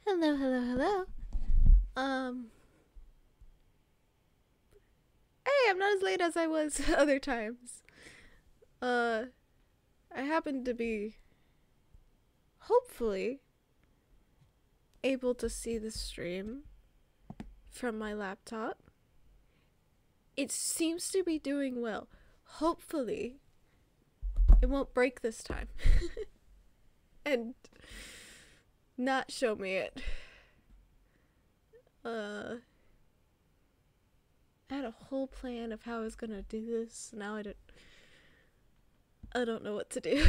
Hello, hello, hello. Hey, I'm not as late as I was other times. I happen to be, hopefully, able to see the stream from my laptop. It seems to be doing well. Hopefully, it won't break this time. And not show me it. I had a whole plan of how I was gonna do this. Now I don't know what to do.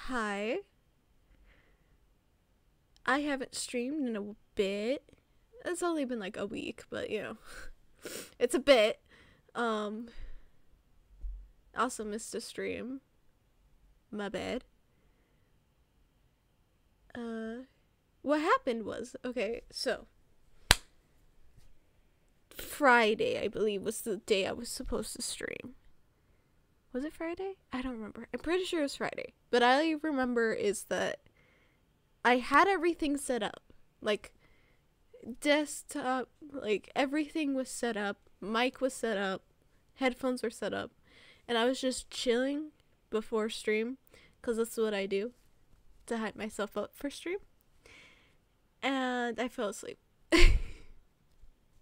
Hi. I haven't streamed in a bit. It's only been like a week, but you know, it's a bit. Also missed a stream. My bad. What happened was, okay, so Friday, I believe, was the day I was supposed to stream. Was it Friday? I don't remember. I'm pretty sure it was Friday. But all I remember is that I had everything set up. Like, desktop, like, everything was set up. Mic was set up. Headphones were set up. And I was just chilling before stream, because that's what I do to hype myself up for stream. And I fell asleep.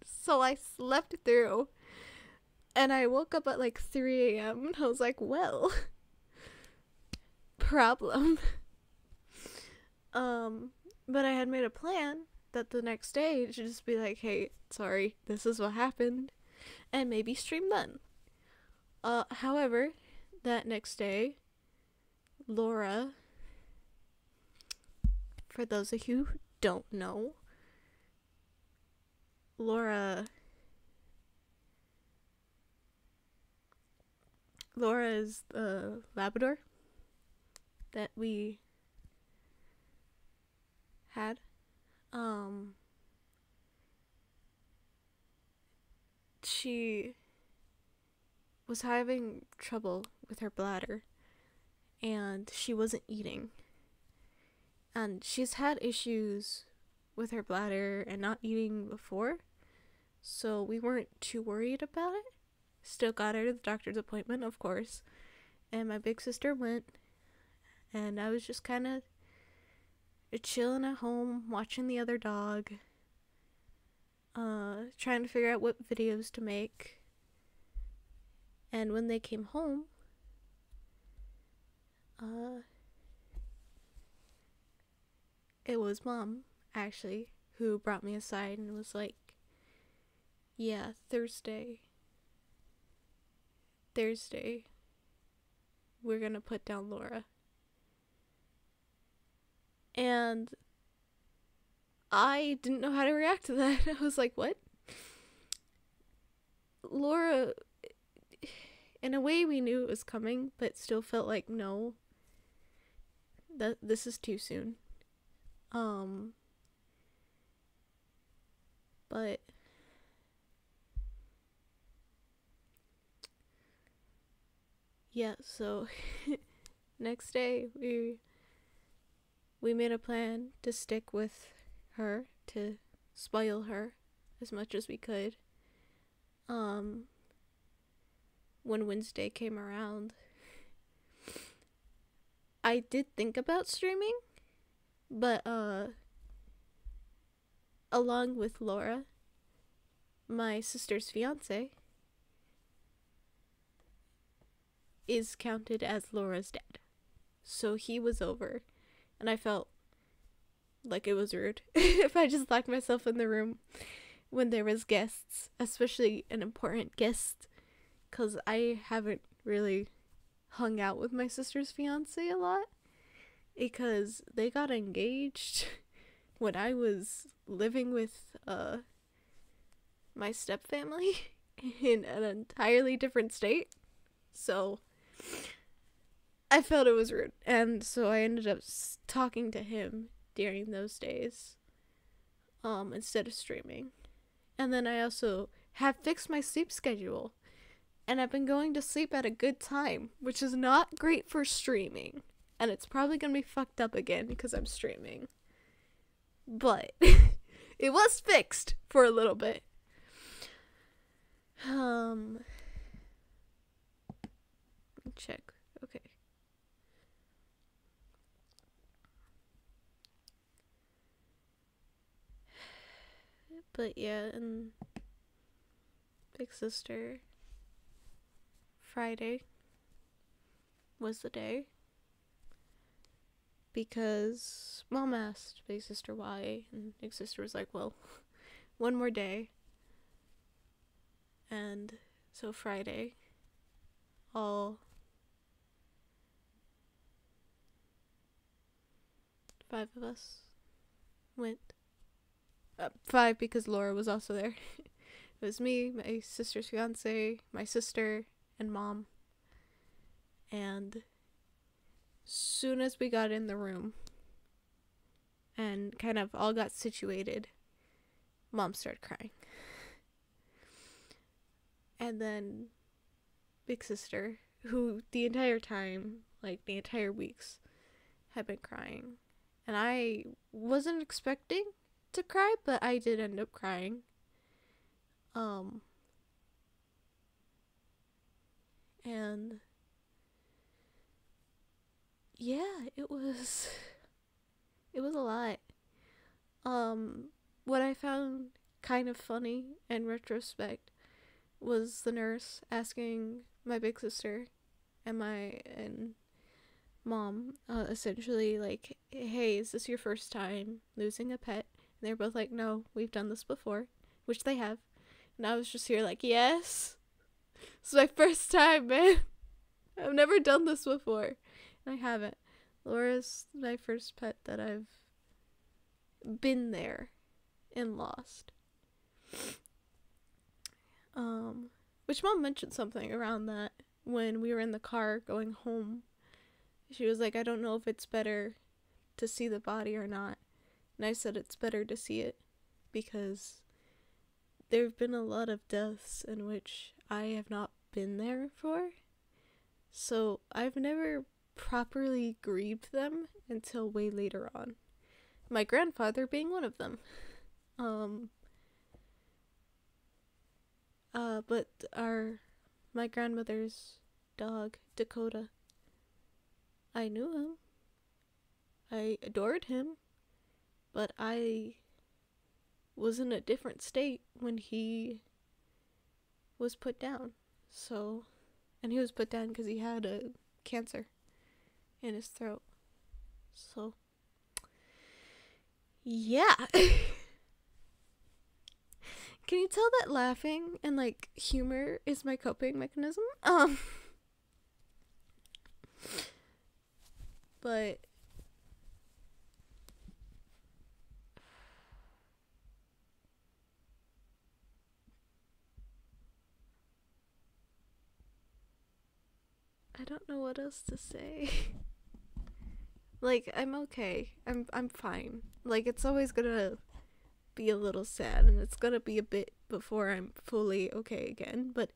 So I slept through. And I woke up at like 3 a.m. and I was like, well, problem. But I had made a plan that the next day it should just be like, hey, sorry, this is what happened. And maybe stream then. However, that next day, Laura, for those of you who don't know, Laura is the Labrador that we had. She was having trouble with her bladder and she wasn't eating. And she's had issues with her bladder and not eating before, so we weren't too worried about it. Still got her to the doctor's appointment, of course, and my big sister went, and I was just kind of chilling at home, watching the other dog, trying to figure out what videos to make. And when they came home, it was Mom, actually, who brought me aside and was like, yeah, Thursday, we're gonna put down Laura. And I didn't know how to react to that. I was like, what? Laura, in a way we knew it was coming, but still felt like, no, this is too soon. But yeah, so next day we made a plan to stick with her, to spoil her as much as we could. When Wednesday came around, I did think about streaming, but along with Laura, my sister's fiance is counted as Laura's dad. So he was over, and I felt like it was rude if I just locked myself in the room when there was guests, especially an important guest, because I haven't really hung out with my sister's fiance a lot, because they got engaged when I was living with my stepfamily in an entirely different state. So I felt it was rude, and so I ended up talking to him during those days instead of streaming. And then I also have fixed my sleep schedule, and I've been going to sleep at a good time, which is not great for streaming and it's probably gonna be fucked up again because I'm streaming. But it was fixed for a little bit. Let me check. Okay. But yeah, and big sister, Friday was the day. Because mom asked big sister why, and big sister was like, well, one more day. And so Friday, all 5 of us went. 5 because Laura was also there. It was me, my sister's fiance, my sister, and mom. And soon as we got in the room and kind of all got situated, mom started crying. And then big sister, who the entire time, like the entire weeks, had been crying. And I wasn't expecting to cry, but I did end up crying. And yeah, it was a lot. What I found kind of funny in retrospect was the nurse asking my big sister and mom, essentially like, hey, is this your first time losing a pet? And they're both like, no, we've done this before, which they have. And I was just here like, yes, it's my first time, man. I've never done this before. And I haven't. Laura's my first pet that I've been there and lost. Which mom mentioned something around that when we were in the car going home. She was like, I don't know if it's better to see the body or not. And I said it's better to see it because there have been a lot of deaths in which I have not been there for. So I've never properly grieved them until way later on. My grandfather being one of them. But my grandmother's dog, Dakota, I knew him. I adored him. But I was in a different state when he was put down. So, and he was put down because he had a cancer in his throat. So, yeah. Can you tell that laughing and like humor is my coping mechanism? But I don't know what else to say. Like, I'm okay. I'm fine. Like, it's always gonna be a little sad, and it's gonna be a bit before I'm fully okay again, but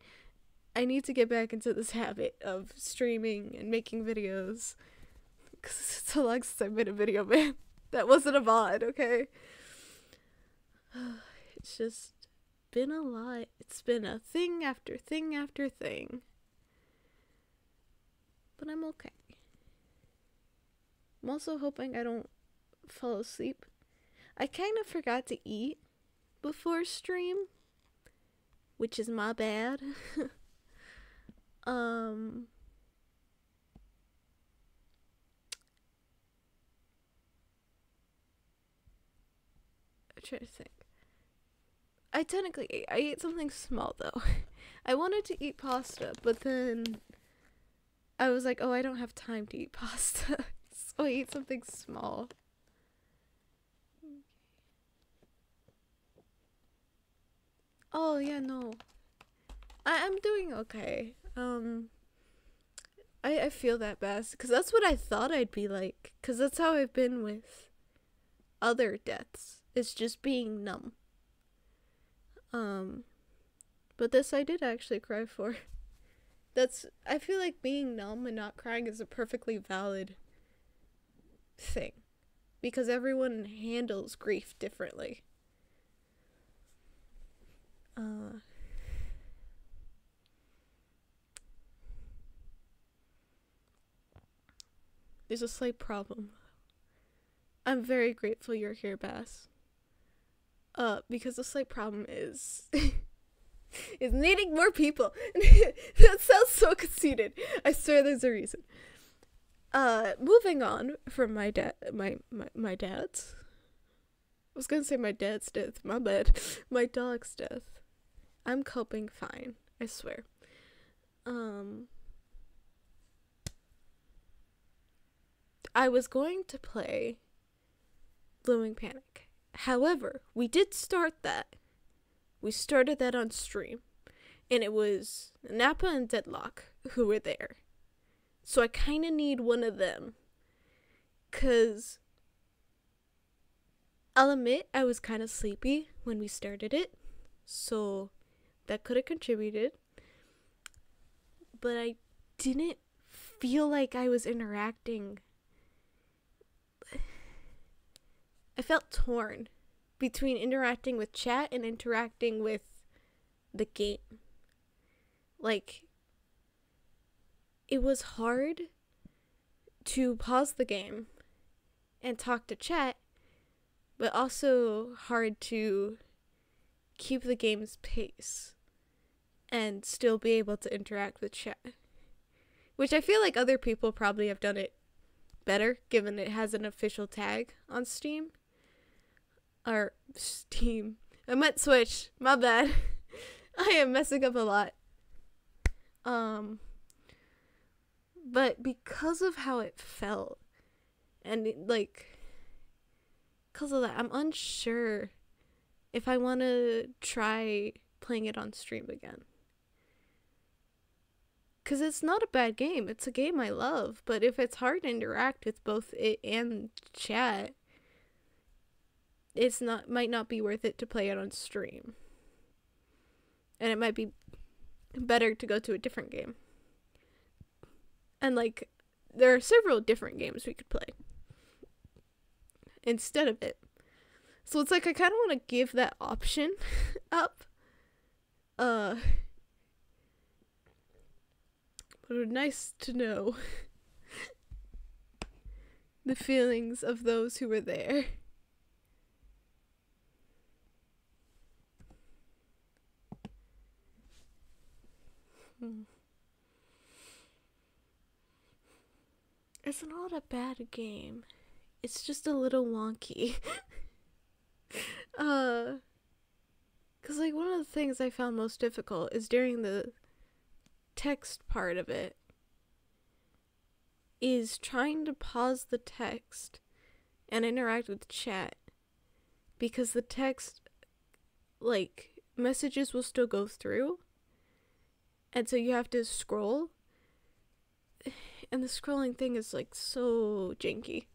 I need to get back into this habit of streaming and making videos, because it's so long since I made a video, man. That wasn't a VOD, okay? It's just been a lot. It's been a thing after thing after thing. But I'm okay. I'm also hoping I don't fall asleep. I kind of forgot to eat before stream, which is my bad. I'm trying to think. I ate something small though. I wanted to eat pasta, but then I was like, oh, I don't have time to eat pasta. So I ate something small. Oh, yeah, no. I'm doing okay. I feel that best, because that's what I thought I'd be like, because that's how I've been with other deaths. It's just being numb. But this I did actually cry for. I feel like being numb and not crying is a perfectly valid thing, because everyone handles grief differently. There's a slight problem. I'm very grateful you're here, Bass. Because the slight problem is is needing more people. That sounds so conceited. I swear there's a reason. Moving on from my dad's. I was gonna say my dad's death. My bad. My dog's death. I'm coping fine. I swear. I was going to play Blooming Panic. However, we did start that. We started that on stream. And it was Nappa and Deadlock who were there. So I kind of need one of them. Because I'll admit I was kind of sleepy when we started it. So that could have contributed. But I didn't feel like I was interacting. I felt torn between interacting with chat and interacting with the game. Like, it was hard to pause the game and talk to chat, but also hard to keep the game's pace and still be able to interact with chat. Which I feel like other people probably have done it better, given it has an official tag on Steam. Or Steam. I meant Switch. My bad. I am messing up a lot. But because of how it felt, and because of that, I'm unsure if I want to try playing it on stream again. Because it's not a bad game. It's a game I love. But if it's hard to interact with both it and chat, might not be worth it to play it on stream. And it might be better to go to a different game. And there are several different games we could play instead of it. So it's I kind of want to give that option up. But it would be nice to know the feelings of those who were there. It's not a bad game. It's just a little wonky. Cause one of the things I found most difficult is during the text part of it is trying to pause the text and interact with chat, because the text, messages will still go through, and so you have to scroll, and the scrolling thing is so janky,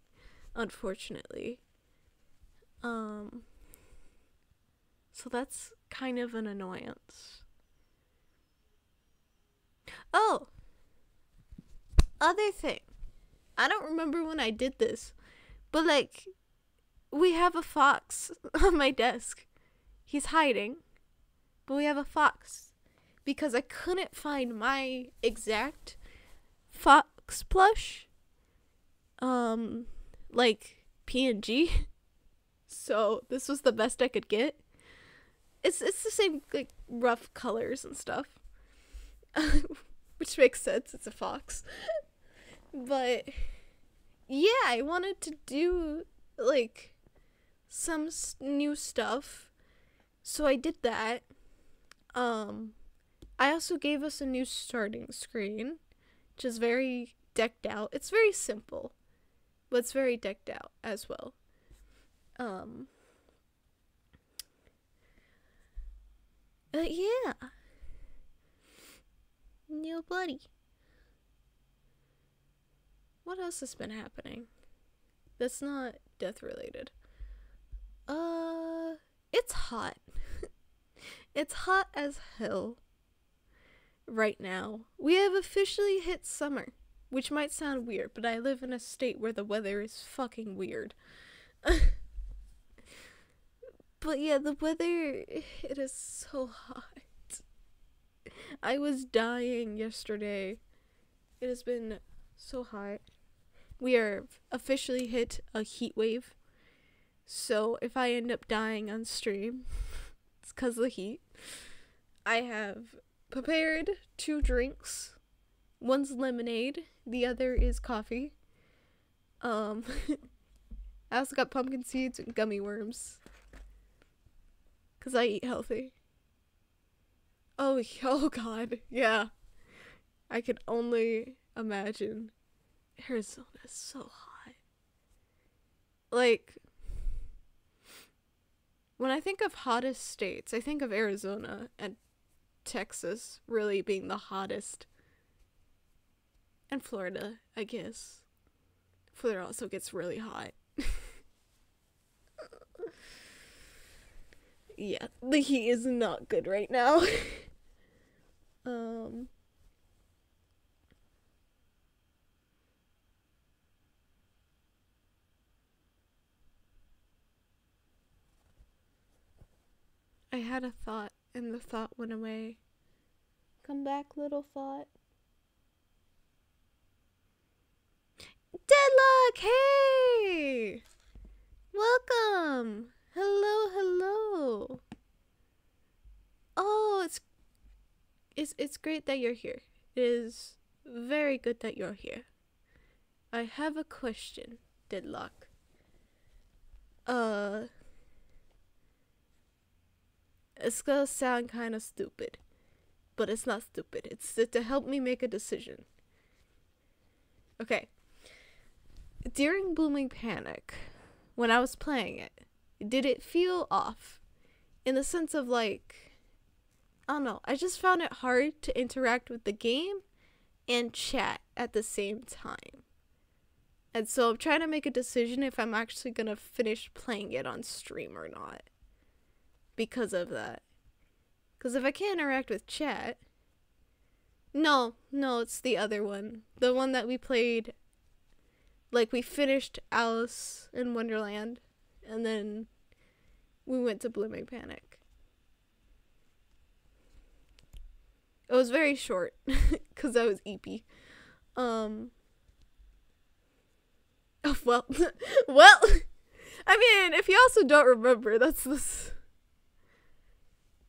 unfortunately. So that's kind of an annoyance. Oh, other thing, I don't remember when I did this, but we have a fox on my desk. He's hiding, but we have a fox because I couldn't find my exact fox plush, PNG. So this was the best I could get. It's the same rough colors and stuff, which makes sense. It's a fox. But yeah, I wanted to do some new stuff, so I did that. I also gave us a new starting screen, which is very decked out. It's very simple, but it's very decked out as well. Yeah. New buddy. What else has been happening that's not death related? It's hot. It's hot as hell right now. We have officially hit summer. which might sound weird, but I live in a state where the weather is fucking weird. But yeah, the weather, it is so hot. I was dying yesterday. It has been so hot. We are officially hit a heat wave. So if I end up dying on stream, it's because of the heat. I have prepared 2 drinks. One's lemonade, the other is coffee. I also got pumpkin seeds and gummy worms. Because I eat healthy. Oh god, yeah. I can only imagine. Arizona is so hot. Like, when I think of hottest states, I think of Arizona and Texas really being the hottest. And Florida, I guess. Florida also gets really hot. Yeah, the heat is not good right now. I had a thought, and the thought went away. Come back, little thought. Deadlock, hey! Welcome! Hello. Oh, it's great that you're here. It is very good that you're here. I have a question, Deadlock. It's gonna sound kind of stupid, but it's not stupid. It's to help me make a decision. Okay. During Blooming Panic, when I was playing it, did it feel off? In the sense of like, I don't know, I just found it hard to interact with the game and chat at the same time. And so I'm trying to make a decision if I'm actually gonna finish playing it on stream or not. Because of that. Because if I can't interact with chat... No, it's the other one. The one that we played... Like, we finished Alice in Wonderland, and then we went to Blooming Panic. It was very short, because I was eepy. Oh, well, I mean, if you also don't remember, that's this...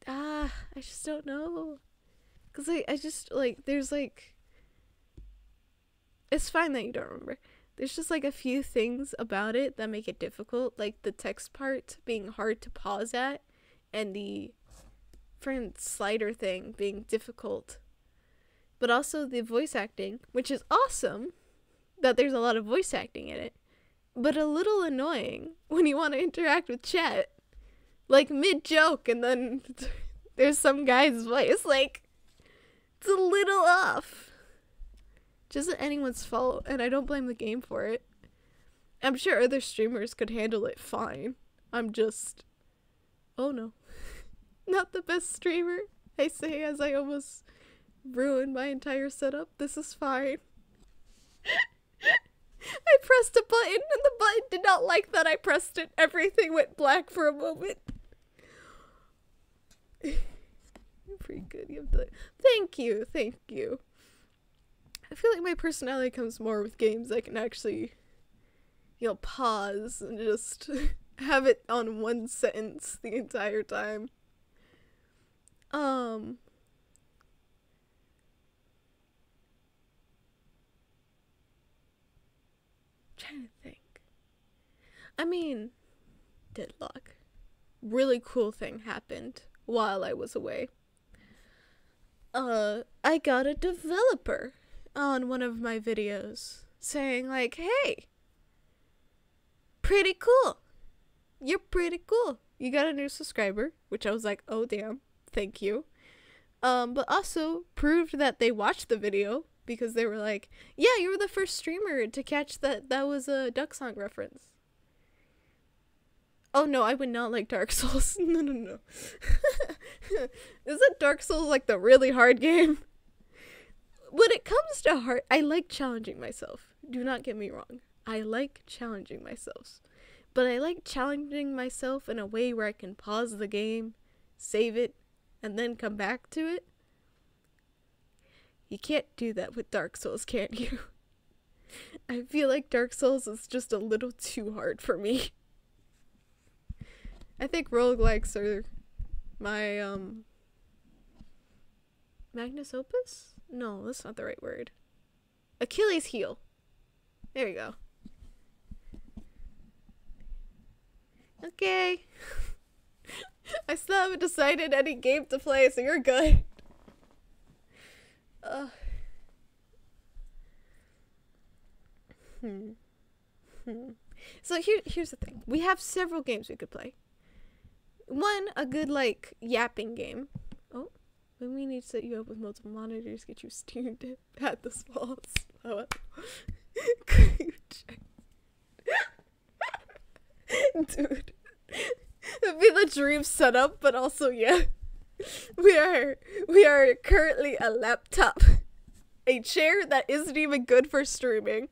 I just don't know. Because I just, like, there's, like... It's fine that you don't remember. There's just, like, a few things about it that make it difficult. Like, the text part being hard to pause at. And the friend slider thing being difficult. But also the voice acting, which is awesome that there's a lot of voice acting in it. But a little annoying when you want to interact with chat. Like, mid-joke, and then there's some guy's voice. Like, it's a little off. Which isn't anyone's fault, and I don't blame the game for it. I'm sure other streamers could handle it fine. I'm just... Oh no. Not the best streamer, I say as I almost ruined my entire setup. This is fine. I pressed a button, and the button did not like that I pressed it. Everything went black for a moment. You're pretty good. You have to... Thank you. I feel like my personality comes more with games I can actually, you know, pause and just have it on one sentence the entire time. Trying to think. I mean, Deadlock. Really cool thing happened while I was away. I got a developer on one of my videos saying like, hey, pretty cool. You're pretty cool. You got a new subscriber, which I was like, oh damn, thank you. But also proved that they watched the video because they were like, yeah, you were the first streamer to catch that was a Duck Song reference. Oh no, I would not like Dark Souls. No. Isn't Dark Souls like the really hard game? when it comes to heart, I like challenging myself. Do not get me wrong. I like challenging myself. But I like challenging myself in a way where I can pause the game, save it, and then come back to it. You can't do that with Dark Souls, can't you? I feel like Dark Souls is just a little too hard for me. I think roguelikes are my, Magnus Opus? No, that's not the right word. Achilles heel. There we go. Okay. I still haven't decided any game to play, so you're good. So here's the thing. We have several games we could play. One, a good, like, yapping game. Oh, when we need to set you up with multiple monitors, get you steered at the walls. Oh, dude. That'd be the dream setup, but also, yeah. We are currently a laptop. A chair that isn't even good for streaming.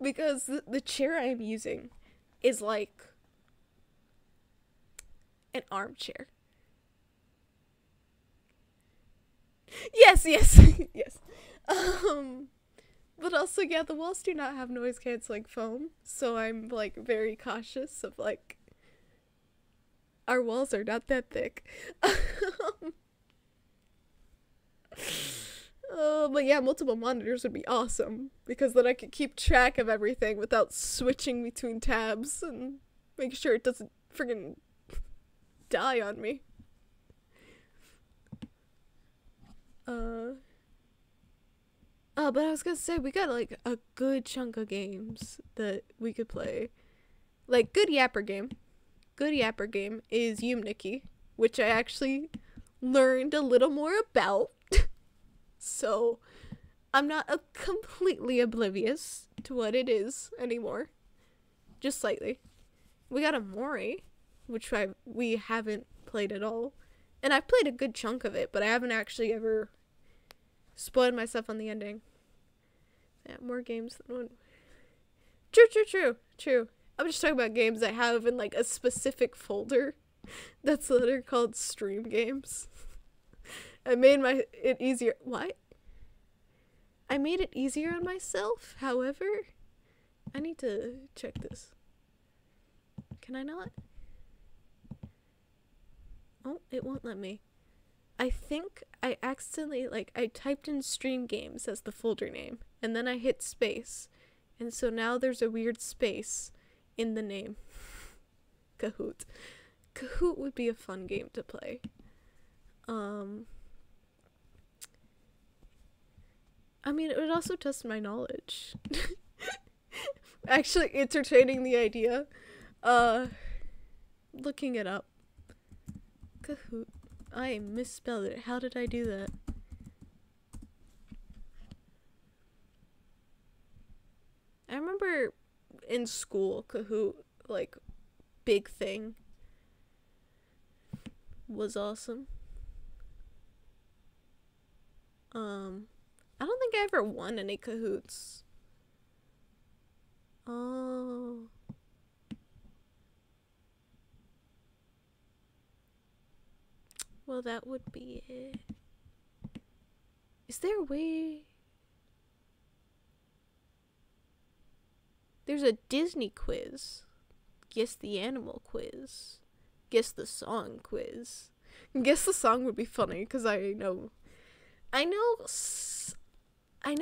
Because the chair I'm using is like an armchair. Yes. Yes. But also, yeah, the walls do not have noise canceling foam, so I'm like very cautious of like our walls are not that thick. But yeah, multiple monitors would be awesome, because then I could keep track of everything without switching between tabs and make sure it doesn't friggin' die on me. But I was gonna say, we got like a good chunk of games that we could play. Like, good yapper game is Yume, which I actually learned a little more about. So, I'm not completely oblivious to what it is anymore. Just slightly. We got a Mori, which we haven't played at all. And I've played a good chunk of it, but I haven't actually ever spoiled myself on the ending. Yeah, more games than one. True. I'm just talking about games I have in like a specific folder that's literally called stream games. I made it easier. What? I made it easier on myself. However, I need to check this. Can I not? Oh, it won't let me. I think I accidentally, I typed in stream games as the folder name, and then I hit space. And so now there's a weird space in the name. Kahoot. Kahoot would be a fun game to play. I mean, it would also test my knowledge. Actually entertaining the idea. Looking it up. Kahoot. I misspelled it. How did I do that? I remember in school, Kahoot, big thing, was awesome. I don't think I ever won any Kahoots. Oh. Well, that would be it. Is there a way? There's a Disney quiz. Guess the animal quiz. Guess the song quiz. Guess the song would be funny, because I know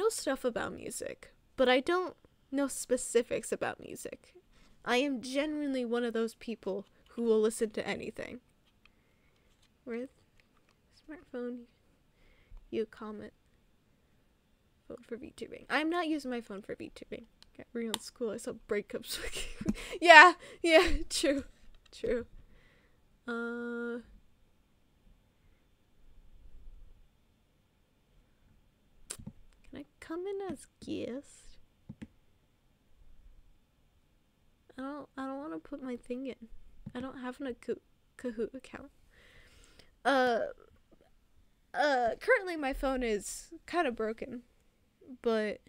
stuff about music, but I don't know specifics about music. I am genuinely one of those people who will listen to anything. With smartphone, you comment. Phone for VTubing. I'm not using my phone for VTubing. Got real in school. I saw breakups. yeah, true. Can I come in as guest? I don't want to put my thing in. I don't have a Kahoot account. Currently my phone is kind of broken. but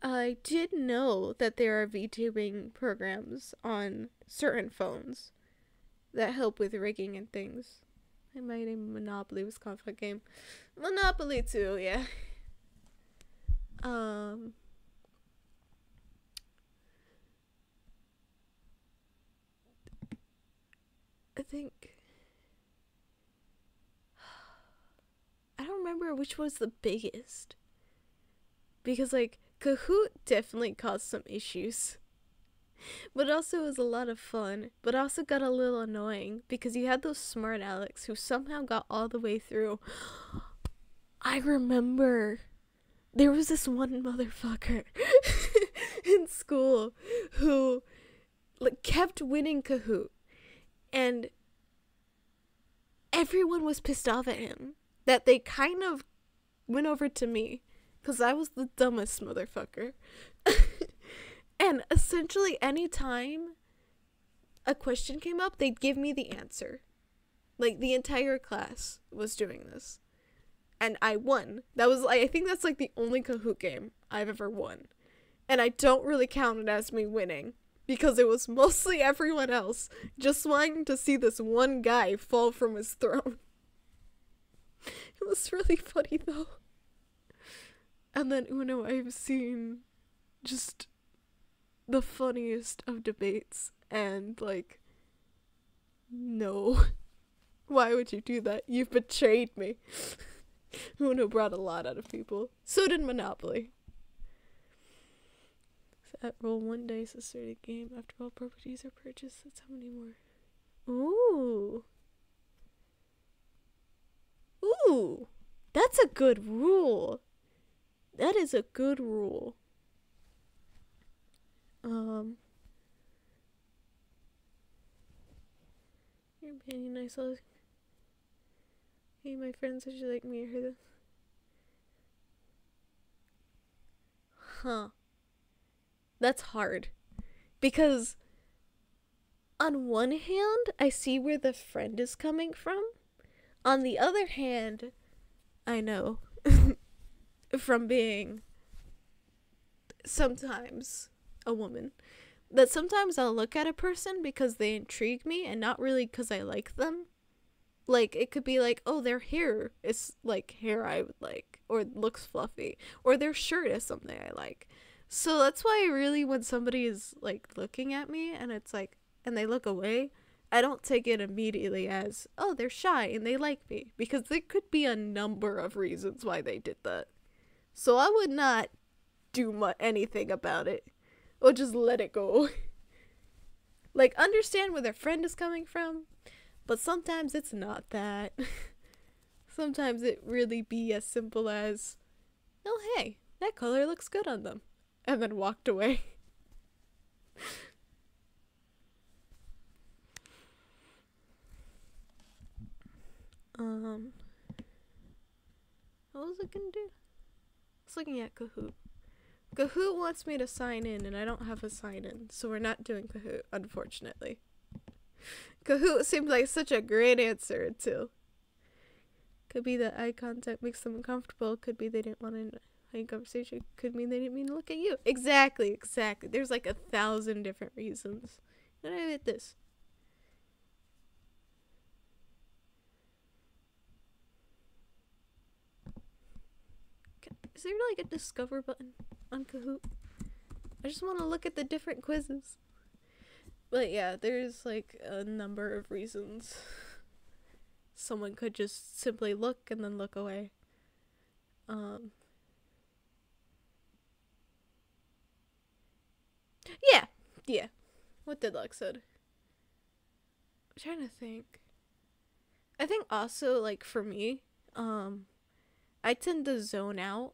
I did know that there are VTubing programs on certain phones that help with rigging and things. I might name Monopoly was kind of a game. Monopoly too, yeah. I think I don't remember which was the biggest. Because like Kahoot definitely caused some issues. But also it was a lot of fun. But also got a little annoying because you had those smart Alex who somehow got all the way through. I remember there was this one motherfucker in school who like kept winning Kahoot. And everyone was pissed off at him that they kind of went over to me because I was the dumbest motherfucker. And essentially anytime a question came up, they'd give me the answer. Like the entire class was doing this. And I won. That was like, I think that's like the only Kahoot game I've ever won. And I don't really count it as me winning. Because it was mostly everyone else just wanting to see this one guy fall from his throne. It was really funny though. And then Uno, I've seen just the funniest of debates. And like, no. Why would you do that? You've betrayed me. Uno brought a lot out of people. So did Monopoly. At roll one dice to start a game. After all properties are purchased, that's how many more. Ooh. Ooh. That's a good rule. That is a good rule. You're being nice. Hey, my friends, would you like me to hear this? Huh. That's hard. Because on one hand, I see where the friend is coming from. On the other hand, I know from being sometimes a woman that sometimes I'll look at a person because they intrigue me and not really because I like them. Like, it could be like, oh, their hair is like hair I would like, or it looks fluffy, or their shirt is something I like. So that's why really when somebody is like looking at me and it's like, and they look away, I don't take it immediately as, oh, they're shy and they like me, because there could be a number of reasons why they did that. So I would not do anything about it, or just let it go. Like, understand where their friend is coming from, but sometimes it's not that. Sometimes it really be as simple as, oh, hey, that color looks good on them. And then walked away. What was it gonna do? I was looking at Kahoot. Kahoot wants me to sign in, and I don't have a sign in, so we're not doing Kahoot, unfortunately. Kahoot seems like such a great answer, too. Could be that eye contact makes them uncomfortable. Could be they didn't want to have a conversation. Could mean they didn't mean to look at you. Exactly. There's like 1,000 different reasons. And I did this. Is there like a discover button on Kahoot? I just want to look at the different quizzes. But yeah, there's like a number of reasons. Someone could just simply look and then look away. Yeah. What did Lex said? I'm trying to think. I think also, like, for me, I tend to zone out.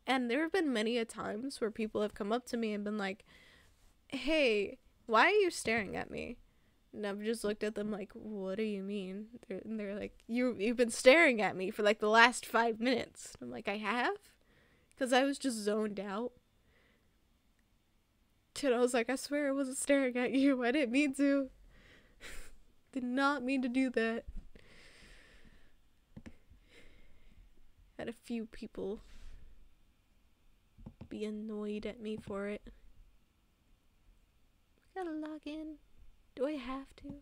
And there have been many a times where people have come up to me and been like, hey, why are you staring at me? And I've just looked at them like, what do you mean? And they're like, you've been staring at me for like the last 5 minutes. I'm like, I have? Because I was just zoned out. And I was like, I swear I wasn't staring at you. I didn't mean to. Did not mean to do that. Had a few people be annoyed at me for it. I gotta log in. Do I have to?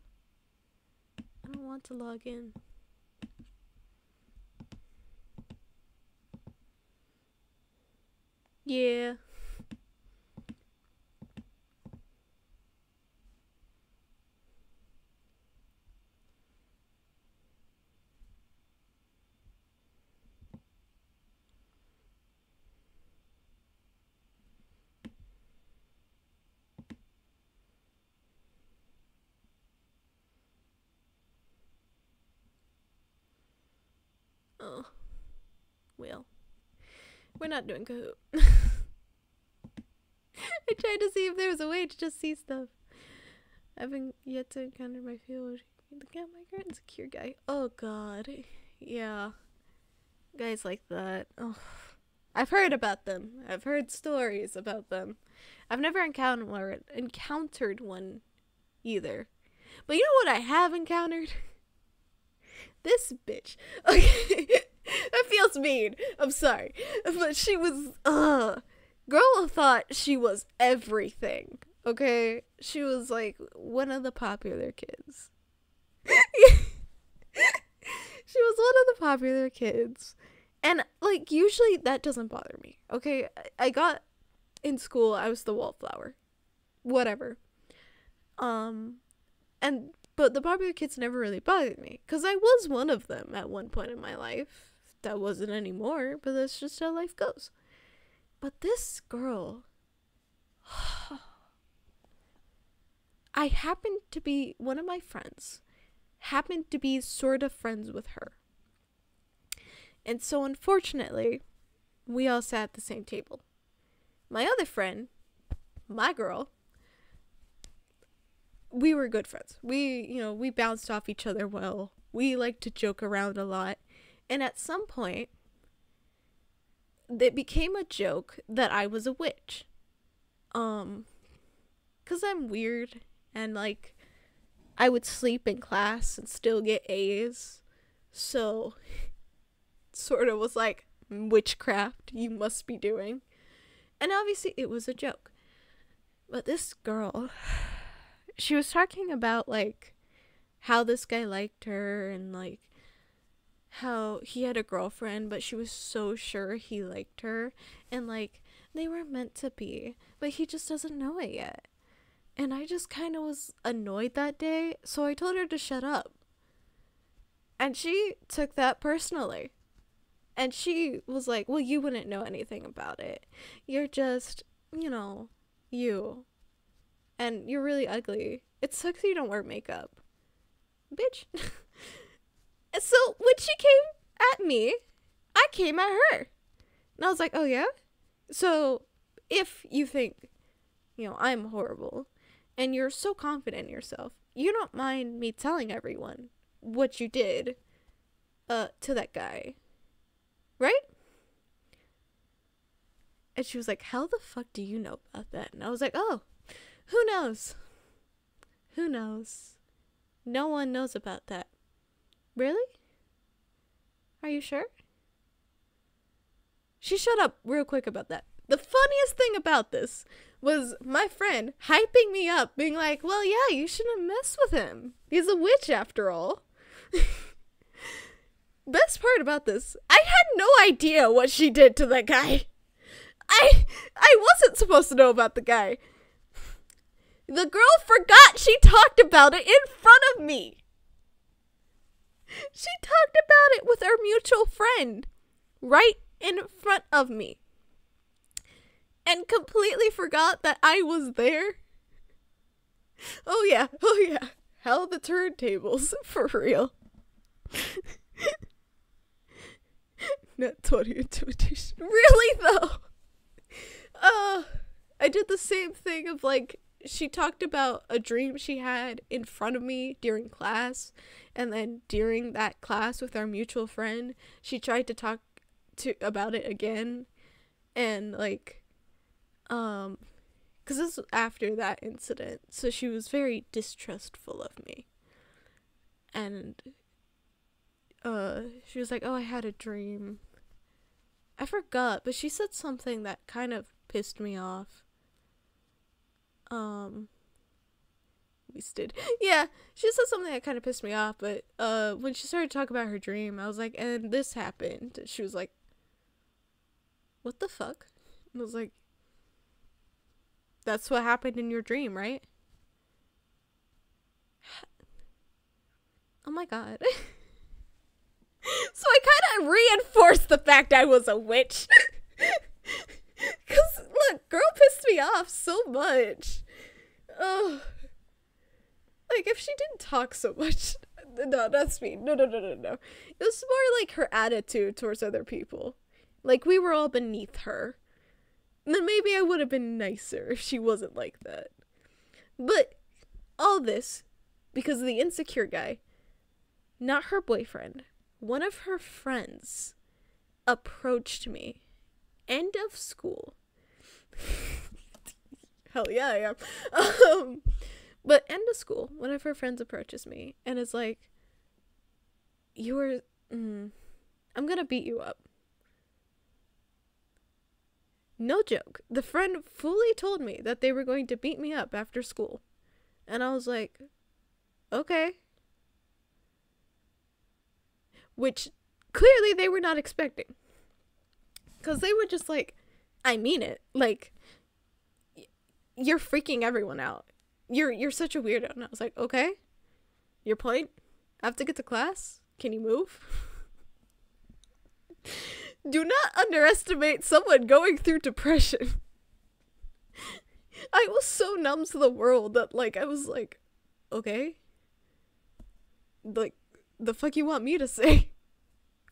I don't want to log in. Yeah. Oh. Well. We're not doing Kahoot. I tried to see if there was a way to just see stuff. I haven't yet to encounter my field. The cat migrant insecure guy. Oh god. Yeah. Guys like that. Oh. I've heard about them. I've heard stories about them. I've never encountered one either. But you know what I have encountered? This bitch. Okay. That feels mean. I'm sorry. But she was, girl thought she was everything. Okay? She was like one of the popular kids. She was one of the popular kids. And like usually that doesn't bother me. Okay? I got in school, I was the wallflower. Whatever. But the popular kids never really bothered me. Because I was one of them at one point in my life. That wasn't anymore, but that's just how life goes. But this girl, I happened to be, one of my friends happened to be sort of friends with her. And so unfortunately, we all sat at the same table. My other friend, my girl, we were good friends. We bounced off each other well. We liked to joke around a lot. And at some point, it became a joke that I was a witch. 'Cause I'm weird and like I would sleep in class and still get A's. So sort of was like witchcraft you must be doing. And obviously it was a joke. But this girl, she was talking about like how this guy liked her and like how he had a girlfriend, but she was so sure he liked her, and like they were meant to be, but he just doesn't know it yet. And I just kind of was annoyed that day, so I told her to shut up. And she took that personally. And she was like, well, you wouldn't know anything about it. You're just, you. And you're really ugly. It sucks you don't wear makeup. Bitch. And so when she came at me, I came at her. And I was like, oh yeah? So if you think, I'm horrible and you're so confident in yourself, you don't mind me telling everyone what you did to that guy, right? And she was like, how the fuck do you know about that? And I was like, oh, who knows? Who knows? No one knows about that. Really? Are you sure? She shut up real quick about that. The funniest thing about this was my friend hyping me up, being like, well, yeah, you shouldn't mess with him. He's a witch after all. Best part about this, I had no idea what she did to that guy. I wasn't supposed to know about the guy. The girl forgot she talked about it in front of me. She talked about it with our mutual friend right in front of me. And completely forgot that I was there. Oh yeah. Hell the turntables, for real. Not 20 intimidation. Really though? I did the same thing of like, she talked about a dream she had in front of me during class, and then during that class with our mutual friend, she tried to talk about it again, and like, because this was after that incident, so she was very distrustful of me, and she was like, oh, I had a dream, I forgot, but she said something that kind of pissed me off. Wasted. Yeah, she said something that kind of pissed me off, but when she started talking about her dream, I was like, and this happened. She was like, what the fuck? And I was like, that's what happened in your dream, right? Oh my god. So I kind of reinforced the fact I was a witch. Because, look, girl pissed me off so much. Oh. Like, if she didn't talk so much. No, that's me. No. It was more like her attitude towards other people. Like, we were all beneath her. And then maybe I would have been nicer if she wasn't like that. But all this because of the insecure guy. Not her boyfriend. One of her friends approached me. End of school. Hell yeah, I am. But end of school, one of her friends approaches me and is like, I'm gonna beat you up. No joke. The friend fully told me that they were going to beat me up after school. And I was like, okay. Which clearly they were not expecting. Because they were just like, I mean it. Like, you're freaking everyone out. You're such a weirdo. And I was like, okay. Your point? I have to get to class? Can you move? Do not underestimate someone going through depression. I was so numb to the world that, like, I was like, okay. Like, the fuck you want me to say?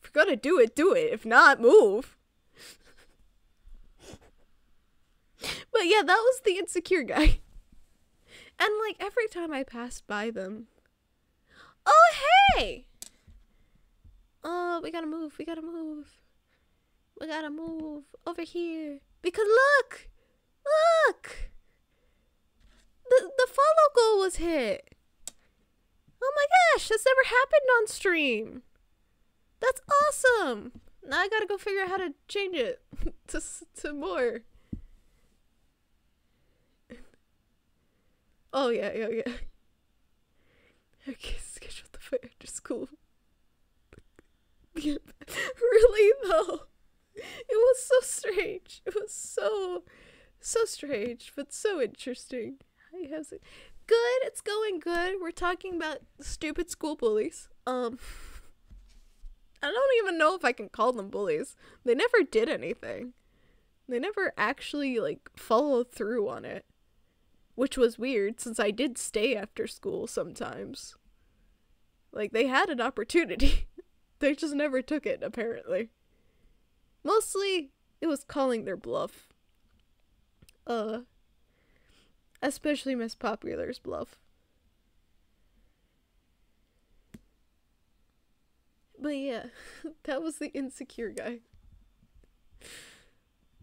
If you're gonna do it, do it. If not, move. But yeah, that was the insecure guy. And, like, every time I passed by them, oh, hey! Oh, we gotta move. We gotta move over here. Because look! The follow goal was hit. Oh my gosh, that's never happened on stream. That's awesome. Now I gotta go figure out how to change it to more. Oh yeah. Okay, schedule the fire after school. Really though? It was so strange. It was so strange, but so interesting. How's it? Good, it's going good. We're talking about stupid school bullies. I don't even know if I can call them bullies. They never did anything. They never actually, like, followed through on it. Which was weird, since I did stay after school sometimes. Like, they had an opportunity. They just never took it, apparently. Mostly, it was calling their bluff. Especially Miss Popular's bluff. But yeah, that was the insecure guy.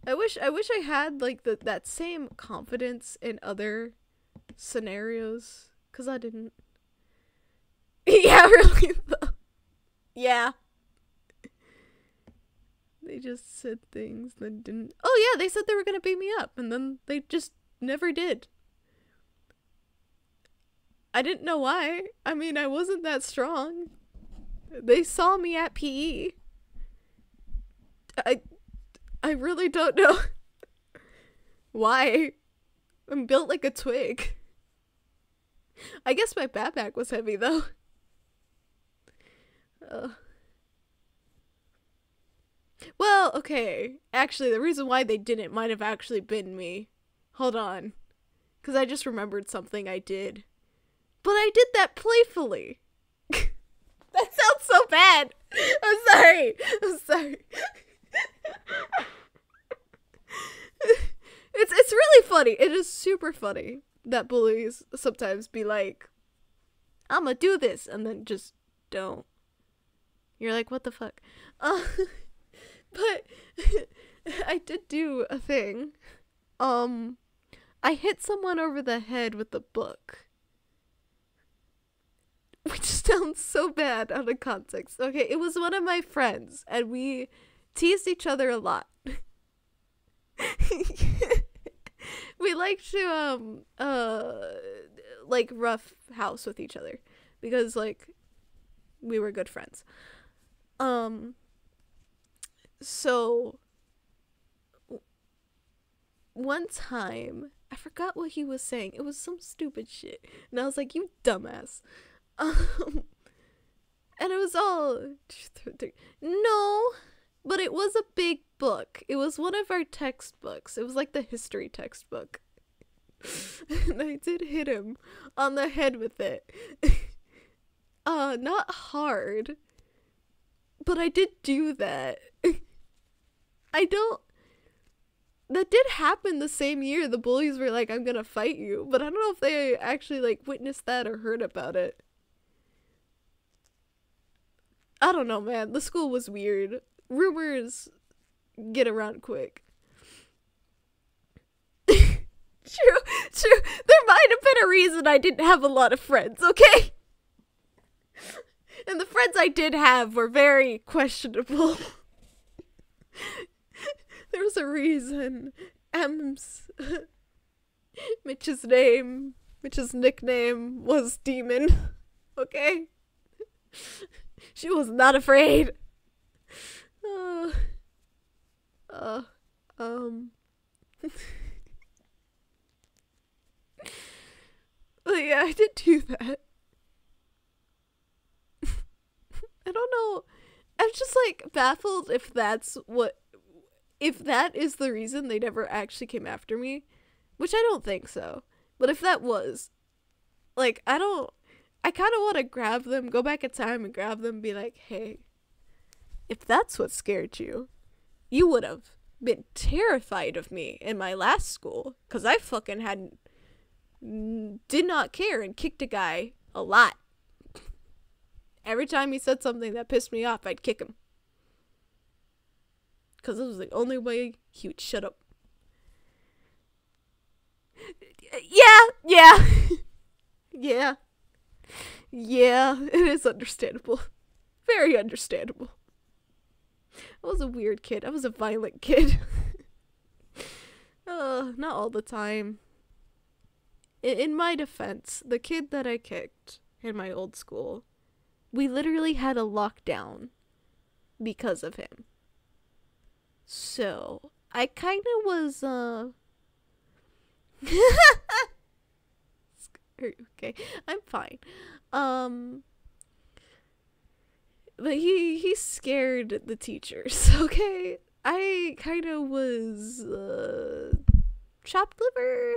I wish I had, like, that same confidence in other scenarios, cause I didn't. Yeah, really though. Yeah. They just said things that didn't. Oh yeah, they said they were gonna beat me up, and then they just never did. I didn't know why. I mean, I wasn't that strong. They saw me at PE. I really don't know why. I'm built like a twig. I guess my backpack was heavy though. Well, okay. Actually, the reason why they didn't might have actually been me. Hold on. Because I just remembered something I did. But I did that playfully. That sounds so bad. I'm sorry. It's really funny. It is super funny that bullies sometimes be like, I'm gonna do this, and then just don't. You're like, what the fuck? But I did do a thing. I hit someone over the head with a book. Which sounds so bad out of context. Okay, it was one of my friends, and we teased each other a lot. We like to like rough house with each other because like we were good friends. So one time I forgot what he was saying. It was some stupid shit. And I was like, you dumbass. And it was all no, but it was a big book. It was one of our textbooks. It was like the history textbook. And I did hit him on the head with it. Not hard, but I did do that. That did happen the same year. The bullies were like, I'm gonna fight you, but I don't know if they actually like witnessed that or heard about it. I don't know, man. The school was weird. Rumors get around quick. True. There might have been a reason I didn't have a lot of friends, okay? And the friends I did have were very questionable. There was a reason. Mitch's nickname was Demon, okay? She was not afraid. But yeah, I did do that. I don't know. I'm just like baffled if that is the reason they never actually came after me, which I don't think so. But if that was, like, I kind of want to grab them, go back in time and grab them and be like, hey, if that's what scared you, you would have been terrified of me in my last school, because I fucking did not care and kicked a guy a lot. Every time he said something that pissed me off, I'd kick him. Because it was the only way he would shut up. Yeah. Yeah, it is understandable. Very understandable. I was a weird kid. I was a violent kid. Not all the time. In my defense, the kid that I kicked in my old school, we literally had a lockdown because of him. So, I kind of was, okay, I'm fine. But he scared the teachers, okay? I kind of was, chopped liver?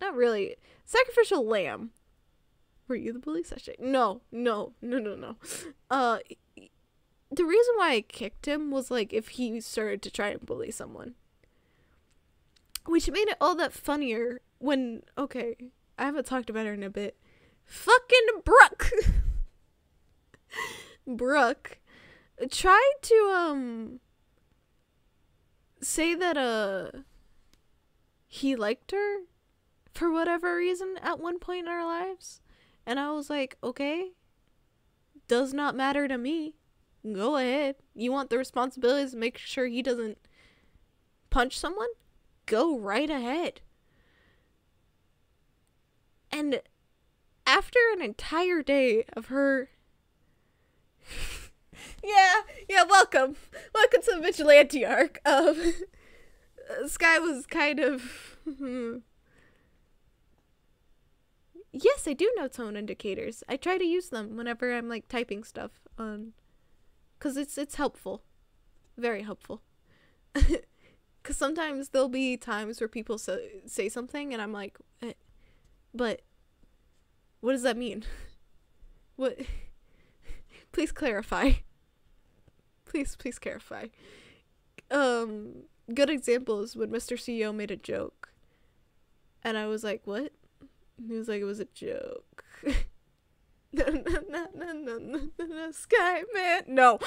Not really. Sacrificial lamb. Were you the bully session? No. The reason why I kicked him was, like, if he started to try and bully someone. Which made it all that funnier when, okay, I haven't talked about her in a bit. Fucking Brooke tried to, say that, he liked her for whatever reason at one point in our lives. And I was like, okay, does not matter to me. Go ahead. You want the responsibilities to make sure he doesn't punch someone? Go right ahead. And after an entire day of her... yeah, welcome to the vigilante arc. Sky was kind of... Yes, I do know tone indicators. I try to use them whenever I'm, like, typing stuff on... Because it's helpful. Very helpful. Because sometimes there'll be times where people say something and I'm like, but what does that mean? What? Please clarify. Please clarify. Good example is when Mr. CEO made a joke. And I was like, what? And he was like, it was a joke. No, Sky, man. No.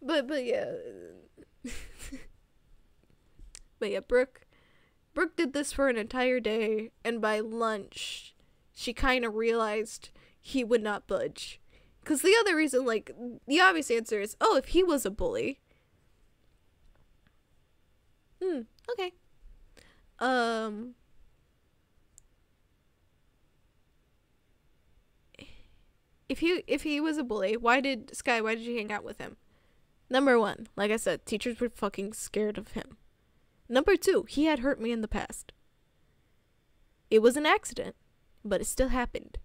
But yeah. But yeah, Brooke did this for an entire day, and by lunch, she kind of realized he would not budge. Because the other reason, like, the obvious answer is, oh, if he was a bully. Okay. If he was a bully, why did you hang out with him? Number one, like I said, teachers were fucking scared of him. Number two, he had hurt me in the past. It was an accident, but it still happened.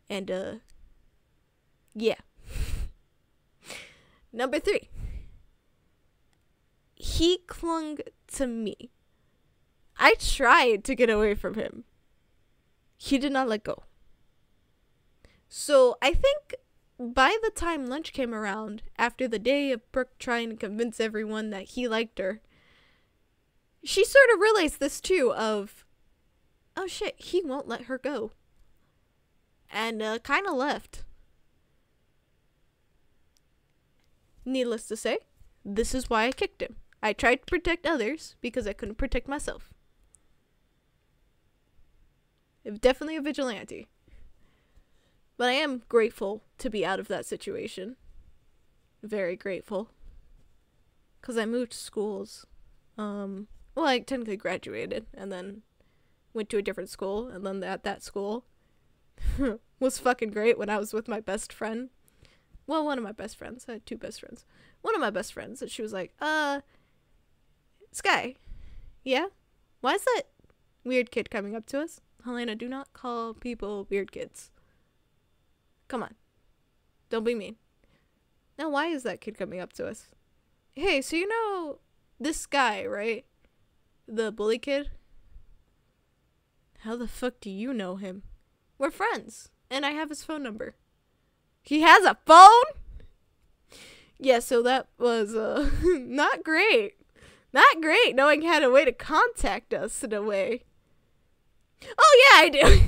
And, yeah. Number three, he clung to me. I tried to get away from him. He did not let go. So I think by the time lunch came around, after the day of Brooke trying to convince everyone that he liked her, she sort of realized this too of, oh shit, he won't let her go. And kind of left. Needless to say, this is why I kicked him. I tried to protect others because I couldn't protect myself. Definitely a vigilante. But I am grateful to be out of that situation. Very grateful. Because I moved schools. Well, I technically graduated and then went to a different school. And then at that school was fucking great when I was with my best friend. Well, one of my best friends. I had two best friends. One of my best friends. And she was like, Sky. Yeah? Why is that weird kid coming up to us? Helena, do not call people weird kids. Come on. Don't be mean. Now, why is that kid coming up to us? Hey, so you know this guy, right? The bully kid? How the fuck do you know him? We're friends, and I have his phone number. He has a phone? Yeah, so that was, not great. Not great knowing he had a way to contact us in a way. Oh, yeah, I do.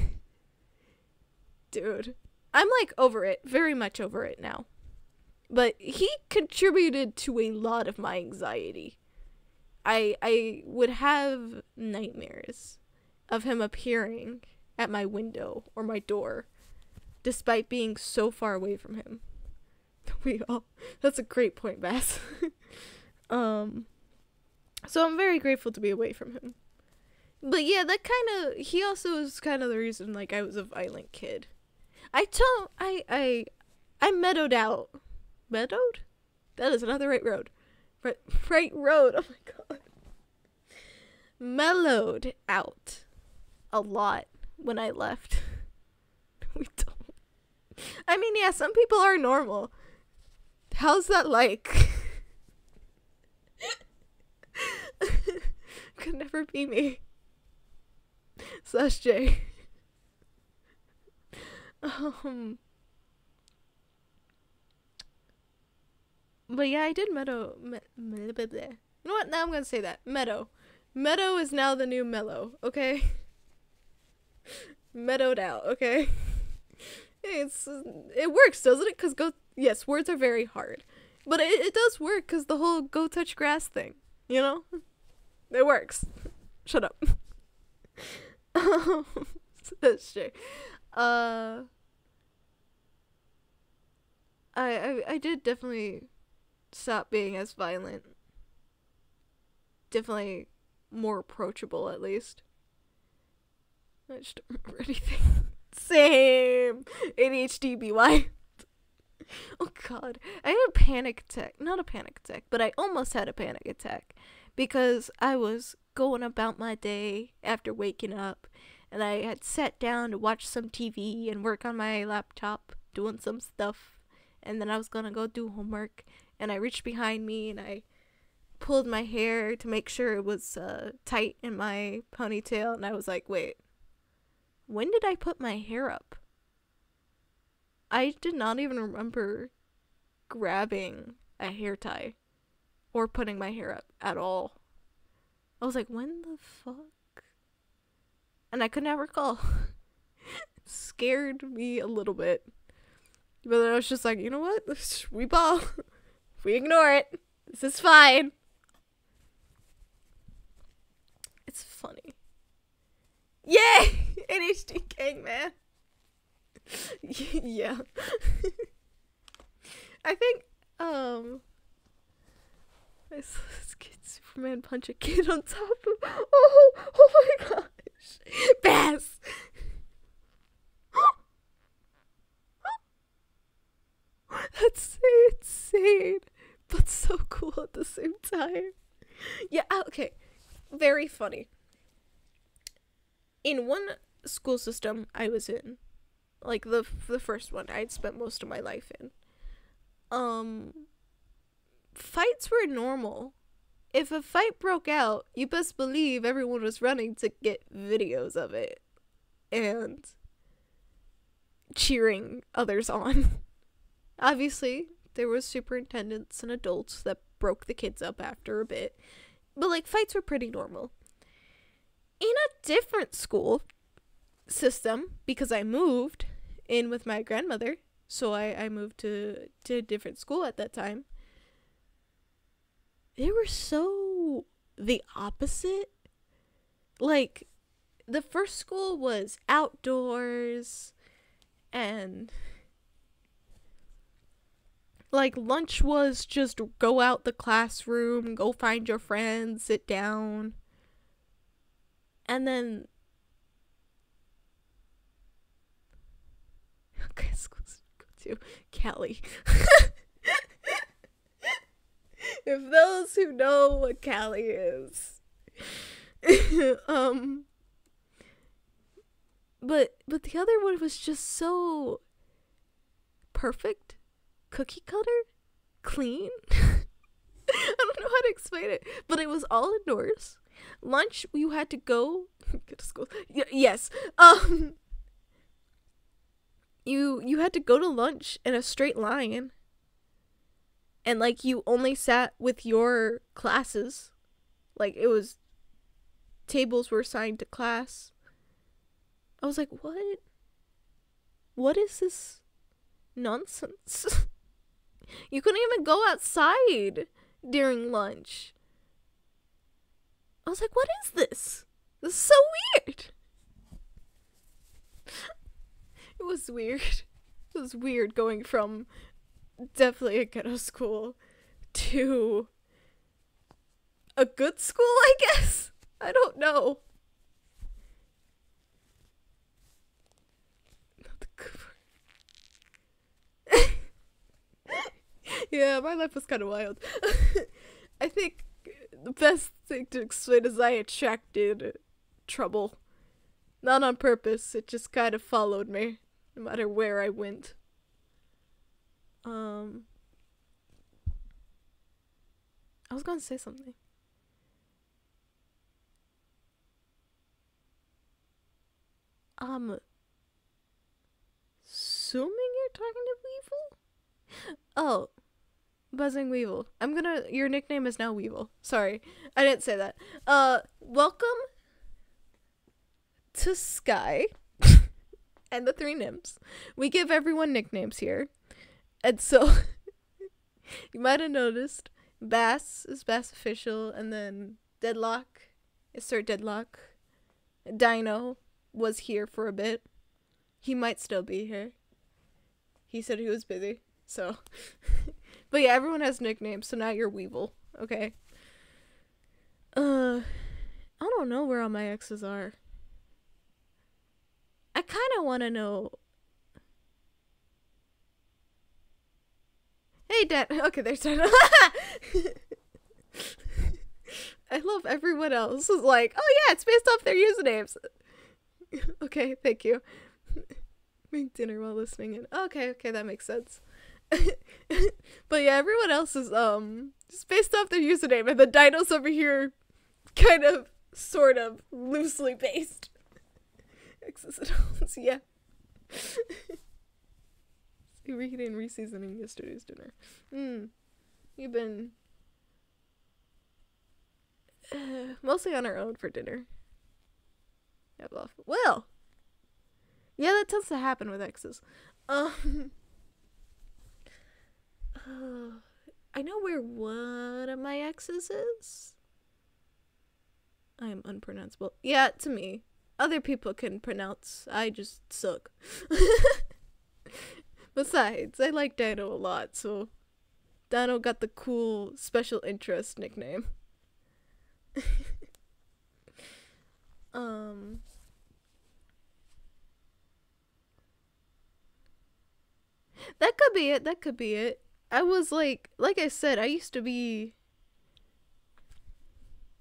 Dude. I'm, like, over it. Very much over it now. But he contributed to a lot of my anxiety. I would have nightmares of him appearing at my window or my door, despite being so far away from him. That's a great point, Bass. So I'm very grateful to be away from him. But yeah, that kind of, he also is kind of the reason, like, I was a violent kid. I meadowed out. Meadowed? That is another right road. Right road. Oh my god. Mellowed out a lot when I left. We don't. I mean, yeah, some people are normal. How's that like? Could never be me. Slash J. But yeah, I did meadow. You know what? Now I'm gonna say that. Meadow. Meadow is now the new mellow, okay? Meadowed out, okay? Hey, it works, doesn't it? Because yes, words are very hard. But it does work because the whole go touch grass thing, you know? It works. Shut up. That's true. I did definitely stop being as violent. Definitely more approachable, at least. I just don't remember anything. Same! ADHD BY. Oh god. I had a panic attack. Not a panic attack, but I almost had a panic attack. Because I was going about my day after waking up. And I had sat down to watch some TV and work on my laptop. Doing some stuff. And then I was gonna go do homework. And I reached behind me and I pulled my hair to make sure it was tight in my ponytail. And I was like, wait. When did I put my hair up? I did not even remember grabbing a hair tie or putting my hair up at all. I was like, when the fuck? And I could not recall. It scared me a little bit. But then I was just like, you know what? We ball. We ignore it. This is fine. It's funny. Yay! ADHD gang, man. Yeah. I think, I saw this kid Superman punch a kid on top of, oh my gosh. Bass! That's insane, but so cool at the same time. Yeah, okay. Very funny. In one school system I was in, like the first one I'd spent most of my life in, fights were normal. If a fight broke out, you best believe everyone was running to get videos of it and cheering others on. Obviously, there was superintendents and adults that broke the kids up after a bit, but like fights were pretty normal. In a different school system, because I moved in with my grandmother, so I moved to a different school at that time, they were so the opposite. Like, the first school was outdoors, and like lunch was just go out the classroom, go find your friends, sit down. And then okay, schools go to Cali. If those who know what Cali is. But the other one was just so perfect, cookie cutter, clean. I don't know how to explain it, but it was all indoors. Lunch, you had to go get to school. Yes. You had to go to lunch in a straight line. And like you only sat with your classes. Like it was tables were assigned to class. I was like, "What? What is this nonsense?" You couldn't even go outside during lunch. I was like, what is this? This is so weird. It was weird. It was weird going from definitely a ghetto school to a good school, I guess. I don't know. Yeah, my life was kind of wild. I think the best thing to explain is I attracted trouble. Not on purpose, it just kind of followed me, no matter where I went. I was gonna say something. Assuming you're talking to Weevil? Oh, Buzzing Weevil. Your nickname is now Weevil. Sorry, I didn't say that. Welcome to Sky and the three nymphs. We give everyone nicknames here. And so, you might have noticed, Bass is Bass Official, and then Deadlock is Sir Deadlock. Dino was here for a bit. He might still be here. He said he was busy, so. But yeah, everyone has nicknames, so now you're Weevil, okay? I don't know where all my exes are. I kind of want to know. Hey, Dad. Okay, there's Dad. I love everyone else. Is like, oh yeah, it's based off their usernames. Okay, thank you. Make dinner while listening in. Okay, that makes sense. But yeah, everyone else is just based off their username, and the dinos over here kind of sort of loosely based. X's and O's, yeah. Reheating and reseasoning yesterday's dinner. You've been mostly on our own for dinner. Yeah, well, yeah, that tends to happen with exes. I know where one of my exes is. I am unpronounceable. Yeah, to me. Other people can pronounce. I just suck. Besides, I like Dino a lot, so Dino got the cool special interest nickname. That could be it. That could be it. I was like I said, I used to be.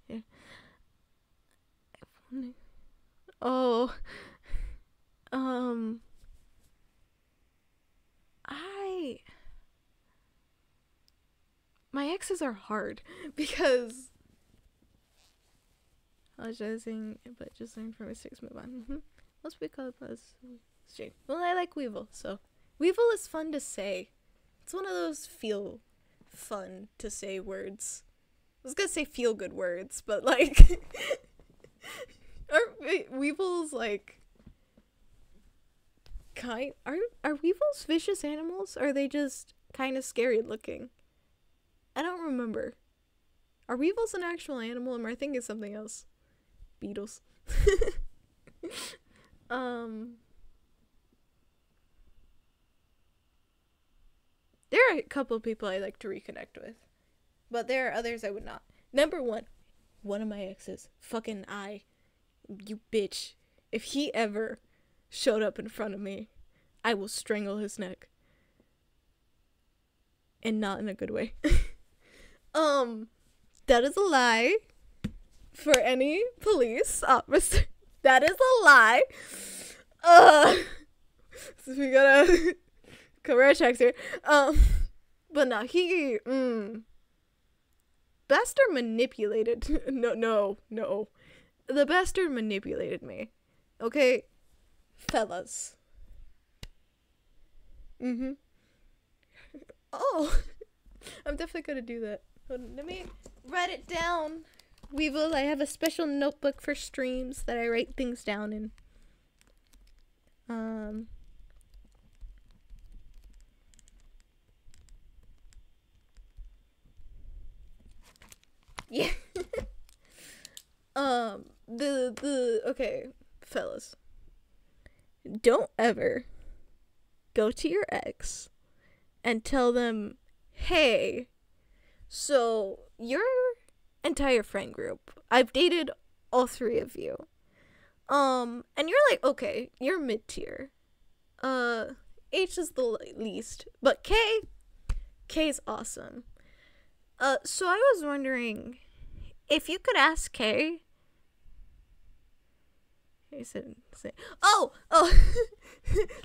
Yeah. Oh, my exes are hard because apologizing, but just learn from mistakes, move on. Let's be called straight. Well, I like Weevil, so Weevil is fun to say. It's one of those feel fun to say words. I was gonna say feel good words, but like, Weevils like are Weevils vicious animals? Or are they just kind of scary looking? I don't remember. Are Weevils an actual animal? Or am I thinking something else? Beetles. There are a couple of people I like to reconnect with, but there are others I would not. Number one of my exes, fucking you bitch. If he ever showed up in front of me, I will strangle his neck. And not in a good way. That is a lie. For any police officer. That is a lie. So we gotta career checks here. But no, he bastard manipulated. No. The bastard manipulated me. Okay? Fellas. Oh. I'm definitely gonna do that. Hold on, let me write it down. Weevil, I have a special notebook for streams that I write things down in. Yeah. Okay, fellas. Don't ever go to your ex and tell them, hey, so your entire friend group, I've dated all three of you. And you're like, okay, you're mid-tier. H is the least, but K's awesome. So I was wondering if you could ask K. Oh,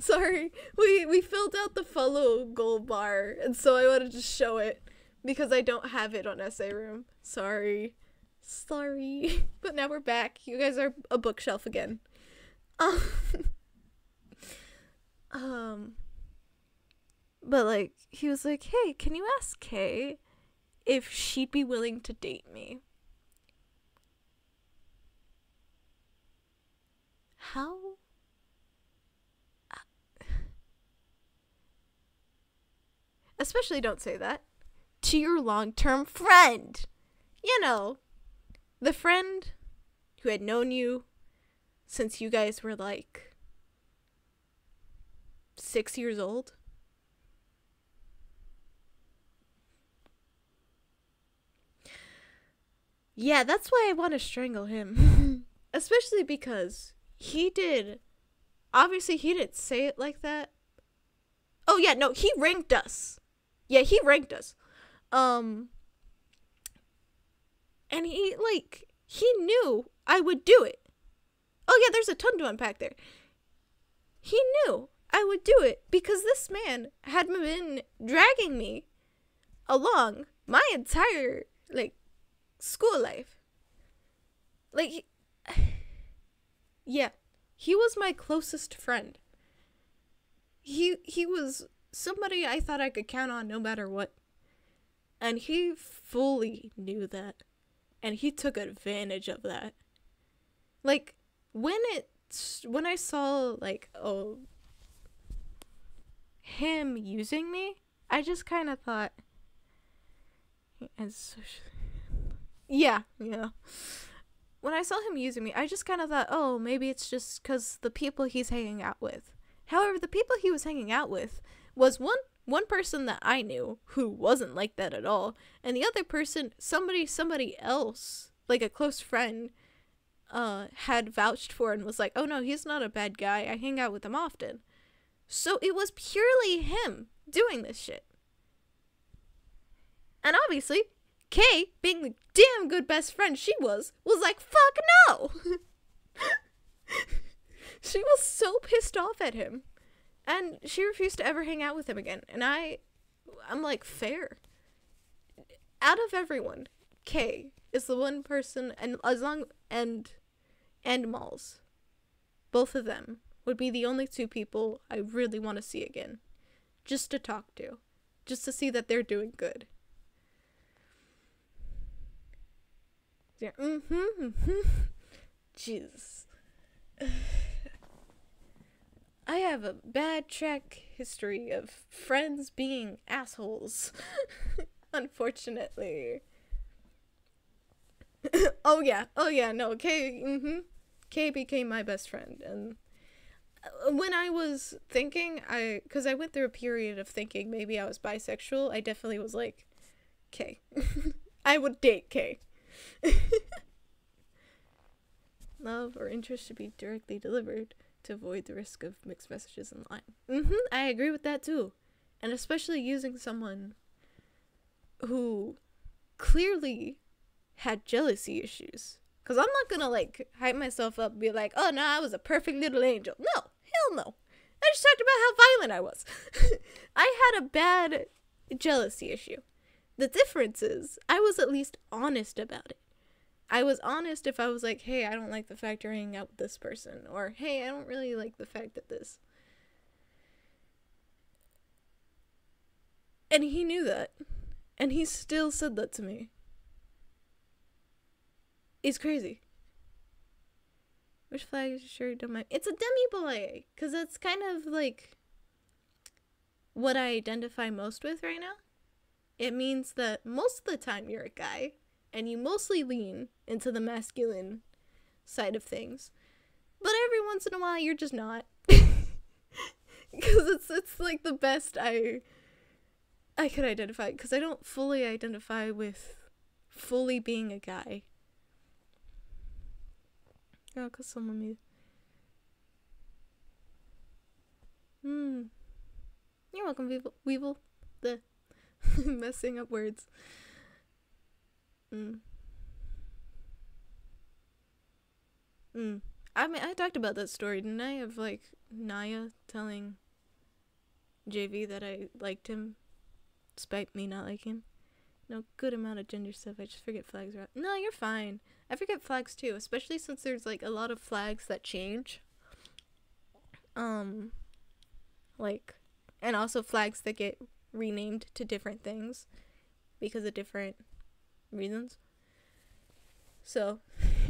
sorry. We filled out the follow goal bar, and so I wanted to show it because I don't have it on Essay Room. Sorry. But now we're back. You guys are a bookshelf again. But like, he was like, hey, can you ask Kay if she'd be willing to date me? How? Especially don't say that to your long-term friend. You know, the friend who had known you since you guys were like 6 years old. Yeah, that's why I want to strangle him. Especially because obviously he didn't say it like that. Oh yeah, no, he ranked us. Yeah, he ranked us. And he knew I would do it. Oh yeah, there's a ton to unpack there. He knew I would do it because this man had been dragging me along my entire, school life. Yeah, he was my closest friend. He was somebody I thought I could count on no matter what. And he fully knew that. And he took advantage of that. When I saw, him using me, I just kind of thought, yeah. When I saw him using me, I just kind of thought, oh, maybe it's just because the people he's hanging out with. However, the people he was hanging out with was one person that I knew who wasn't like that at all, and the other person, somebody else, like a close friend, had vouched for and was like, oh no, he's not a bad guy, I hang out with him often. So it was purely him doing this shit. And obviously, Kay, being the damn good best friend she was like, fuck no! She was so pissed off at him. And she refused to ever hang out with him again. And I'm like, fair. Out of everyone, Kay is the one person, and and Malls, both of them would be the only two people I really want to see again. Just to talk to. Just to see that they're doing good. Yeah, Jesus. I have a bad track history of friends being assholes. Unfortunately. Oh yeah, no, Kay became my best friend, and when I was thinking, because I went through a period of thinking maybe I was bisexual, I definitely was like, Kay. I would date Kay. Love or interest should be directly delivered to avoid the risk of mixed messages in line. I agree with that too. And especially using someone who clearly had jealousy issues. Because I'm not gonna, like, hype myself up and be like, oh no, I was a perfect little angel. No, hell no. I just talked about how violent I was. I had a bad jealousy issue. The difference is, I was at least honest about it. I was honest if I was like, hey, I don't like the fact you're hanging out with this person. Or, hey, I don't really like the fact that this. And he knew that. And he still said that to me. It's crazy. Which flag is your shirt? Don't mind. It's a demi-belay. Because that's kind of like what I identify most with right now. It means that most of the time you're a guy. And you mostly lean into the masculine side of things. But every once in a while, you're just not. Because it's like the best I could identify. Because I don't fully identify with fully being a guy. Oh, because someone made... You're welcome, Weevil. The messing up words. I mean, I talked about that story, didn't I? Of, like, Naya telling JV that I liked him, despite me not liking him. No, good amount of gender stuff. I just forget flags are out. No, you're fine. I forget flags, too, especially since there's, like, a lot of flags that change. Like, and also flags that get renamed to different things because of different reasons. So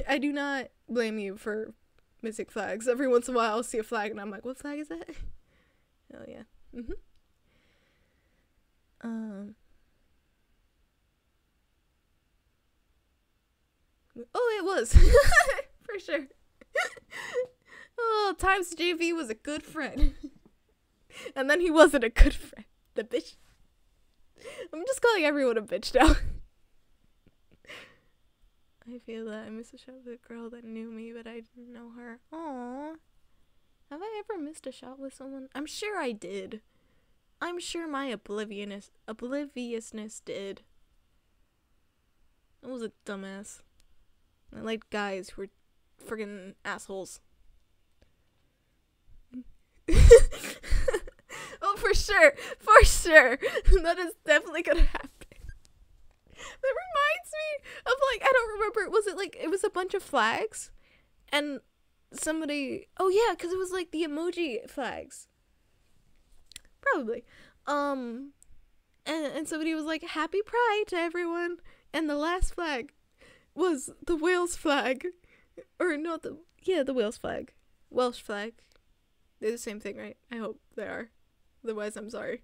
I do not blame you for missing flags. Every once in a while I'll see a flag and I'm like, what flag is that? Oh yeah. Oh, it was. For sure. Oh, times JV was a good friend. And then he wasn't a good friend. The bitch. I'm just calling everyone a bitch now. I feel that I missed a shot with a girl that knew me, but I didn't know her. Aww. Have I ever missed a shot with someone? I'm sure I did. I'm sure my obliviousness did. I was a dumbass. I liked guys who were friggin' assholes. Oh, for sure. For sure. That is definitely gonna happen. That reminds me of, like, I don't remember, was it like, it was a bunch of flags, and somebody, oh yeah, because it was like the emoji flags, probably, and somebody was like, happy pride to everyone, and the last flag was the Wales flag, or not the Wales flag, Welsh flag, they're the same thing, right? I hope they are, otherwise I'm sorry.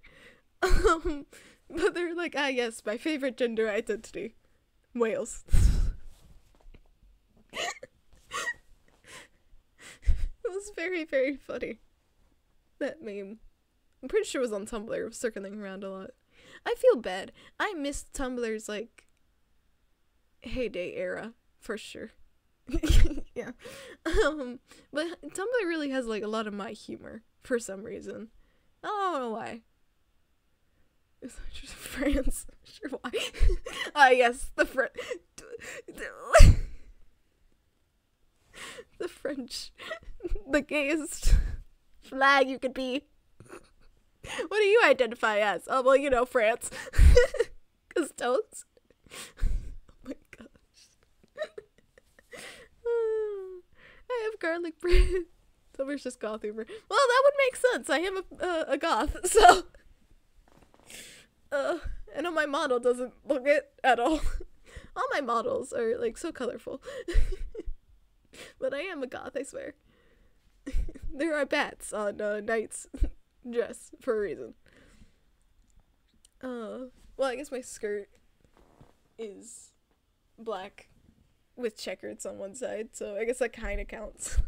But they're like, ah yes, my favorite gender identity. Wales. It was very, very funny. That meme. I'm pretty sure it was on Tumblr. It was circling around a lot. I feel bad. I missed Tumblr's, like, heyday era, for sure. Yeah. But Tumblr really has, like, a lot of my humor, for some reason. I don't know why. It's not just France. Sure why. Yes, the the French. The gayest flag you could be. What do you identify as? Oh, well, you know, France. Cause toast. Oh my gosh. I have garlic bread. Tumblr's just goth humor. Well, that would make sense. I am a goth, so. I know my model doesn't look it at all. All my models are, like, so colorful. But I am a goth, I swear. There are bats on Knight's dress for a reason. Well, I guess my skirt is black with checkers on one side, so I guess that kind of counts.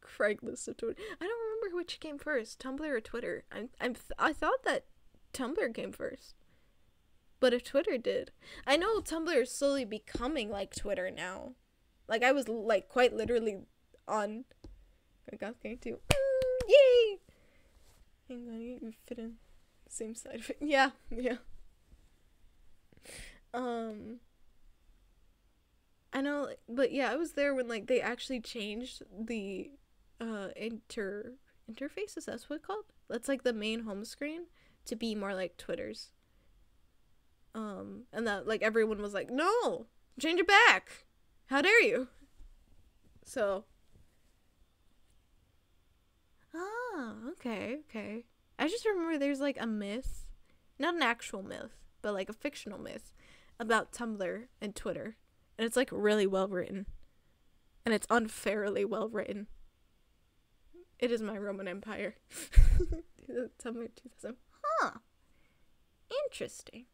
Craigslist of Twitter. I don't remember which came first, Tumblr or Twitter. I thought that Tumblr came first, but if Twitter did, I know Tumblr is slowly becoming like Twitter now. Like, I was, like, quite literally on a goth game too. Yay! Hang on, you fit in the same side of it. Yeah. I know, but yeah, I was there when, like, they actually changed the interface, is that what it's called? That's, like, the main home screen to be more like Twitter's. And that, like, everyone was like, no, change it back. How dare you? So. Okay. I just remember there's, like, a myth, not an actual myth, but, like, a fictional myth about Tumblr and Twitter. And it's, like, really well written. And it's unfairly well written. It is my Roman Empire. Tumblr 2000. Interesting.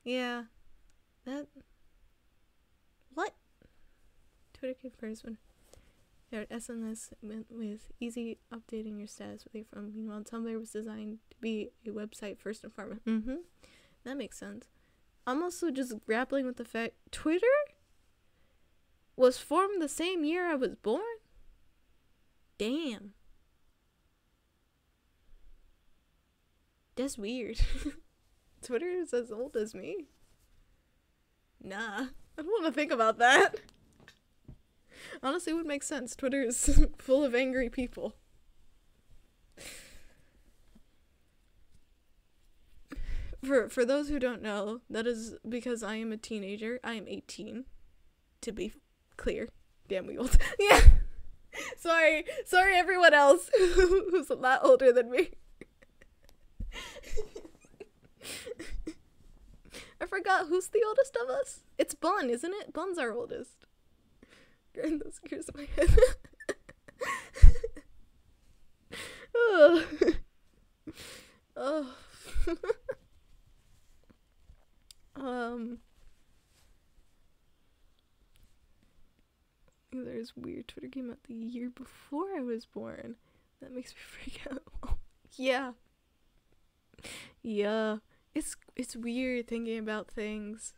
Yeah. What? Twitter came first when SMS went with easy updating your status with your phone. Meanwhile, Tumblr was designed to be a website first and foremost. That makes sense. I'm also just grappling with the fact Twitter was formed the same year I was born. Damn. That's weird. Twitter is as old as me. Nah, I don't want to think about that. Honestly, it would make sense. Twitter is full of angry people. For those who don't know, that is because I am a teenager. I am 18, to be clear. Damn, we old. Yeah. Sorry everyone else who's a lot older than me. I forgot who's the oldest of us. It's Bun, isn't it? Bun's our oldest. Grind those gears in my head. There's weird. Twitter came out the year before I was born. That makes me freak out. Yeah. It's weird thinking about things.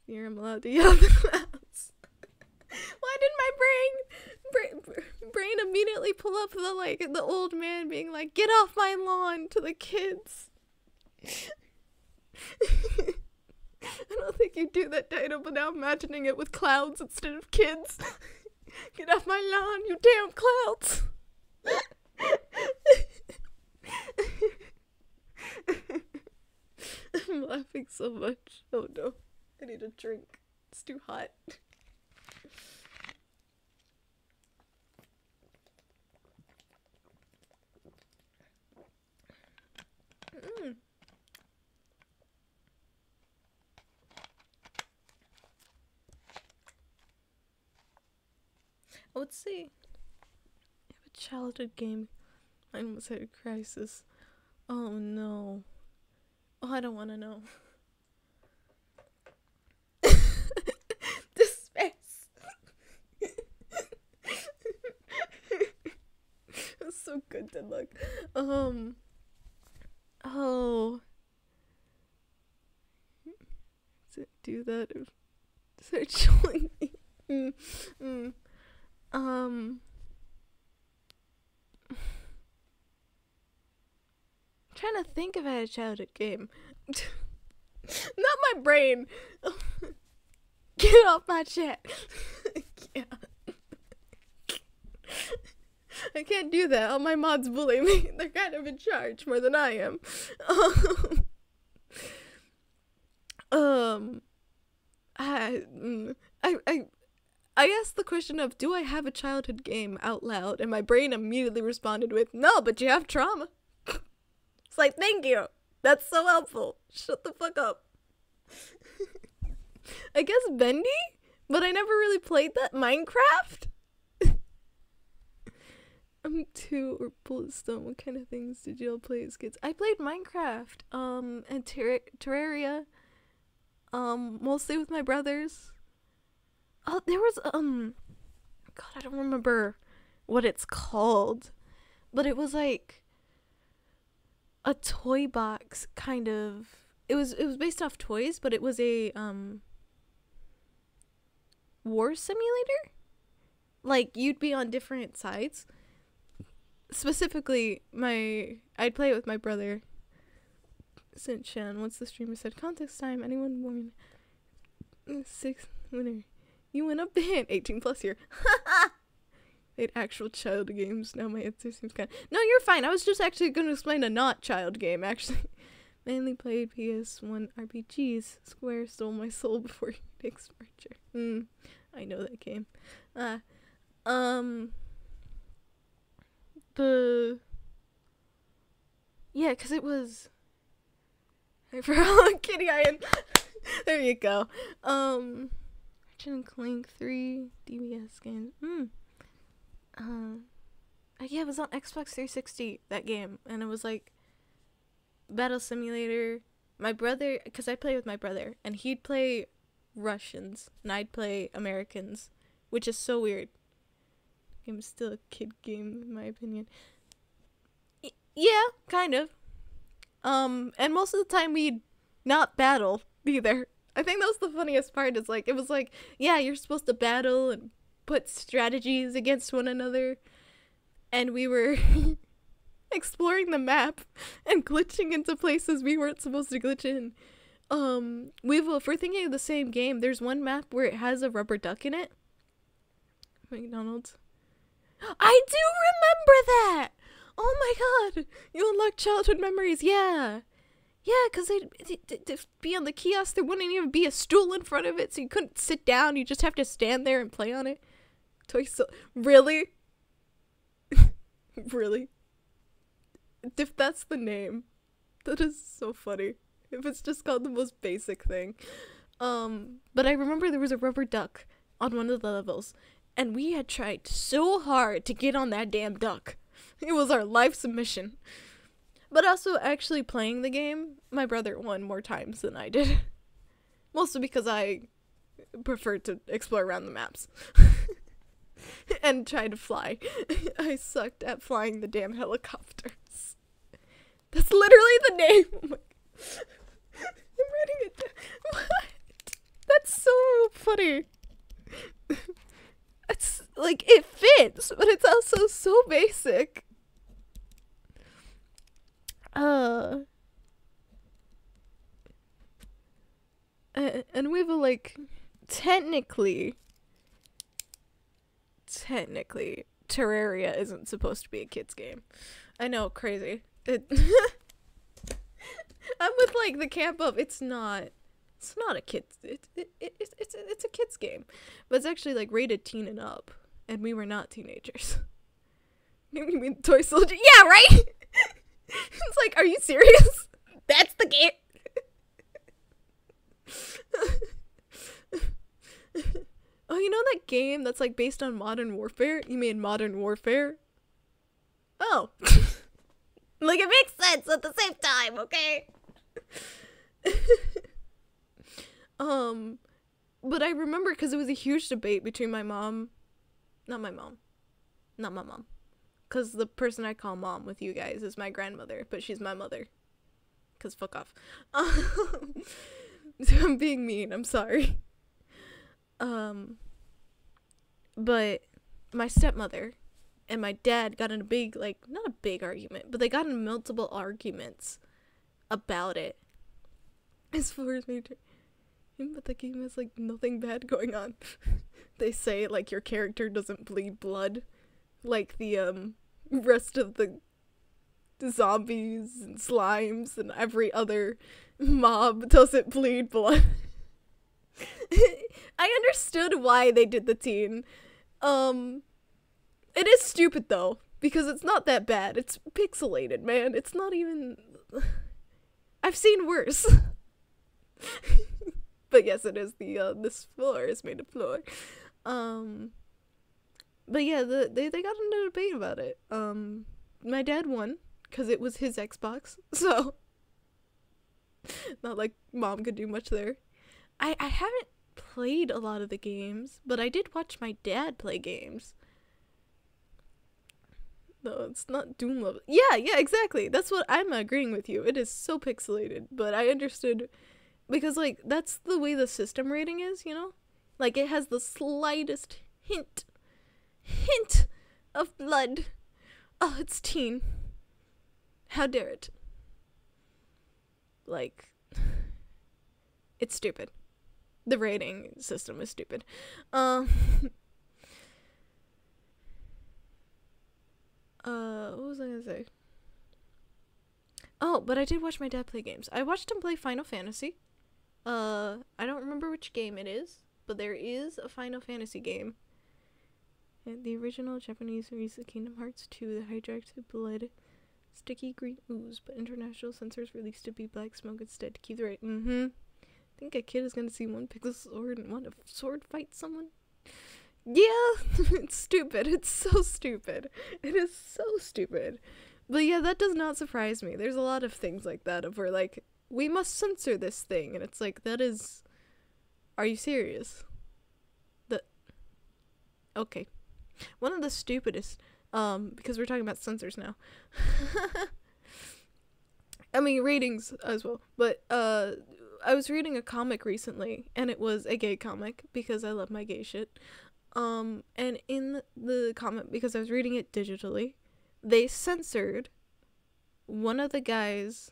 Here I'm allowed to yell at the clouds. Why did my brain immediately pull up the old man being like, "Get off my lawn" to the kids? I don't think you do that title, but now I'm imagining it with clouds instead of kids. Get off my lawn, you damn clouds. I'm laughing so much. Oh no, I need a drink. It's too hot. Let's see. I have a childhood game I almost had a crisis. Oh no. Oh, I don't want to know. Space. That's so good to look. Oh. Does it do that? Does it showing me? Trying to think if I had a childhood game. Not my brain. Get off my chat. Yeah. I can't do that. All my mods bully me. They're kind of in charge more than I am. I asked the question of, do I have a childhood game out loud? And my brain immediately responded with, no, but you have trauma. It's like, thank you. That's so helpful. Shut the fuck up. I guess Bendy? But I never really played that. Minecraft? I'm 2 or Bulletstorm. What kind of things did y'all play as kids? I played Minecraft, and Terraria, mostly with my brothers. Oh, there was, God, I don't remember what it's called, but it was like a toy box, kind of. It was based off toys, but it was a, war simulator? Like, you'd be on different sides. Specifically, I'd play it with my brother. Sent Shan, once the streamer said, context time, anyone born 6 winner. You went up the hand, 18 plus here. Made actual child games. Now my answer seems kind of... No, you're fine. I was just actually going to explain a not child game, actually. Mainly played PS1 RPGs. Square stole my soul before he takes departure. I know that game. Yeah, because it was... For Kitty Iron. There you go. Ratchet & Clank 3 DBS games. Yeah, it was on Xbox 360, that game. And it was like Battle Simulator. My brother, because I play with my brother, and he'd play Russians, and I'd play Americans, which is so weird. Game's still a kid game, in my opinion. Yeah, kind of. And most of the time we'd not battle either. I think that was the funniest part, is like, it was like, yeah, you're supposed to battle and put strategies against one another. And we were exploring the map and glitching into places we weren't supposed to glitch in. If we're thinking of the same game, there's one map where it has a rubber duck in it. McDonald's. I do remember that! Oh my god! You unlock childhood memories, yeah! Yeah, because they'd be on the kiosk, there wouldn't even be a stool in front of it, so you couldn't sit down, you just have to stand there and play on it. Really? Really? If that's the name, that is so funny. If it's just called the most basic thing. But I remember there was a rubber duck on one of the levels, and we had tried so hard to get on that damn duck. It was our life's mission. But also, actually playing the game, my brother won more times than I did. Mostly because I preferred to explore around the maps. And try to fly. I sucked at flying the damn helicopters. That's literally the name. Oh my... I'm writing it down. What? That's so funny. It's like, it fits, but it's also so basic. And we have a, like, technically, Terraria isn't supposed to be a kid's game. I know, crazy. I'm with, like, the camp of, it's not a kid's, it's a kid's game. But it's actually, like, rated teen and up. And we were not teenagers. You mean Toy Soldier? Yeah, right? It's like, are you serious? That's the game. Oh, you know that game that's like based on Modern Warfare? You mean Modern Warfare? Oh. Like, it makes sense at the same time, okay? But I remember because it was a huge debate between my mom, not my mom, because the person I call mom with you guys is my grandmother, but she's my mother, because fuck off. So I'm being mean, I'm sorry. But my stepmother and my dad got in a big, like, not a big argument, but they got in multiple arguments about it. As far as me, but the game has, like, nothing bad going on. They say, like, your character doesn't bleed blood, like the, rest of the zombies and slimes and every other mob doesn't bleed blood. I understood why they did the teen. It is stupid, though, because it's not that bad. It's pixelated, man. It's not even... I've seen worse. But yes, it is this floor is made of floor. But yeah, they got into a debate about it. My dad won, because it was his Xbox, so... Not like mom could do much there. I haven't played a lot of the games, but I did watch my dad play games. No, it's not Doom level. Yeah, exactly. That's what I'm agreeing with you. It is so pixelated, but I understood because, like, that's the way the system rating is, you know? Like, it has the slightest hint of blood. Oh, it's teen. How dare it? Like, it's stupid. The rating system is stupid. What was I gonna say? Oh, but I did watch my dad play games. I watched him play Final Fantasy. I don't remember which game it is, but there is a Final Fantasy game. And the original Japanese release of Kingdom Hearts 2, the hydrated blood, sticky green ooze, but international censors released to be black smoke instead to keep the right. I think a kid is gonna see one pick a sword and want to sword fight someone. Yeah, it's stupid. It's so stupid. It is so stupid. But yeah, that does not surprise me. There's a lot of things like that of where, like, we must censor this thing. And it's like, that is... Are you serious? Okay. One of the stupidest, because we're talking about censors now. I mean, ratings as well. But, I was reading a comic recently, and it was a gay comic, because I love my gay shit. And in the comic, because I was reading it digitally, they censored one of the guys.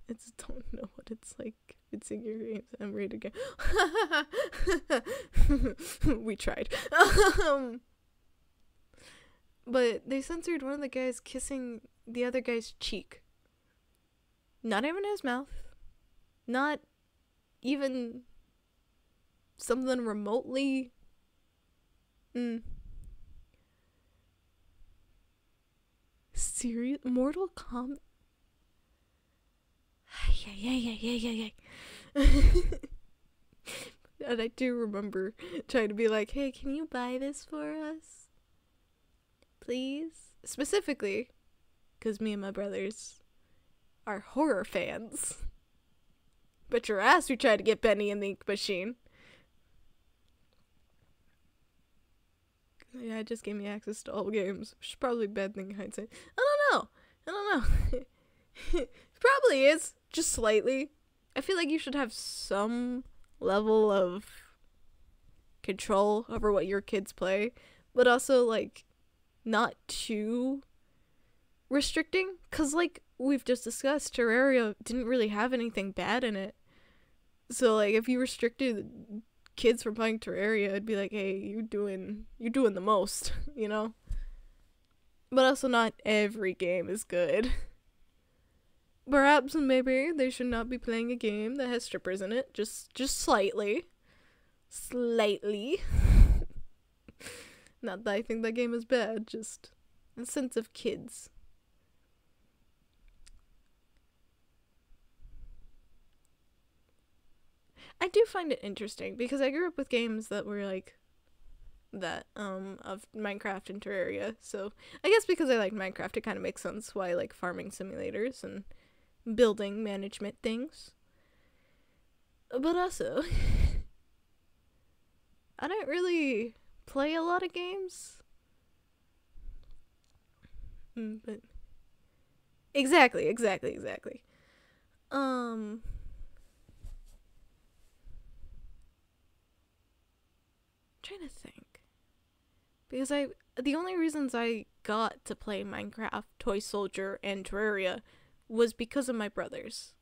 Don't know what it's like. It's in your games. I'm ready to go. We tried. But they censored one of the guys kissing the other guy's cheek. Not even his mouth. Not even something remotely serious. Mortal Kombat. Yeah. And I do remember trying to be like, hey, can you buy this for us, please? Specifically because me and my brothers are horror fans. But your ass, we tried to get Benny in the Ink Machine. Yeah, it just gave me access to all games, which is probably a bad thing in hindsight. I don't know. It probably is, just slightly. I feel like you should have some level of control over what your kids play, but also, like, not too restricting, because, like, we've just discussed, Terraria didn't really have anything bad in it. So, like, if you restricted kids from playing Terraria, it'd be like, hey, you're doing the most, you know? But also not every game is good. Perhaps maybe they should not be playing a game that has strippers in it, just slightly. Slightly. Not that I think that game is bad, just a sense of kids. I do find it interesting because I grew up with games that were like that of Minecraft and Terraria. So I guess because I like Minecraft, it kind of makes sense why I like farming simulators and building management things. But also, I don't really play a lot of games. But exactly. Trying to think, because the only reasons I got to play Minecraft, Toy Soldier, and Terraria was because of my brothers.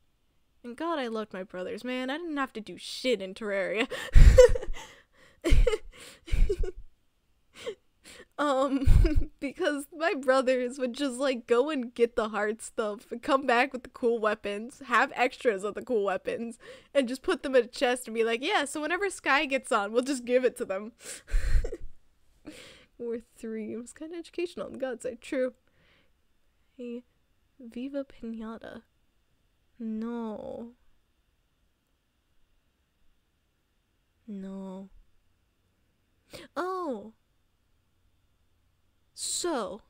And God, I loved my brothers, man. I didn't have to do shit in Terraria. Because my brothers would just like go and get the hard stuff and come back with the cool weapons, have extras of the cool weapons, and just put them in a chest and be like, yeah, so whenever Sky gets on, we'll just give it to them. Or 3. It was kind of educational on God's side. True. Hey, Viva Pinata. No. Oh. So,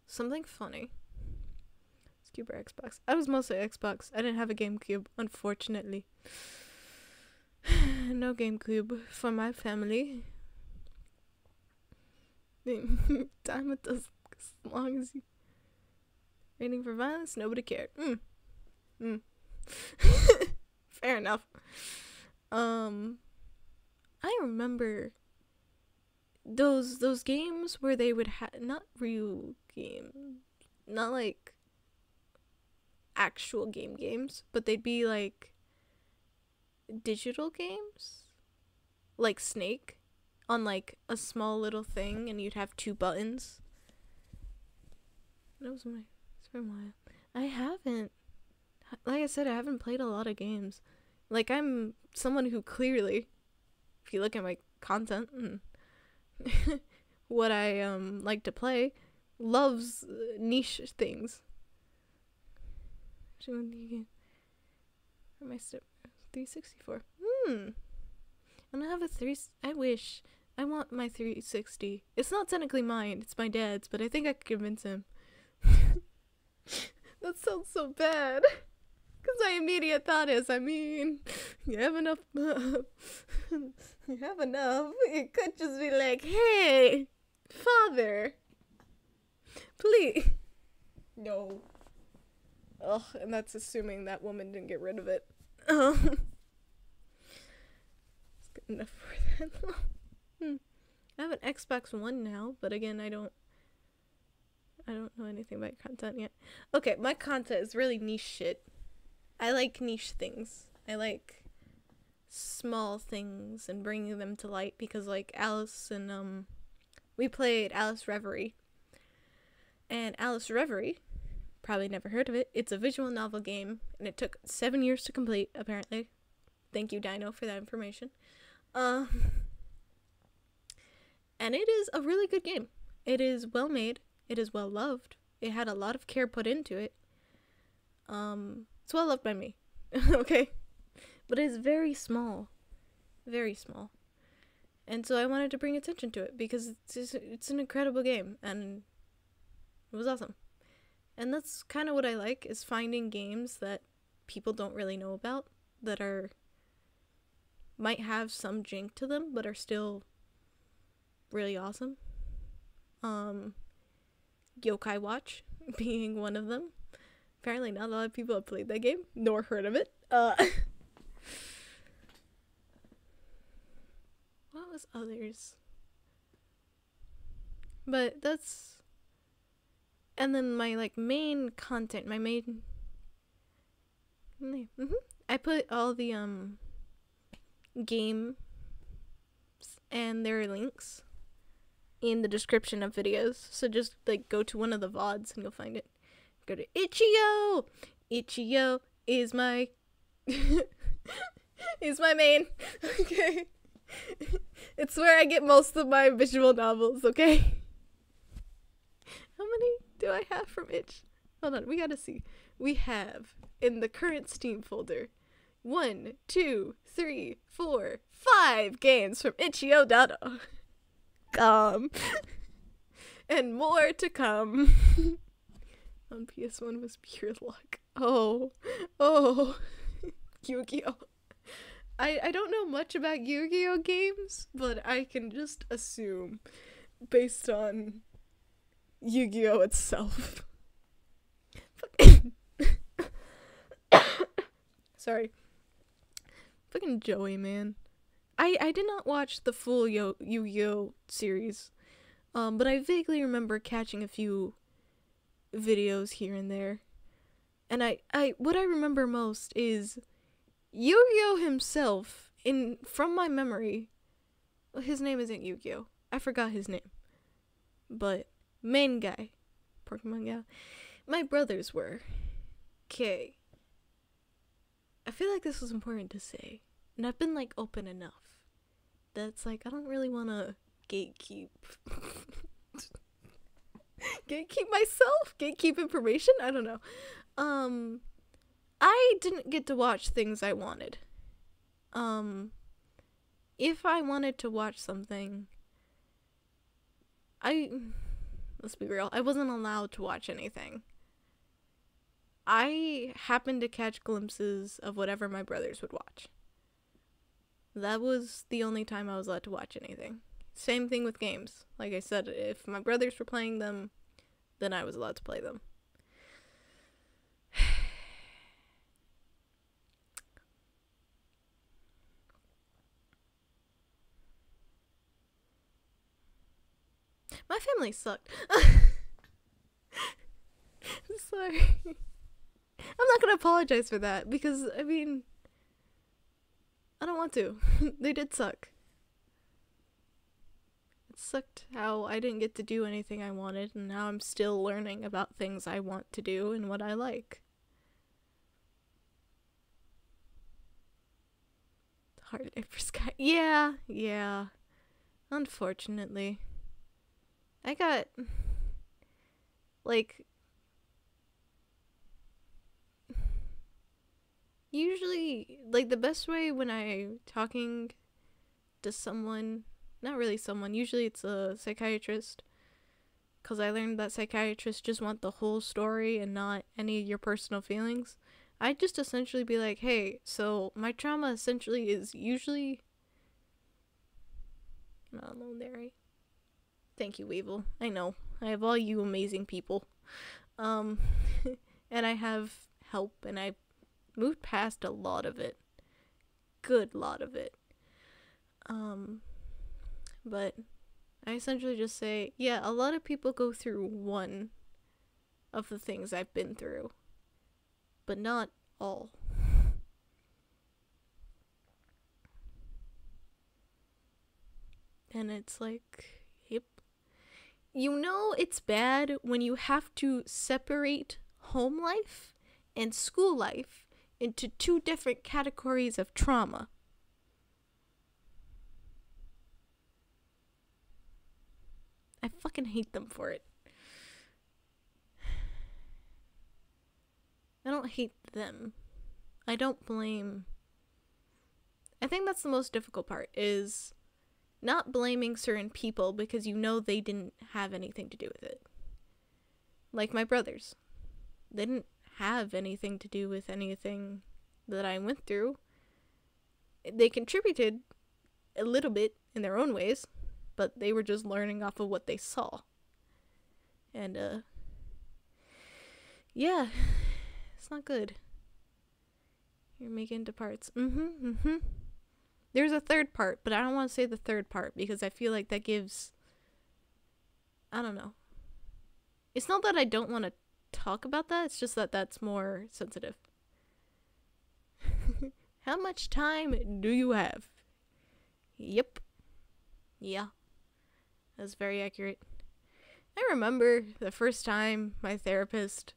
something funny. It's Cube or Xbox. I was mostly Xbox. I didn't have a GameCube, unfortunately. No GameCube for my family. Time it does as long as you rating for violence, nobody cared. Fair enough. I remember those games where they would have not real games, not like actual games, but they'd be like digital games, like Snake on like a small little thing, and you'd have 2 buttons. That was it's been a while. I haven't, like I said, I haven't played a lot of games. Like, I'm someone who clearly, if you look at my content and what I like to play, loves niche things. Actually, where am I still? 364. And I have a I want my 360. It's not technically mine, it's my dad's, but I think I could convince him. That sounds so bad. Because my immediate thought is, I mean, you have enough. You have enough. It could just be like, hey, father, please. No. Ugh, and that's assuming that woman didn't get rid of it. It's good enough for that. I have an Xbox One now, but again, I don't know anything about content yet. Okay, my content is really niche shit. I like niche things. I like small things and bringing them to light, because like Alice and we played Alice Reverie. And Alice Reverie, probably never heard of it. It's a visual novel game, and it took 7 years to complete, apparently. Thank you, Dino, for that information. And it is a really good game. It is well made. It is well loved. It had a lot of care put into it. It's well loved by me. Okay? But it is very small. Very small. And so I wanted to bring attention to it, because it's an incredible game, and it was awesome. And that's kind of what I like, is finding games that people don't really know about, that might have some jank to them, but are still really awesome. Yokai Watch being one of them. Apparently not a lot of people have played that game, nor heard of it. What was others? But that's... And then my, like, main content, my main... I put all the, games and their links in the description of videos. So just, like, go to one of the VODs and you'll find it. Go to Itch.io! Itch.io is my... is my main. Okay? It's where I get most of my visual novels, okay? How many do I have from Itch? Hold on, we gotta see. We have, in the current Steam folder, 1, 2, 3, 4, 5 games from Itch.io Dada. And more to come. On PS1 was pure luck. Oh. Yu-Gi-Oh! I don't know much about Yu-Gi-Oh games, but I can just assume based on Yu-Gi-Oh itself. Sorry. Fucking Joey, man. I did not watch the full Yu-Gi-Oh series, but I vaguely remember catching a few videos here and there. And what I remember most is Yu-Gi-Oh himself, from my memory, well, his name isn't Yu-Gi-Oh. I forgot his name. But main guy, Pokemon guy, my brothers were. Okay. I feel like this was important to say. And I've been, like, open enough. That's, like, I don't really want to gatekeep. Gatekeep myself? Gatekeep information? I don't know. I didn't get to watch things I wanted. If I wanted to watch something, let's be real, I wasn't allowed to watch anything. I happened to catch glimpses of whatever my brothers would watch. That was the only time I was allowed to watch anything. Same thing with games. Like I said, if my brothers were playing them, then I was allowed to play them. My family sucked. Sorry. I'm not gonna apologize for that, because, I mean, I don't want to. They did suck. It sucked how I didn't get to do anything I wanted, and now I'm still learning about things I want to do and what I like. Hard day for Sky. Yeah. Unfortunately. I got, like, usually, like, the best way when I'm talking to someone, not really someone, usually it's a psychiatrist, because I learned that psychiatrists just want the whole story and not any of your personal feelings. I just essentially be like, hey, so my trauma essentially is usually, not alone there, right? Thank you, Weevil. I know. I have all you amazing people. And I have help, and I moved past a lot of it. Good lot of it. But I essentially just say, yeah, a lot of people go through one of the things I've been through, but not all. And it's like, yep. You know it's bad when you have to separate home life and school life into two different categories of trauma. I fucking hate them for it. I don't hate them. I don't blame. I think that's the most difficult part, is not blaming certain people because you know they didn't have anything to do with it. Like my brothers. They didn't have anything to do with anything that I went through. They contributed a little bit in their own ways, but they were just learning off of what they saw. And, yeah, it's not good. You're making into parts. There's a third part, but I don't want to say the third part because I feel like that gives, I don't know. It's not that I don't want to talk about that, it's just that that's more sensitive. How much time do you have? Yep. Yeah. That's very accurate. I remember the first time my therapist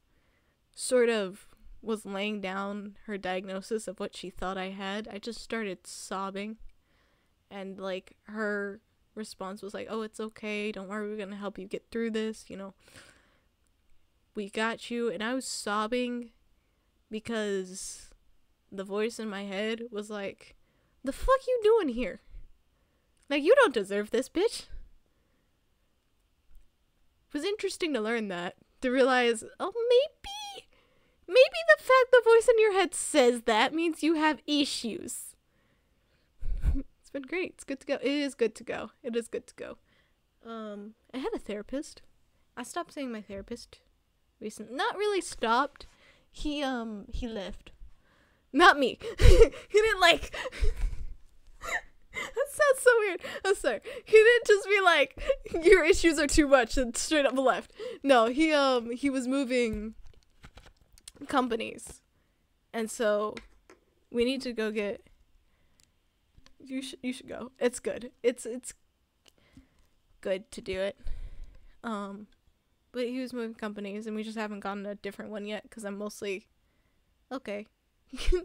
sort of was laying down her diagnosis of what she thought I had. I just started sobbing. And, like, her response was like, oh, it's okay. Don't worry. We're going to help you get through this. You know, we got you. And I was sobbing because the voice in my head was like, the fuck you doing here? Like, you don't deserve this, bitch. It was interesting to learn that. To realize, oh, maybe the fact the voice in your head says that means you have issues. It's been great. It's good to go. It is good to go. It is good to go. I had a therapist. I stopped seeing my therapist recently. Not really stopped. He left. Not me. He didn't like... That sounds so weird. I'm sorry. He didn't just be like, your issues are too much and straight up left. No, he was moving companies. And so we need to go get... You should go. It's good. It's good to do it. But he was moving companies and we just haven't gotten a different one yet because I'm mostly okay.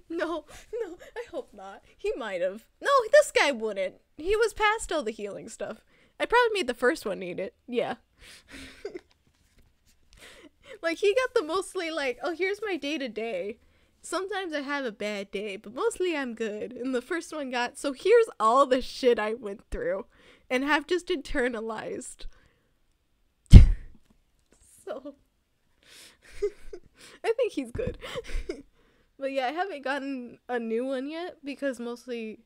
No, I hope not. He might have. No, this guy wouldn't. He was past all the healing stuff. I probably made the first one need it. Yeah. Like, he got the mostly like, oh, here's my day-to-day. Sometimes I have a bad day, but mostly I'm good. And the first one got, so here's all the shit I went through and have just internalized. So, I think he's good. But yeah, I haven't gotten a new one yet because mostly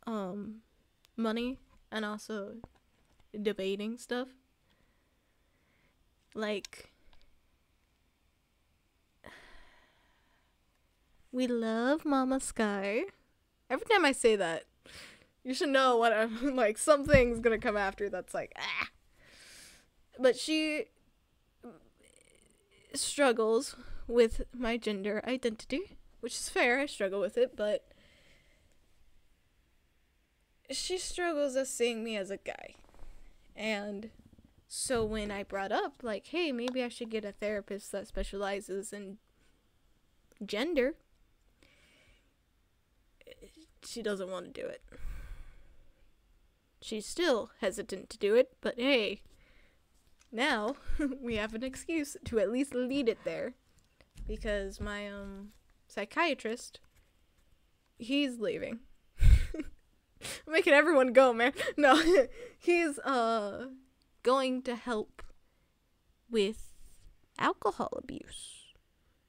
money and also debating stuff. Like, we love Mama Sky. Every time I say that, you should know what I'm like, something's gonna come after that's like, ah. But she struggles with my gender identity, which is fair. I struggle with it, but she struggles as seeing me as a guy. And so when I brought up, like, hey, maybe I should get a therapist that specializes in gender, she doesn't want to do it. She's still hesitant to do it, but hey, now we have an excuse to at least lead it there. Because my psychiatrist, he's leaving. I'm making everyone go, man. No, he's going to help with alcohol abuse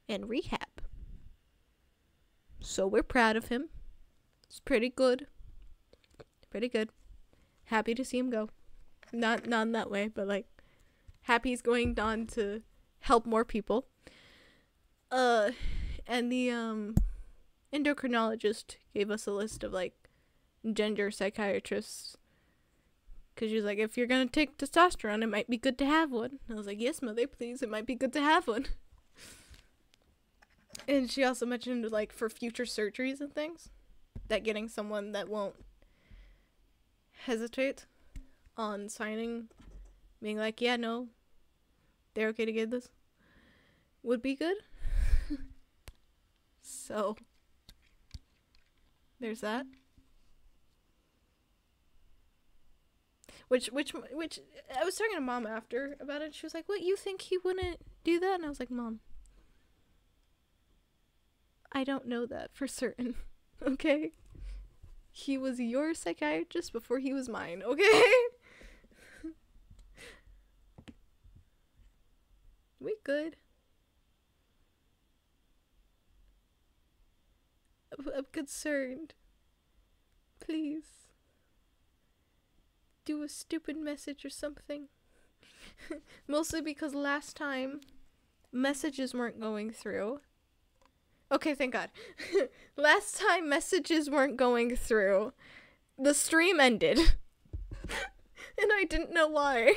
and rehab. So we're proud of him. It's pretty good. Pretty good. Happy to see him go. Not in that way, but like, happy he's going on to help more people. And the endocrinologist gave us a list of like gender psychiatrists, because she was like, if you're gonna take testosterone, it might be good to have one. And I was like, yes, mother, please, it might be good to have one. And she also mentioned like for future surgeries and things, that getting someone that won't hesitate on signing, being like, yeah, no, they're okay to get this, would be good. So, there's that. Which I was talking to Mom after about it. She was like, what, you think he wouldn't do that? And I was like, Mom, I don't know that for certain. Okay? He was your psychiatrist before he was mine, okay? We good. I'm concerned. Please. Do a stupid message or something. Mostly because last time, messages weren't going through. Okay, thank God. Last time messages weren't going through, the stream ended. And I didn't know why.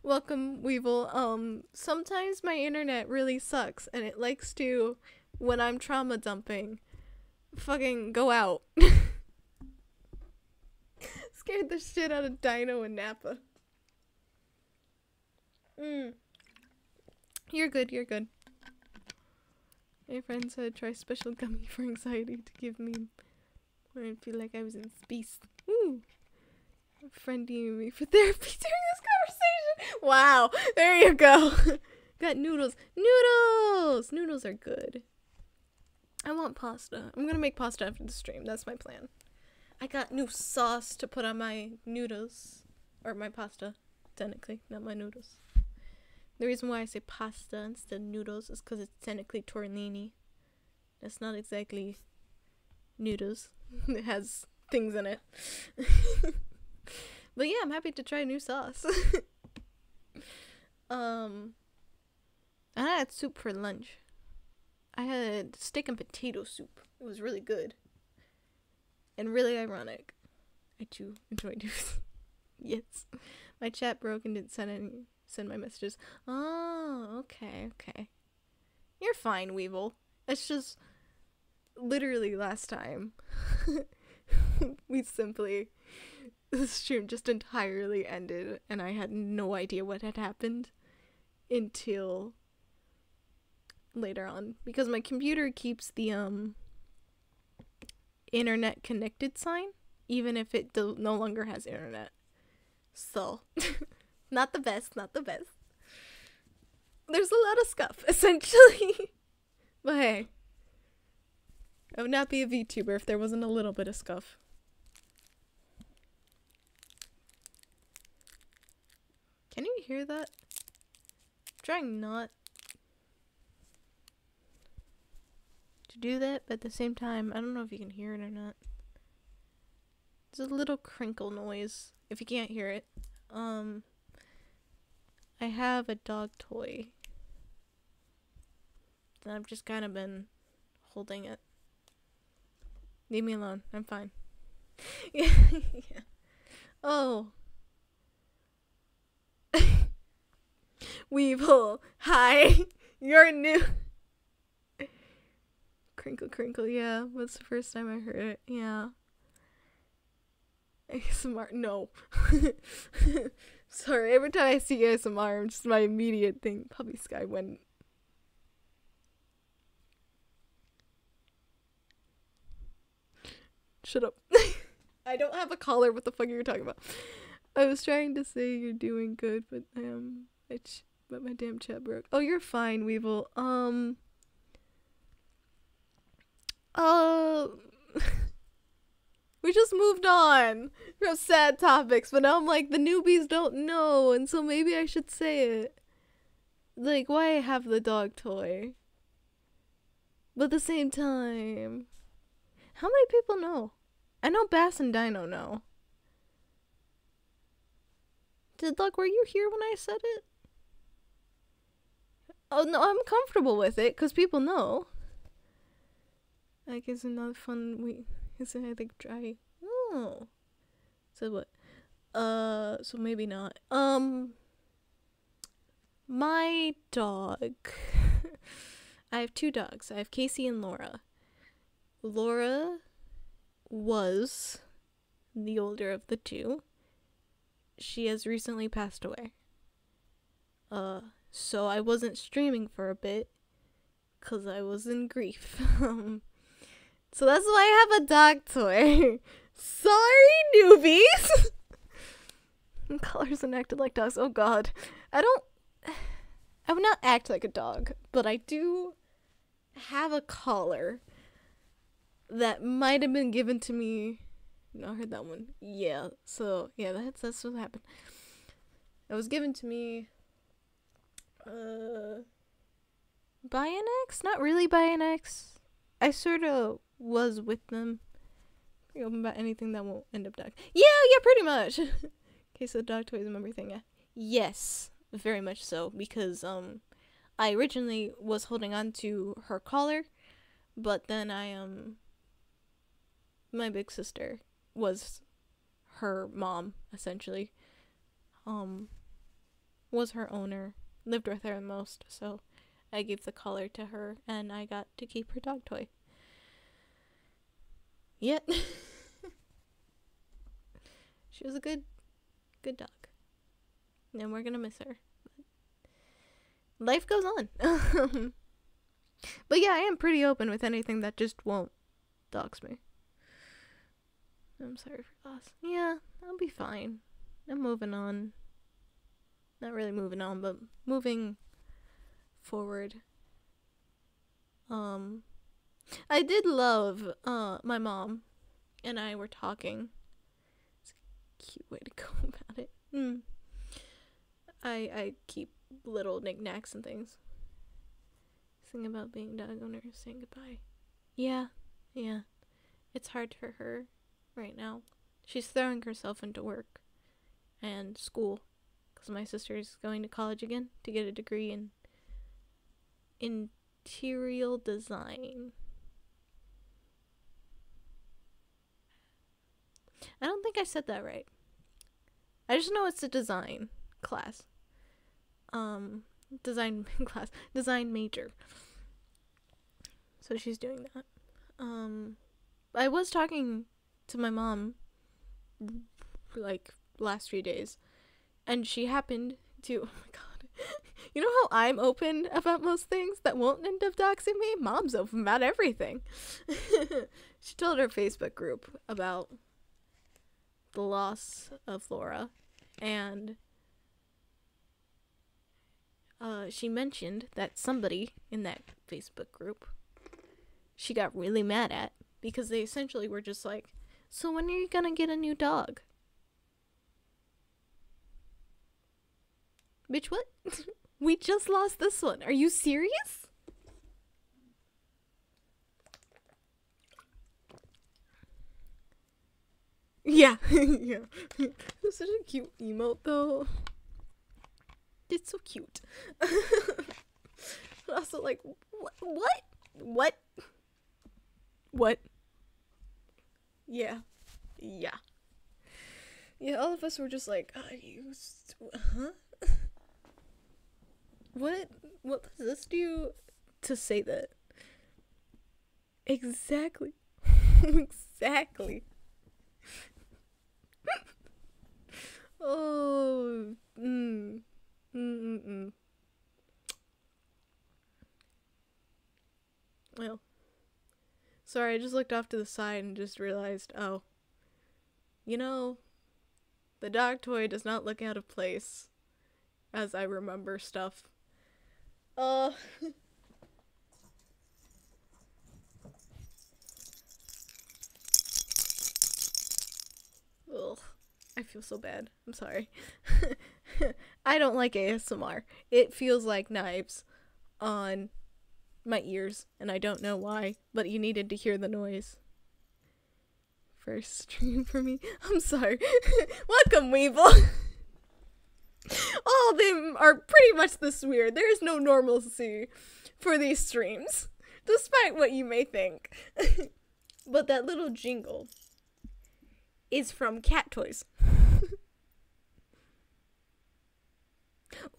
Welcome, Weevil. Sometimes my internet really sucks, and it likes to, when I'm trauma dumping, fucking go out. Scared the shit out of Dino and Nappa. You're good, you're good. My friend said try special gummy for anxiety to give me when I feel like I was in space. Ooh. A friend DM'd me for therapy during this conversation. Wow, there you go. Got noodles. Noodles! Noodles are good. I want pasta. I'm gonna make pasta after the stream. That's my plan. I got new sauce to put on my noodles. Or my pasta, technically, not my noodles. The reason why I say pasta instead of noodles is because it's technically tortellini. That's not exactly noodles. It has things in it. But yeah, I'm happy to try a new sauce. I had soup for lunch. I had steak and potato soup. It was really good. And really ironic. I do enjoy this. Yes. My chat broke and didn't send my messages. Oh, okay. You're fine, Weevil. It's just literally last time the stream just entirely ended and I had no idea what had happened until later on, because my computer keeps the internet connected sign even if it no longer has internet. So not the best. There's a lot of scuff essentially. But hey, I would not be a VTuber if there wasn't a little bit of scuff. Can you hear that? I'm trying not to do that, but at the same time, I don't know if you can hear it or not. There's a little crinkle noise, if you can't hear it. I have a dog toy. And I've just kind of been holding it. Leave me alone. I'm fine. Yeah. Oh. Weevil. Hi. You're new. Crinkle. Yeah. That's the first time I heard it. Yeah. ASMR. No. Sorry. Every time I see ASMR, just my immediate thing. Puppy Sky went. Shut up. I don't have a collar. What the fuck are you talking about? I was trying to say you're doing good, but but my damn chat broke. Oh, you're fine, Weevil. We just moved on from sad topics, but now I'm like, the newbies don't know, and so maybe I should say it. Like, why I have the dog toy? But at the same time, how many people know? I know Bass and Dino know. Were you here when I said it? Oh, no, I'm comfortable with it, because people know. I guess another fun week. Isn't I think dry. Oh. So what? So maybe not. My dog. I have two dogs. I have Casey and Laura. Laura was the older of the two. She has recently passed away. So I wasn't streaming for a bit because I was in grief. So that's why I have a dog toy. Sorry, newbies. Colors and acted like dogs. Oh god. I would not act like a dog, but I do have a collar that might have been given to me. No, I heard that one. Yeah. So yeah, that's what happened. It was given to me by an ex? Not really by an ex. I sort of was with them. Pretty open about anything that won't end up dying. Yeah, pretty much. Okay, so the dog toy is a member thing, yeah. Yes, very much so, because I originally was holding on to her collar, but then my big sister was her mom, essentially. Was her owner, lived with her the most, so I gave the collar to her, and I got to keep her dog toy. Yet. She was a good dog. And we're gonna miss her. Life goes on. But yeah, I am pretty open with anything that just won't dox me. I'm sorry for loss. Yeah, I'll be fine. I'm moving on. Not really moving on, but moving forward. I did love my mom and I were talking. It's a cute way to go about it. I keep little knickknacks and things. Thing about being dog owner, saying goodbye. Yeah. It's hard for her right now. She's throwing herself into work and school because my sister's going to college again to get a degree in interior design. I don't think I said that right. I just know it's a design class. Design class. Design major. So she's doing that. I was talking to my mom like last few days, and she happened to, oh my god, you know how I'm open about most things that won't end up doxing me? Mom's open about everything. She told her Facebook group about the loss of Laura, and she mentioned that somebody in that Facebook group she got really mad at because they essentially were just like, so when are you gonna get a new dog? Bitch, what? We just lost this one. Are you serious? Yeah. Yeah. It's such a cute emote though. It's so cute. But also like, what? Yeah. Yeah, all of us were just like, huh? What does this do to say that? Exactly. Exactly. Oh, Well, sorry, I just looked off to the side and just realized, oh, the dog toy does not look out of place as I remember stuff. Ugh, I feel so bad. I'm sorry. I don't like ASMR. It feels like knives on my ears, and I don't know why, but you needed to hear the noise. First stream for me. I'm sorry. Welcome, Weevil. All of them are pretty much this weird. There is no normalcy for these streams, despite what you may think. But that little jingle is from cat toys.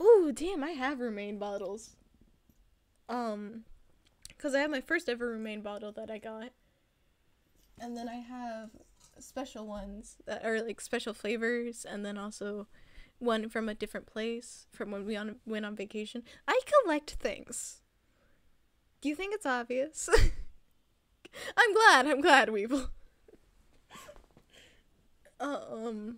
Ooh, damn, I have Remain bottles. Because I have my first ever Remain bottle that I got. And then I have special ones that are like special flavors, and then also one from a different place from when we went on vacation. I collect things. Do you think it's obvious? I'm glad, Weevil. But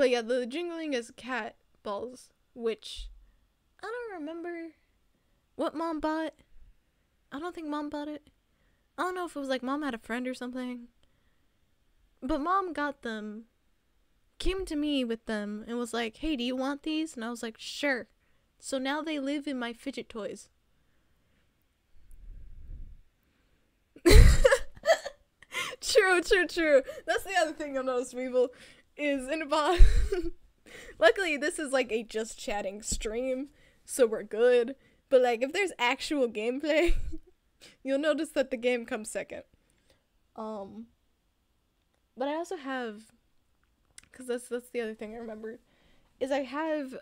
yeah, the jingling is cat balls, which I don't remember what Mom bought. I don't think Mom bought it. I don't know if it was like Mom had a friend or something. But Mom got them, came to me with them, and was like, hey, do you want these? And I was like, sure. So now they live in my fidget toys. True. That's the other thing you'll notice, Weevil, is in a bot. Luckily, this is like a just chatting stream, so we're good. But like, if there's actual gameplay, you'll notice that the game comes second. But I also have, because that's the other thing I remembered, is I have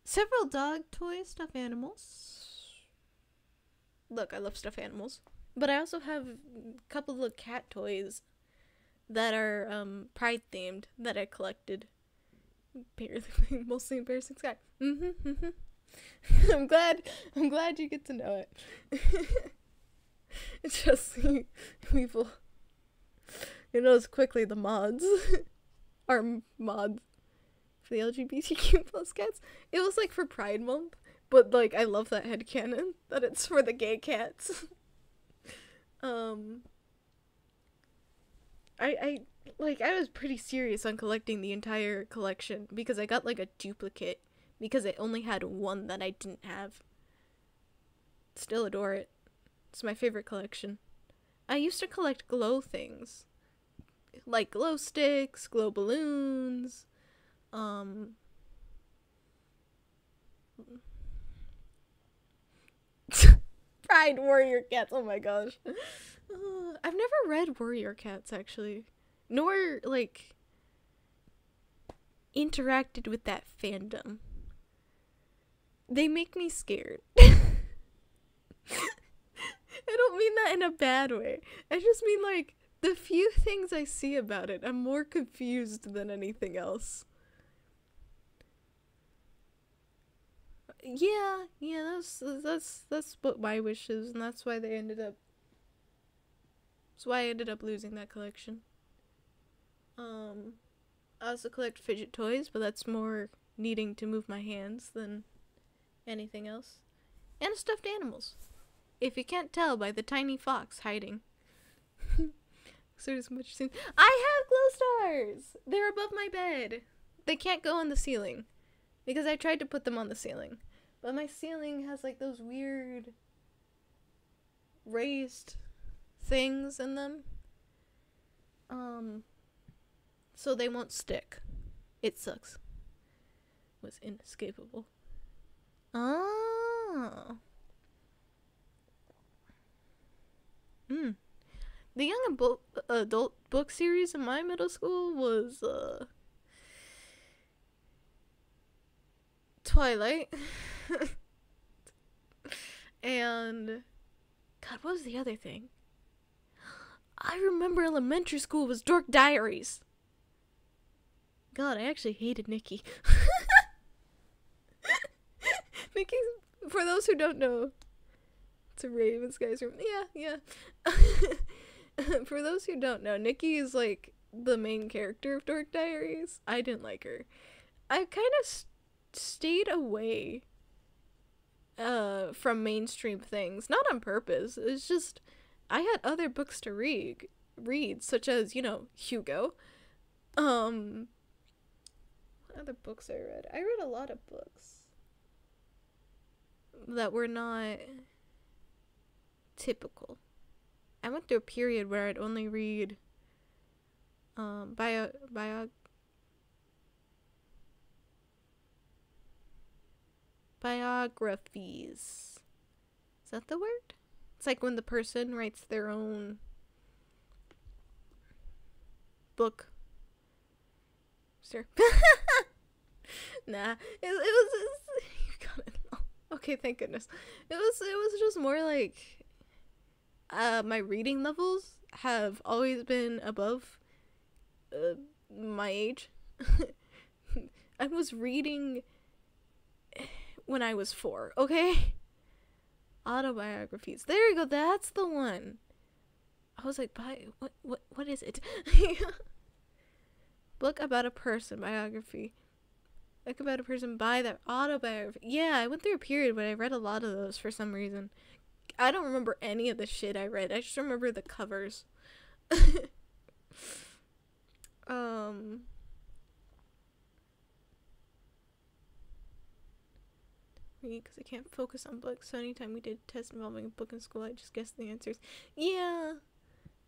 several dog toy stuffed animals. Look, I love stuffed animals. But I also have a couple of cat toys that are Pride themed that I collected. Mostly embarrassing Sky. I'm glad you get to know it. Just people, you notice quickly the mods are mods for the LGBTQ plus cats. It was like for Pride Month, But, like, I love that headcanon, that it's for the gay cats. I was pretty serious on collecting the entire collection, because I got, like, a duplicate, because I only had one that I didn't have. Still adore it. It's my favorite collection. I used to collect glow things. Like glow sticks, glow balloons, Pride Warrior Cats, oh my gosh. I've never read Warrior Cats, actually. Nor, like, interacted with that fandom. They make me scared. I don't mean that in a bad way. I just mean, like, the few things I see about it, I'm more confused than anything else. Yeah, that's what my wish is, and that's why they ended up. That's why I ended up losing that collection. I also collect fidget toys, but that's more needing to move my hands than anything else. And stuffed animals. If you can't tell by the tiny fox hiding. So there's much seen. I have glow stars! They're above my bed. They can't go on the ceiling. Because I tried to put them on the ceiling. But my ceiling has like those weird raised things in them. So they won't stick. It sucks. It was inescapable. Oh. The young adult book series in my middle school was Twilight. And God, what was the other thing? I remember elementary school was Dork Diaries. God, I actually hated Nikki. Nikki, for those who don't know, it's a Raven's guy's room. Yeah. For those who don't know, Nikki is like the main character of Dork Diaries. I didn't like her. I kind of stayed away from mainstream things. Not on purpose. It's just I had other books to read, such as, you know, Hugo. What other books I read? I read a lot of books that were not typical. I went through a period where I'd only read biographies. Is that the word? It's like when the person writes their own book. Sure. Nah, it was you got it. Oh, okay, thank goodness. It was just more like my reading levels have always been above my age. I was reading when I was 4, okay? Autobiographies. There you go, that's the one. I was like, what is it? Book about a person, biography. Book about a person by their autobiography. Yeah, I went through a period when I read a lot of those for some reason. I don't remember any of the shit I read. I just remember the covers. Because I can't focus on books, so anytime we did a test involving a book in school, I just guessed the answers. Yeah,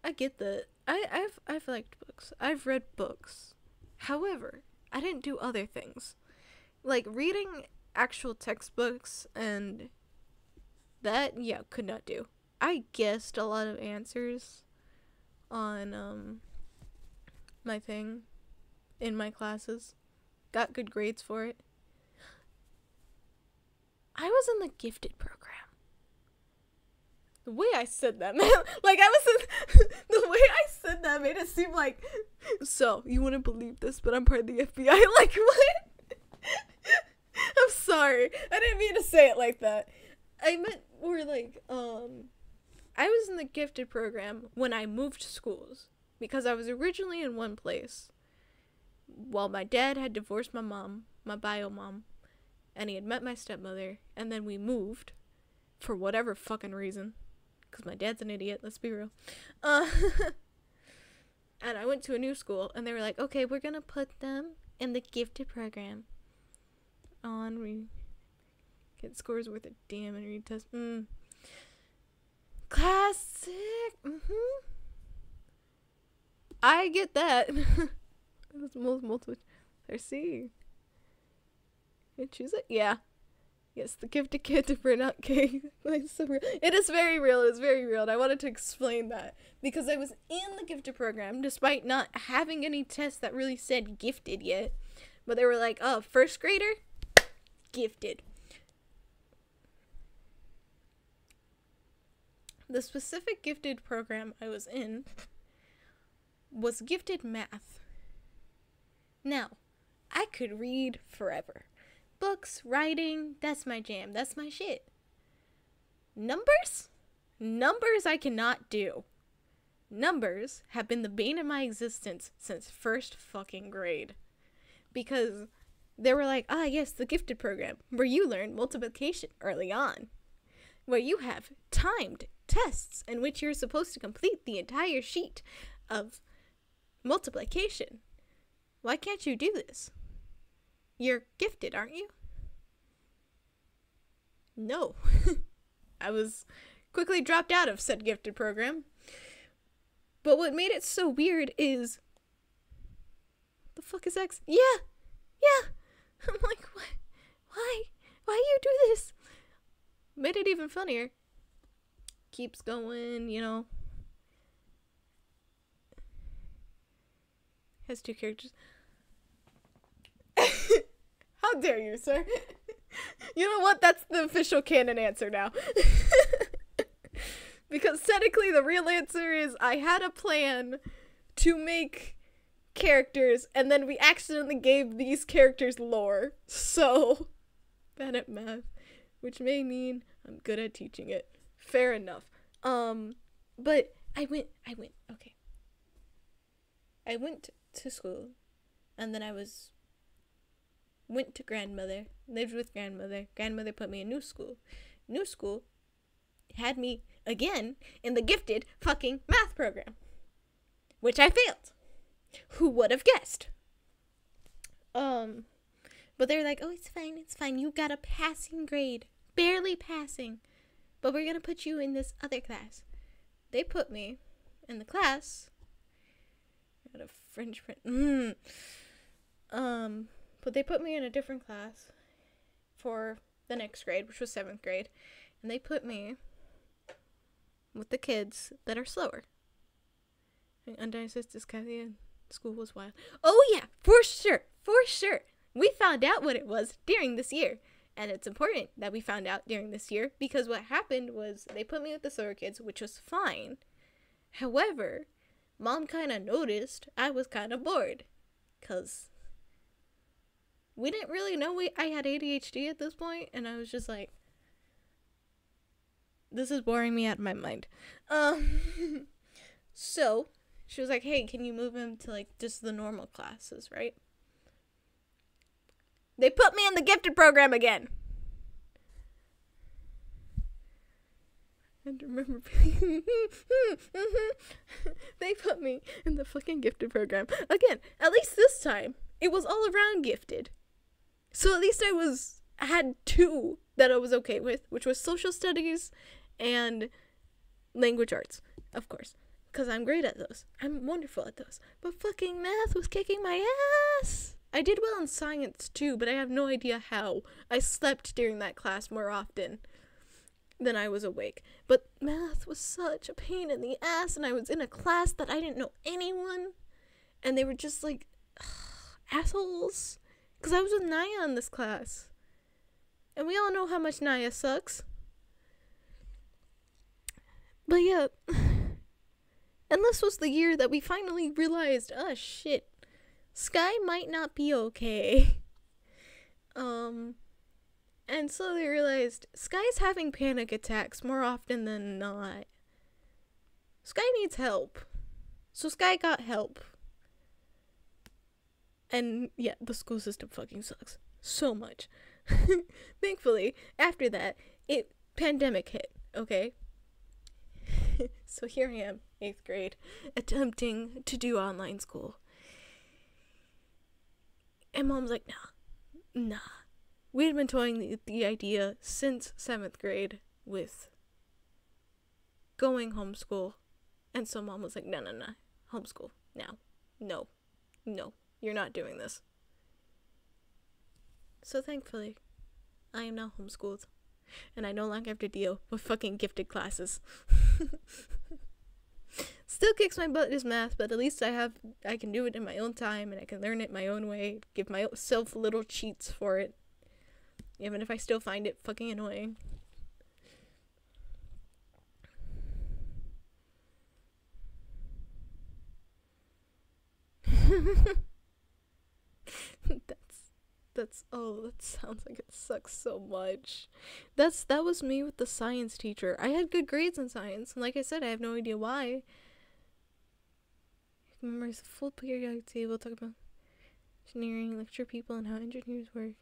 I get that. I've liked books. I've read books. However, I didn't do other things. Like reading actual textbooks and that, yeah, could not do. I guessed a lot of answers on my thing in my classes. Got good grades for it. I was in the gifted program. The way I said that, man, like I was in, the way I said that made it seem like, so, you wouldn't believe this, but I'm part of the FBI, like, what? I'm sorry, I didn't mean to say it like that. I meant more like, I was in the gifted program when I moved schools, because I was originally in one place, while my dad had divorced my mom, my bio mom, and he had met my stepmother, and then we moved for whatever fucking reason, because my dad's an idiot, let's be real. And I went to a new school, and they were like, okay, we're gonna put them in the gifted program. We get scores worth a damn and read test. Classic. I get that. That's multiple. I see. You choose it? Yeah. Yes, the gifted kid to print out cake. It's so real. It is very real. It's very real. And I wanted to explain that because I was in the gifted program despite not having any tests that really said gifted yet. But they were like, oh, first grader? Gifted. The specific gifted program I was in was gifted math. Now, I could read forever. Books, writing, that's my jam. That's my shit. Numbers? Numbers I cannot do. Numbers have been the bane of my existence since first fucking grade. Because they were like, yes, the gifted program, where you learn multiplication early on. Where you have timed tests in which you're supposed to complete the entire sheet of multiplication. Why can't you do this? You're gifted, aren't you? No. I was quickly dropped out of said gifted program. But what made it so weird is, the fuck is X? Yeah. I'm like, what? Why you do this? Made it even funnier. Keeps going, you know. Has 2 characters. How dare you, sir? You know what? That's the official canon answer now. Because technically the real answer is I had a plan to make characters and then we accidentally gave these characters lore. So, bad at math. Which may mean I'm good at teaching it. Fair enough. But I went, okay. I went to school, and then went to grandmother, lived with grandmother. Grandmother put me in new school. New school had me, again, in the gifted fucking math program. Which I failed. Who would have guessed? But they were like, oh, it's fine. You got a passing grade. Barely passing. But we're gonna put you in this other class. They put me in the class. I got a French print. But they put me in a different class for the next grade, which was 7th grade. And they put me with the kids that are slower. Undiagnosed dyslexia, school was wild. Oh yeah, for sure. We found out what it was during this year. And it's important that we found out during this year because what happened was they put me with the slower kids, which was fine. However, Mom kind of noticed I was kind of bored because we didn't really know I had ADHD at this point, and I was just like, this is boring me out of my mind. So she was like, hey, can you move him to like just the normal classes, right? They put me in the gifted program again. And remember, they put me in the fucking gifted program again. At least this time, it was all around gifted. So at least I had 2 that I was okay with, which was social studies and language arts, of course, because I'm great at those. I'm wonderful at those. But fucking math was kicking my ass. I did well in science too, but I have no idea how. I slept during that class more often than I was awake. But math was such a pain in the ass, and I was in a class that I didn't know anyone, and they were just like, assholes. Because I was with Naya in this class. And we all know how much Naya sucks. But yeah. And this was the year that we finally realized, oh shit, Sky might not be okay. And so they realized Sky's having panic attacks more often than not. Sky needs help. So Sky got help. And yeah, the school system fucking sucks. So much. Thankfully, after that, pandemic hit, okay? So here I am, 8th grade, attempting to do online school. And Mom's like, nah. We had been toying the idea since 7th grade with going homeschool. And so Mom was like, no, homeschool, now. No, you're not doing this. So thankfully, I am now homeschooled. And I no longer have to deal with fucking gifted classes. Still kicks my butt is math, but at least I can do it in my own time, and I can learn it my own way, give myself little cheats for it, even if I still find it fucking annoying. Oh, that sounds like it sucks so much. That was me with the science teacher. I had good grades in science, and like I said, I have no idea why. I remember the full periodic table, talk about engineering, lecture people, and how engineers work.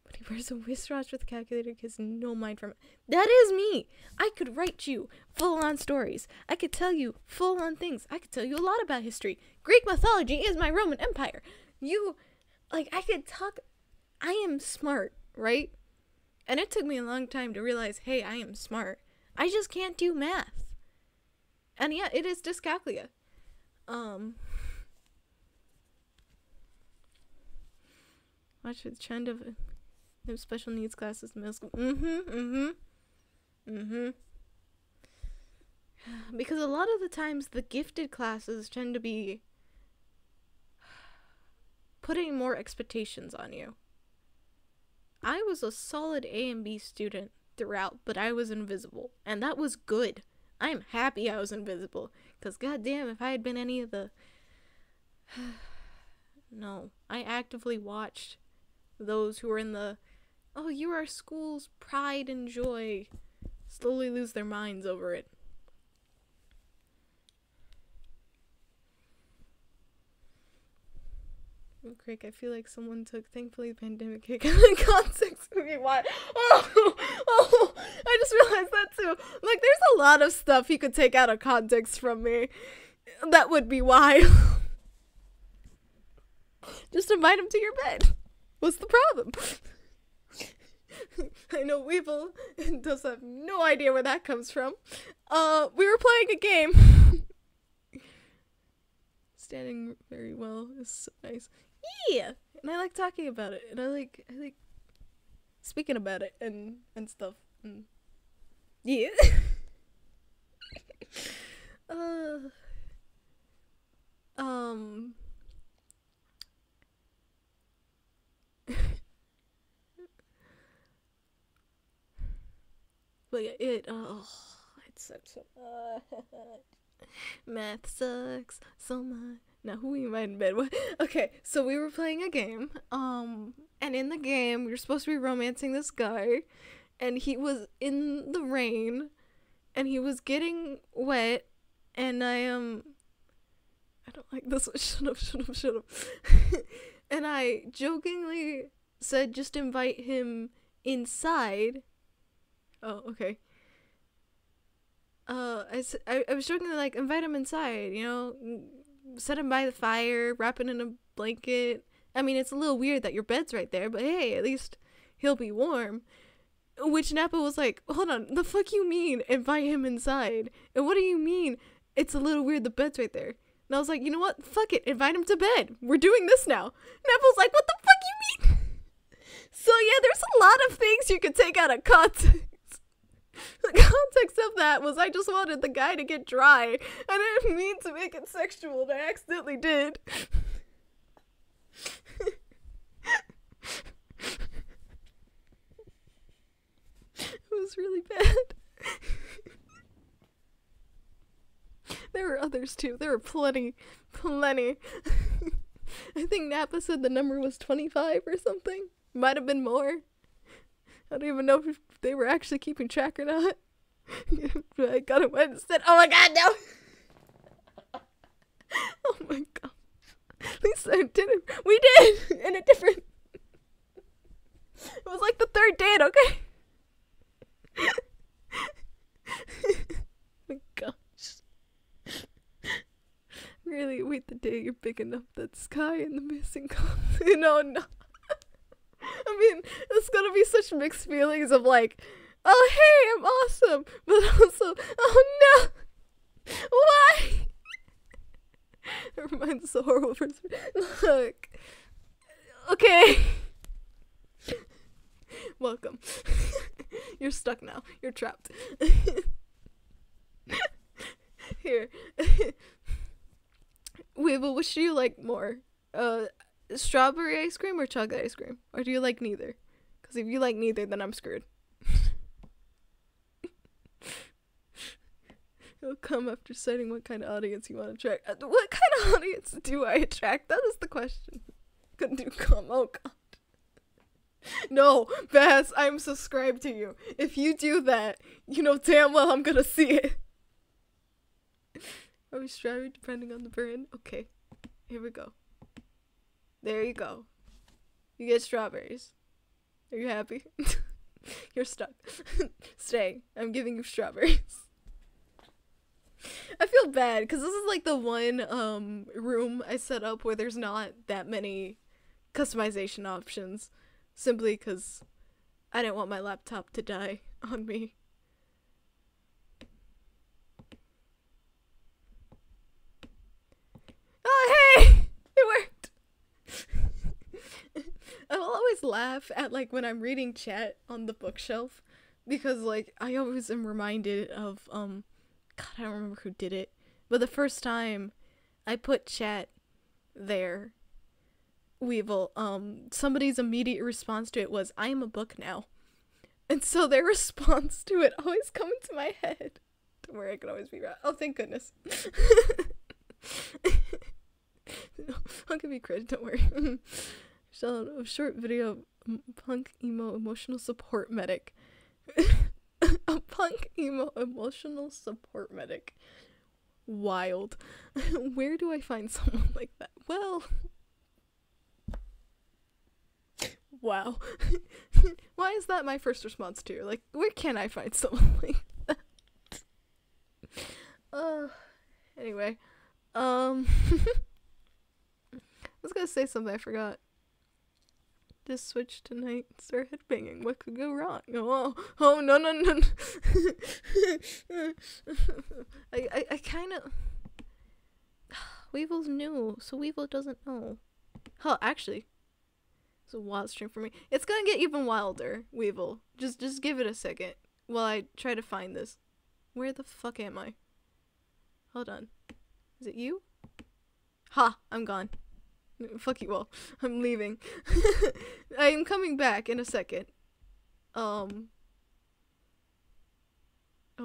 But he wears a wristwatch with a calculator because no mind from it. That is me! I could write you full-on stories. I could tell you full-on things. I could tell you a lot about history. Greek mythology is my Roman Empire. I could talk. I am smart, right? And it took me a long time to realize, hey, I am smart. I just can't do math. And yeah, it is dyscalculia. Watch the trend of special needs classes in middle school. Because a lot of the times the gifted classes tend to be putting more expectations on you. I was a solid A and B student throughout, but I was invisible, and that was good. I am happy I was invisible, because goddamn, if I had been any of the... No, I actively watched those who were in the, oh, you are our school's pride and joy, slowly lose their minds over it. Oh, Crick, I feel like someone took, thankfully, the pandemic hit out of context for me. Why? Oh, I just realized that too. Like, there's a lot of stuff you could take out of context from me. That would be why. Just invite him to your bed. What's the problem? I know Weevil does have no idea where that comes from. We were playing a game. Standing very well is so nice. Yeah, and I like talking about it, and I like speaking about it and stuff. And yeah. But yeah, it sucks so much. Math sucks so much. Now, who we might in bed? What? Okay, so we were playing a game, and in the game, we were supposed to be romancing this guy, and he was in the rain, and he was getting wet, and I don't like this one. Shut up. And I jokingly said, just invite him inside. Oh, okay. I was jokingly like, invite him inside, you know, set him by the fire, wrap it in a blanket. I mean, it's a little weird that your bed's right there, but hey, at least he'll be warm. Which Nappa was like, hold on, the fuck you mean, invite him inside? And what do you mean, it's a little weird, the bed's right there? And I was like, you know what, fuck it, invite him to bed. We're doing this now. Nappa was like, what the fuck you mean? So yeah, there's a lot of things you could take out of context. The context of that was I just wanted the guy to get dry. I didn't mean to make it sexual, and I accidentally did. It was really bad. There were others too. There were plenty. I think Nappa said the number was 25 or something. Might have been more. I don't even know if they were actually keeping track or not. I got it wet instead. Oh my god, no! Oh my god. At least I didn't. We did! In a different... It was like the third date, okay? Oh my gosh. Really, wait the day you're picking up that sky and the missing comes. No. I mean, it's gonna be such mixed feelings of like, oh hey, I'm awesome, but also, oh no, why? It reminds so horrible person. Look, okay. Welcome. You're stuck now. You're trapped. Here. Wait, but which do you like more? Strawberry ice cream or chocolate ice cream? Or do you like neither? Because if you like neither, then I'm screwed. It'll come after citing what kind of audience you want to attract. What kind of audience do I attract? That is the question. Couldn't do come. Oh, God. No, Bass, I'm subscribed to you. If you do that, you know damn well I'm gonna see it. Are we strawberry depending on the brand? Okay, here we go. There you go. You get strawberries. Are you happy? You're stuck. Stay. I'm giving you strawberries. I feel bad because this is like the one room I set up where there's not that many customization options, simply because I didn't want my laptop to die on me. Oh hey, it worked. I will always laugh at like when I'm reading chat on the bookshelf, because like I always am reminded of God, I don't remember who did it, but the first time I put chat there, Weevil, somebody's immediate response to it was, I am a book now. And so their response to it always come into my head. Don't worry, I can always be right. Oh, thank goodness. I'll give you credit, don't worry. So, a short video, punk, emo, emotional support medic. A punk, emo, emotional support medic. Wild. Where do I find someone like that? Well... Wow. Why is that my first response to you? Like, where can I find someone like that? Anyway. I was gonna say something I forgot. Just switch tonight, start headbanging. What could go wrong? Oh, no. I kind of... Weevil's new, so Weevil doesn't know. Huh, actually... It's a wild stream for me. It's gonna get even wilder, Weevil. Just give it a second while I try to find this. Where the fuck am I? Hold on. Is it you? Ha! I'm gone. Fuck you all. I'm leaving. I am coming back in a second. Oh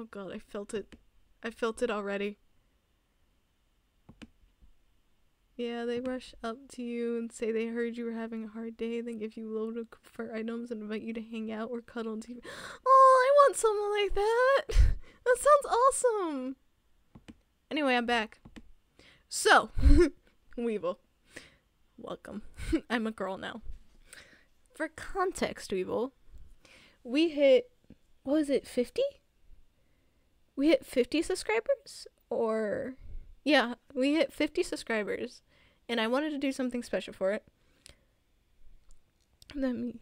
god, I felt it. I felt it already. Yeah, they rush up to you and say they heard you were having a hard day, then give you a load of fur items and invite you to hang out or cuddle on TV. Oh, I want someone like that! That sounds awesome! Anyway, I'm back. So, Weevil. Welcome. I'm a girl now. For context, Weevil, we hit, what was it, 50? We hit 50 subscribers? Or... Yeah, we hit 50 subscribers, and I wanted to do something special for it. Let me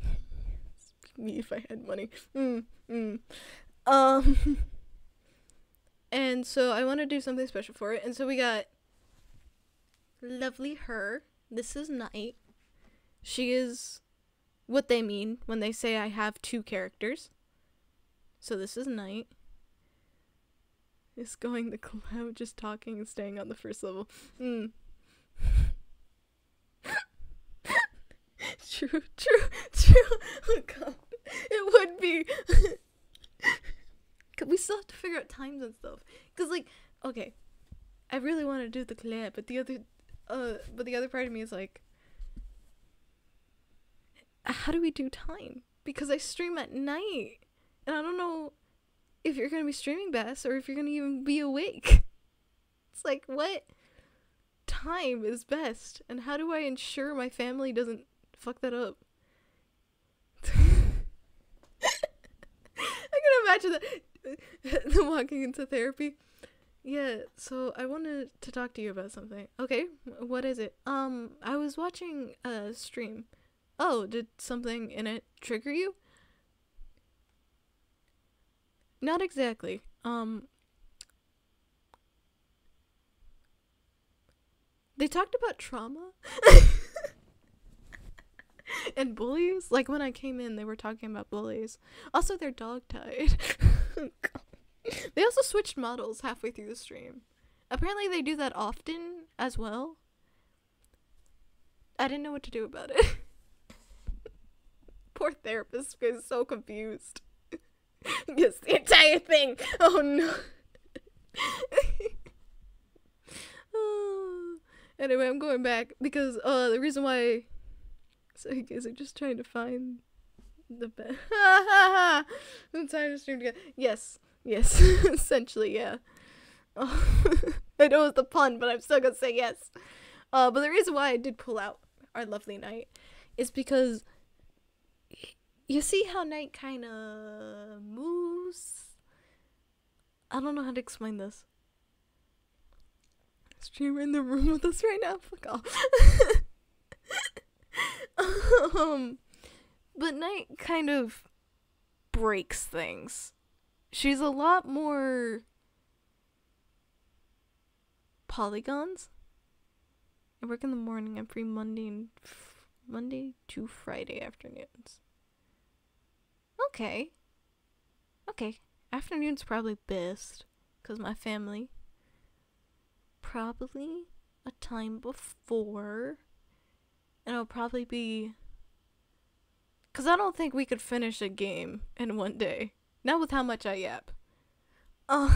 if I had money. And so I want to do something special for it, and so we got lovely her. This is Night. She is what they mean when they say I have two characters. So this is Night. Is going the cloud, just talking and staying on the first level. True. Oh god. It would be. We still have to figure out times and stuff. Cause like, okay, I really want to do the collab, but the other part of me is like, how do we do time? Because I stream at night, and I don't know if you're gonna be streaming best or if you're gonna even be awake. It's like, what time is best, and how do I ensure my family doesn't fuck that up? Imagine that. Walking into therapy. Yeah, so I wanted to talk to you about something. Okay, what is it? I was watching a stream. Oh, did something in it trigger you? Not exactly. They talked about trauma. And bullies. Like, when I came in, they were talking about bullies. Also, their dog died. They also switched models halfway through the stream. Apparently, they do that often as well. I didn't know what to do about it. Poor therapist was so confused. Yes, the entire thing. Oh, no. Anyway, I'm going back because the reason why. So you guys are just trying to find the best. I'm trying to stream together. Yes, essentially, yeah. I know it's the pun, but I'm still gonna say yes. But the reason why I did pull out our lovely Night is because you see how Night kind of moves. I don't know how to explain this. Streamer in the room with us right now. Fuck off. But Night kind of breaks things. She's a lot more polygons. I work in the morning. I'm free Monday to Friday afternoons. Okay. Afternoons probably best because my family. Probably a time before. And it'll probably be. Because I don't think we could finish a game in one day. Not with how much I yap. But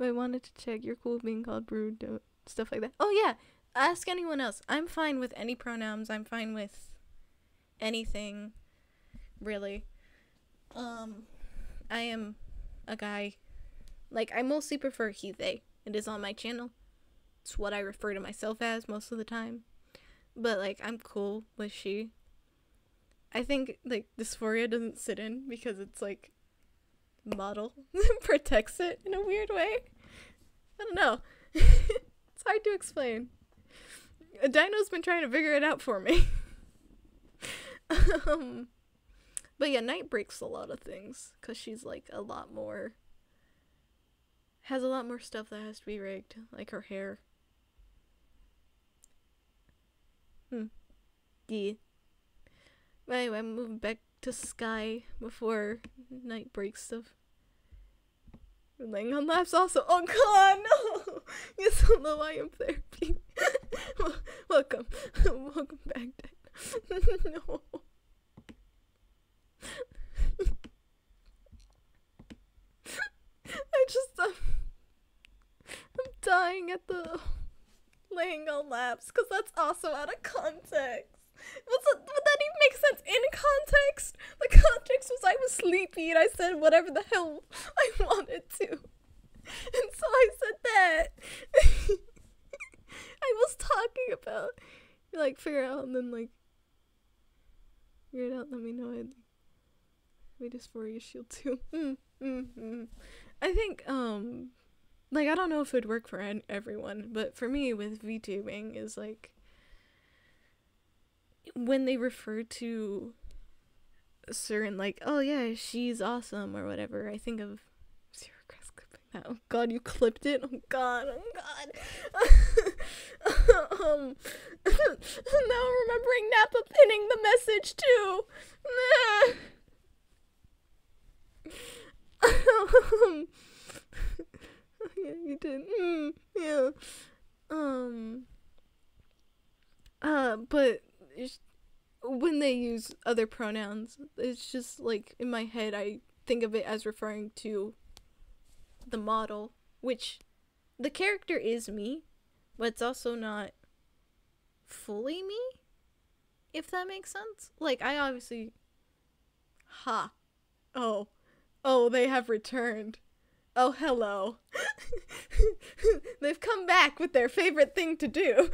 I wanted to check. You're cool being called brood. Stuff like that. Oh, yeah. Ask anyone else. I'm fine with any pronouns. I'm fine with anything. Really. I am a guy. Like, I mostly prefer he, they. It is on my channel. It's what I refer to myself as most of the time. But, like, I'm cool with she. I think, like, dysphoria doesn't sit in because it's, like, model protects it in a weird way. I don't know. It's hard to explain. Dino's been trying to figure it out for me. But yeah, Night breaks a lot of things because she's, like, has a lot more stuff that has to be rigged, like her hair. Yeah. But anyway, I'm moving back to Sky before Night breaks stuff. We're laying on laps also. Oh god, no! You still know I am therapy. Welcome. Welcome back, Dad. No. I'm dying at the laying on laps because that's also out of context. Would that even make sense in context? The context was I was sleepy and I said whatever the hell I wanted to. And so I said that. I was talking about, like, figure out and then, like, figure it out, let me know. We dysphoria shield too. I think, like, I don't know if it would work for everyone, but for me with VTubing is, like, when they refer to a certain, like, oh yeah, she's awesome or whatever, I think of Zero Crest clipping that. Oh god, you clipped it? Oh god. Now I'm remembering Nappa pinning the message too. Yeah, you did. Yeah. But when they use other pronouns, it's just like in my head I think of it as referring to the model, which the character is me, but it's also not fully me, if that makes sense. Like, I obviously oh, they have returned. Oh, hello. They've come back with their favorite thing to do.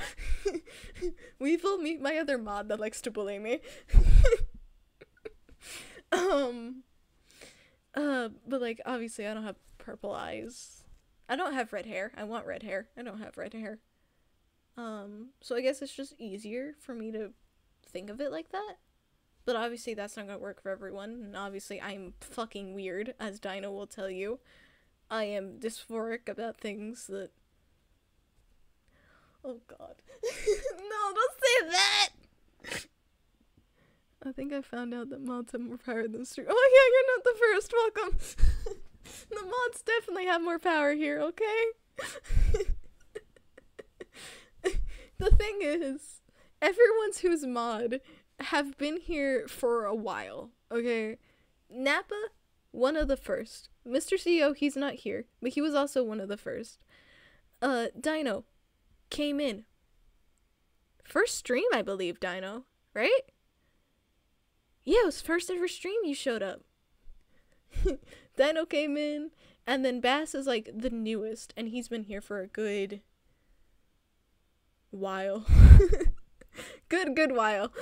Weevil, meet my other mod that likes to bully me. But like, obviously I don't have purple eyes. I don't have red hair. I want red hair. I don't have red hair. So I guess it's just easier for me to think of it like that. But obviously that's not gonna work for everyone. And obviously I'm fucking weird, as Dino will tell you. I am dysphoric about things that... Oh god. No, don't say that! I think I found out that mods have more power than stream. Oh yeah, you're not the first, welcome! The mods definitely have more power here, okay? The thing is, everyone's who's mod have been here for a while, okay? Nappa, one of the first. Mr. CEO, he's not here, but he was also one of the first. Dino came in. First stream, I believe, Dino, right? Yeah, it was first ever stream you showed up. Dino came in, and then Bass is like the newest, and he's been here for a good while. good while.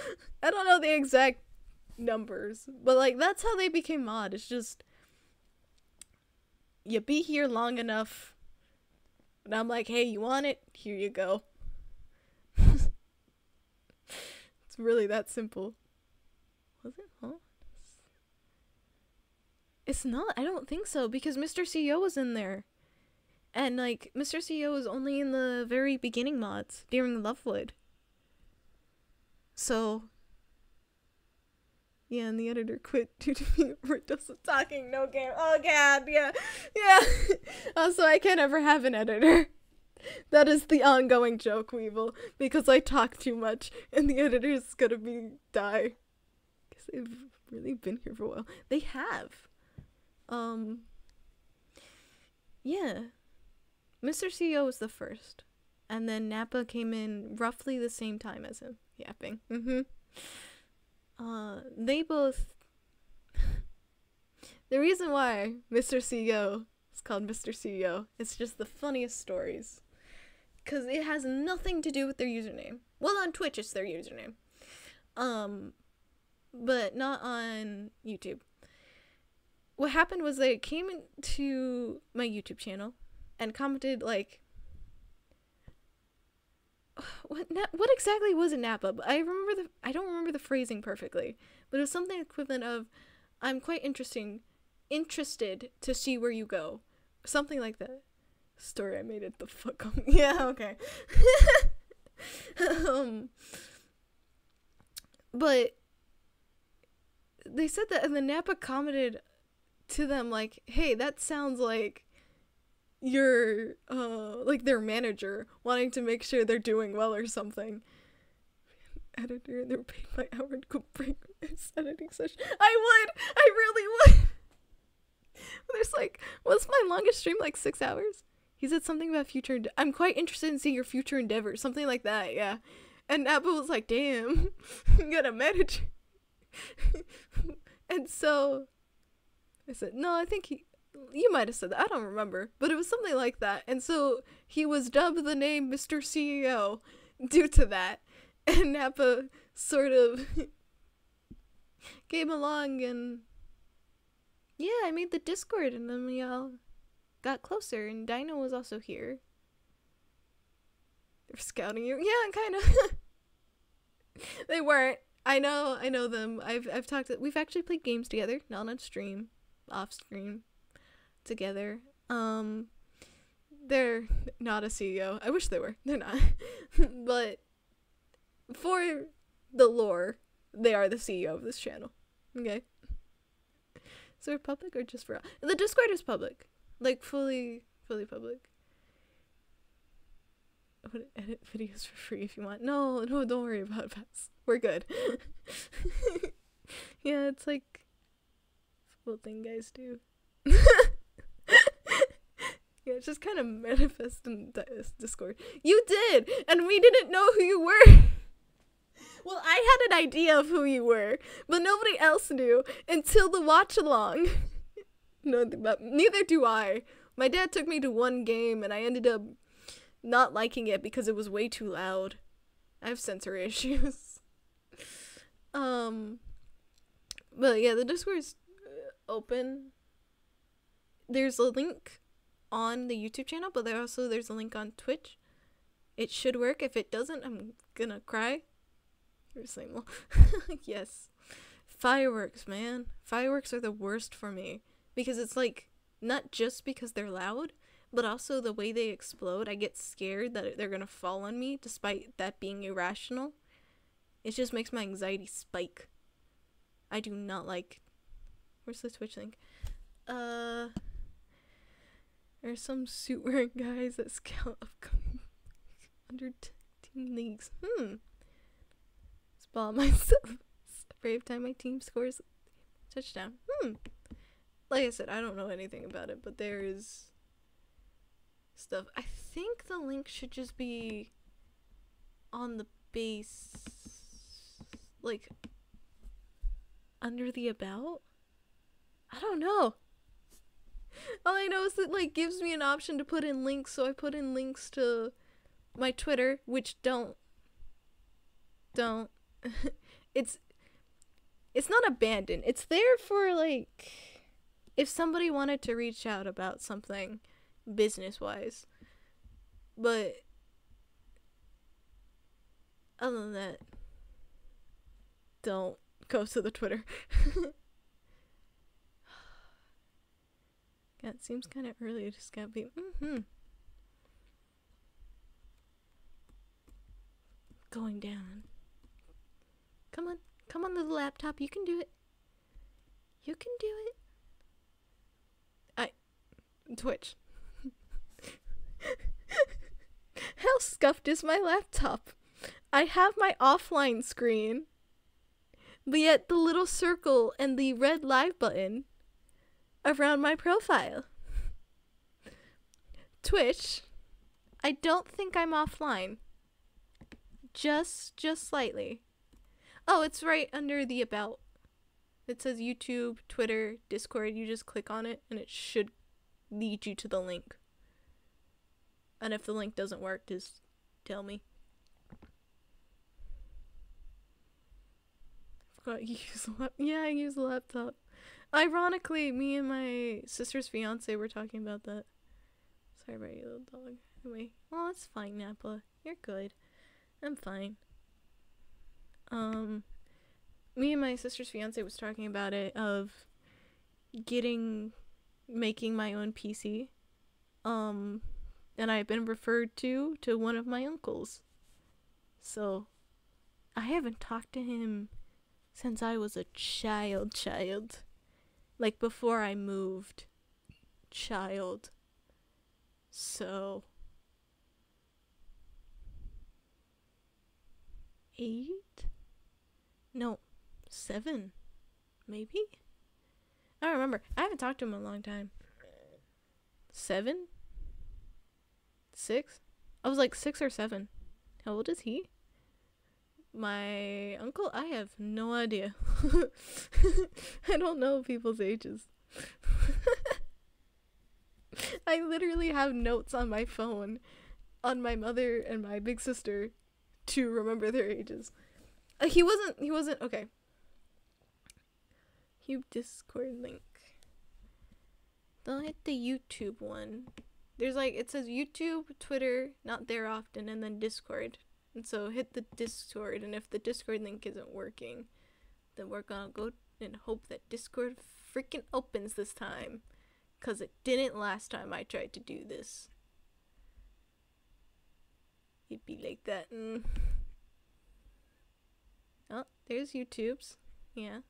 I don't know the exact numbers, but like that's how they became mod. It's just you be here long enough, and I'm like, hey, you want it? Here you go. It's really that simple. Was it? Huh? It's not. I don't think so, because Mr. CEO was in there. And, like, Mr. CEO was only in the very beginning mods during Lovewood. So, yeah, and the editor quit due to me overdose of talking, no game. Oh, God, yeah. Also, I can't ever have an editor. That is the ongoing joke, Weevil, because I talk too much, and the editor's gonna die. Because they've really been here for a while. They have. Yeah. Mr. CEO was the first. And then Nappa came in roughly the same time as him. Yapping. They both... The reason why Mr. CEO is called Mr. CEO, it's just the funniest stories. Because it has nothing to do with their username. Well, on Twitch it's their username. But not on YouTube. What happened was they came into my YouTube channel and commented, like, what exactly was a Nappa? But I don't remember the phrasing perfectly, but it was something equivalent of, I'm quite interested to see where you go. Something like that. Story I made it the fuck up. Yeah, okay. But they said that, and the Nappa commented to them like, hey, that sounds like you're like their manager wanting to make sure they're doing well or something. Editor, they're paid by hour and go break this editing session. I really would. There's like, what's my longest stream, like 6 hours? He said something about future I'm quite interested in seeing your future endeavors, something like that. Yeah. And Nappa was like, damn, you got a manager. And so I said, no, I think you might have said that. I don't remember. But it was something like that. And so he was dubbed the name Mr. CEO due to that. And Nappa sort of came along and... Yeah, I made the Discord and then we all got closer. And Dino was also here. They're scouting you. Yeah, kind of. They weren't. I know them. I've talked. We've actually played games together, not on stream, off screen, together. They're not a CEO. I wish they were. They're not. But for the lore, they are the CEO of this channel. Okay. So we're public or just for the Discord is public, like fully public. I would edit videos for free if you want. No, don't worry about it. We're good. Yeah, it's like a cool thing guys do. Yeah, it's just kind of manifest in Discord. You did, and we didn't know who you were. Well, I had an idea of who you were, but nobody else knew until the watch along. No, neither do I. My dad took me to one game, and I ended up not liking it because it was way too loud. I have sensory issues. But yeah, the Discord is open. there's a link on the YouTube channel, but there's a link on Twitch. It should work. If it doesn't, I'm gonna cry. You're saying, well, yes. Fireworks, man. Fireworks are the worst for me. Because it's like, not just because they're loud, but also the way they explode. I get scared that they're gonna fall on me, despite that being irrational. It just makes my anxiety spike. I do not like... Where's the Twitch link? There's some suit-wearing guys that scout upcoming under team leagues. Spot myself. Every time my team scores a touchdown. Like I said, I don't know anything about it, but there is stuff. I think the link should just be on the base, like under the about. I don't know. All I know is that like gives me an option to put in links, so I put in links to my Twitter, which don't it's not abandoned. It's there for like if somebody wanted to reach out about something business-wise. But other than that, don't go to the Twitter. God, it seems kind of early. I just gotta be going down. Come on, little laptop. You can do it. You can do it. Twitch. How scuffed is my laptop? I have my offline screen, but yet the little circle and the red live button around my profile. Twitch, I don't think I'm offline. Just slightly. Oh, it's right under the about. It says YouTube, Twitter, Discord. You just click on it and it should lead you to the link. And if the link doesn't work, just tell me. I forgot you use a laptop. Yeah, I use a laptop. Ironically, me and my sister's fiance were talking about that. Sorry about you, little dog. Anyway, well, it's fine, Nappa. You're good. I'm fine. Me and my sister's fiance was talking about it, of making my own PC. And I've been referred to one of my uncles. So, I haven't talked to him since I was a child. Like, before I moved. Child. So... 8? No, 7? Maybe? I don't remember. I haven't talked to him in a long time. 7? 6? I was like 6 or 7. How old is he? My uncle? I have no idea. I don't know people's ages. I literally have notes on my phone on my mother and my big sister to remember their ages. He wasn't okay. Discord link. Don't hit the YouTube one. There's like, it says YouTube, Twitter, not there often, and then Discord. And so hit the Discord, and if the Discord link isn't working, then we're gonna go and hope that Discord freaking opens this time. 'Cause it didn't last time I tried to do this. It'd be like that. Oh, there's YouTube's. Yeah.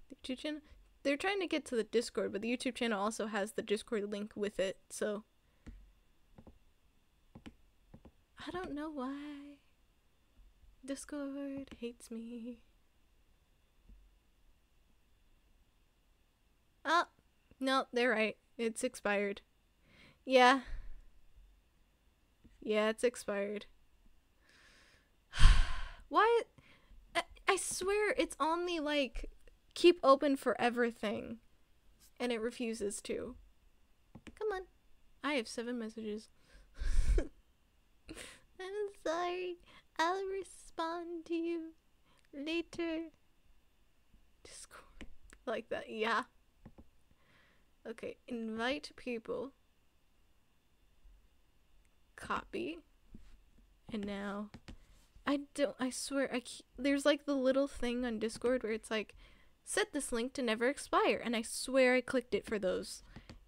The YouTube channel. They're trying to get to the Discord, but the YouTube channel also has the Discord link with it, so. I don't know why. Discord hates me. Oh, no, they're right. It's expired. Yeah. Yeah, it's expired. Why? I swear it's only like keep open forever thing. And it refuses to. Come on. I have 7 messages. I'm sorry. I'll respond to you later. later. Discord. Like that, yeah. Okay, invite people. Copy. And now, I swear, there's like the little thing on Discord where it's like, set this link to never expire. And I swear I clicked it for those.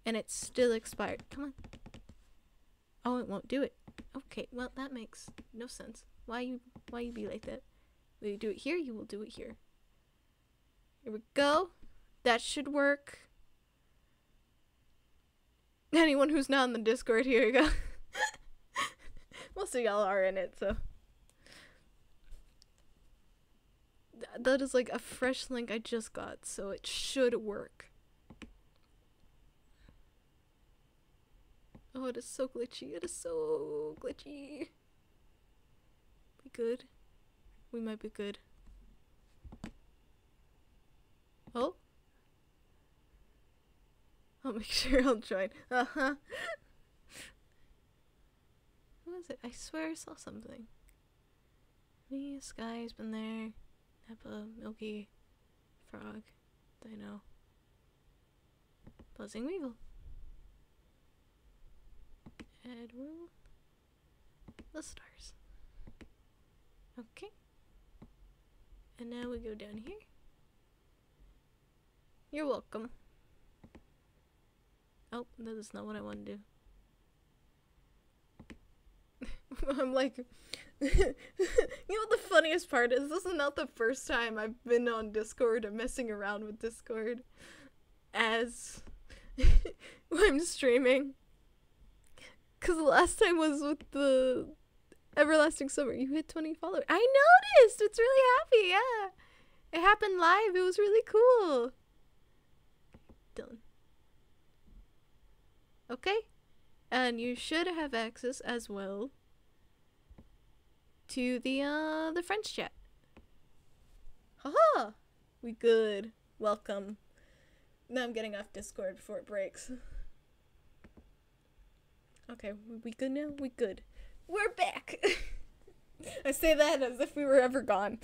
And it still expired. Come on. Oh, it won't do it. Okay, well, that makes no sense. Why you be like that? Will you do it here? You will do it here. Here we go. That should work. Anyone who's not in the Discord, here you go. Most of y'all are in it, so. That is like a fresh link I just got, so it should work. Oh, it is so glitchy. It is so glitchy. We good? We might be good. Oh? I'll make sure I'll join. Uh-huh. Who is it? I swear I saw something. Me, Sky's been there. Nappa, Milky, Frog, Dino. Buzzing Weevil. Edward. The stars. Okay. And now we go down here. You're welcome. Oh, that is not what I want to do. I'm like, you know what the funniest part is? This is not the first time I've been on Discord or messing around with Discord as I'm streaming. Because the last time was with the Everlasting Summer. You hit 20 followers. I noticed! It's really happy, yeah. It happened live. It was really cool. Done. Okay. And you should have access as well to the French chat. Haha! We good. Welcome. Now I'm getting off Discord before it breaks. Okay, we good now? We good. We're back! I say that as if we were ever gone.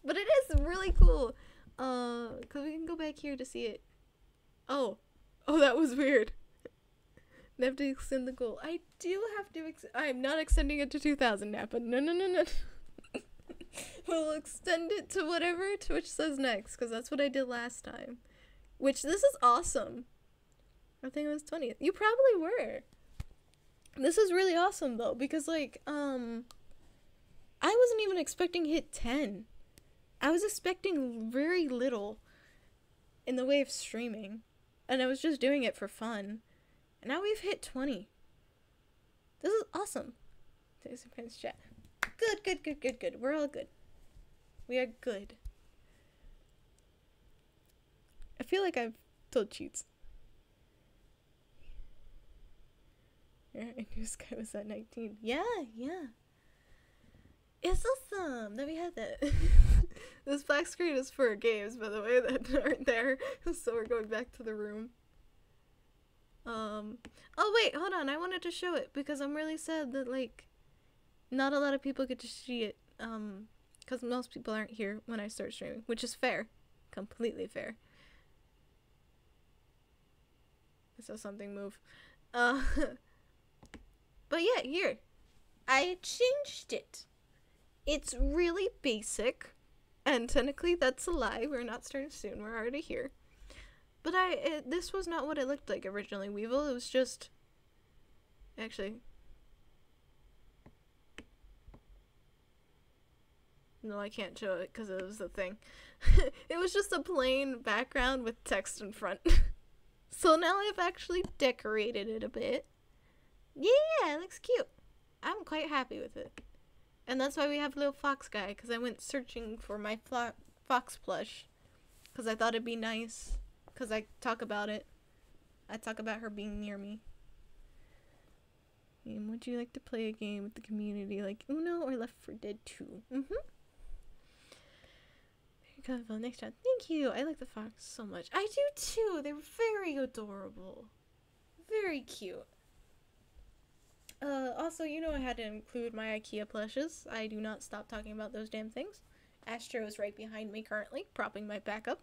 But it is really cool. Cause we can go back here to see it. Oh, that was weird. I have to extend the goal. I do have to I am not extending it to 2,000 Nappa. No. We'll extend it to whatever Twitch says next, because that's what I did last time. Which, this is awesome. I think it was 20th. You probably were. This is really awesome, though, because, like, I wasn't even expecting to hit 10. I was expecting very little in the way of streaming. And I was just doing it for fun. And now we've hit 20. This is awesome. Today's friends chat. Good. We're all good. We are good. I feel like I've told cheats. I knew Sky was at 19. Yeah. It's awesome that we had that. This black screen is for games, by the way, that aren't there. So we're going back to the room. Oh wait, hold on. I wanted to show it because I'm really sad that, like, not a lot of people get to see it. Because most people aren't here when I start streaming, which is fair. Completely fair. I saw something move. But yeah, here. I changed it. It's really basic. And technically that's a lie. We're not starting soon. We're already here. But this was not what it looked like originally, Weevil. It was just... Actually... No, I can't show it because it was the thing. It was just a plain background with text in front. So now I've actually decorated it a bit. Yeah, it looks cute. I'm quite happy with it. And that's why we have little fox guy, because I went searching for my fox plush. Because I thought it'd be nice. Because I talk about it. I talk about her being near me. Would you like to play a game with the community like Uno or Left 4 Dead 2? Next time. Thank you. I like the fox so much. I do too. They're very adorable. Very cute. Also, you know I had to include my IKEA plushes. I do not stop talking about those damn things. Astro is right behind me currently, propping my back up.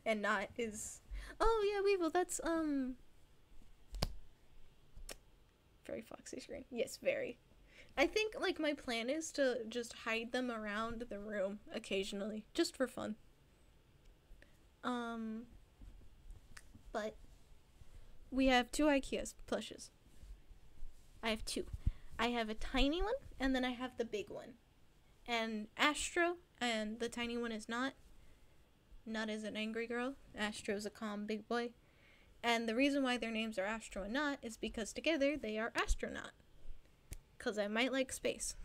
And not is... Oh, yeah, Weevil, that's, very foxy screen. Yes, very. I think, like, my plan is to just hide them around the room occasionally, just for fun. But we have 2 IKEA plushes. I have 2. I have a tiny one, and then I have the big one. And Astro, and the tiny one is not as an angry girl. Astro's a calm big boy. And the reason why their names are Astro and Not is because together they are astronaut. Because I might like space.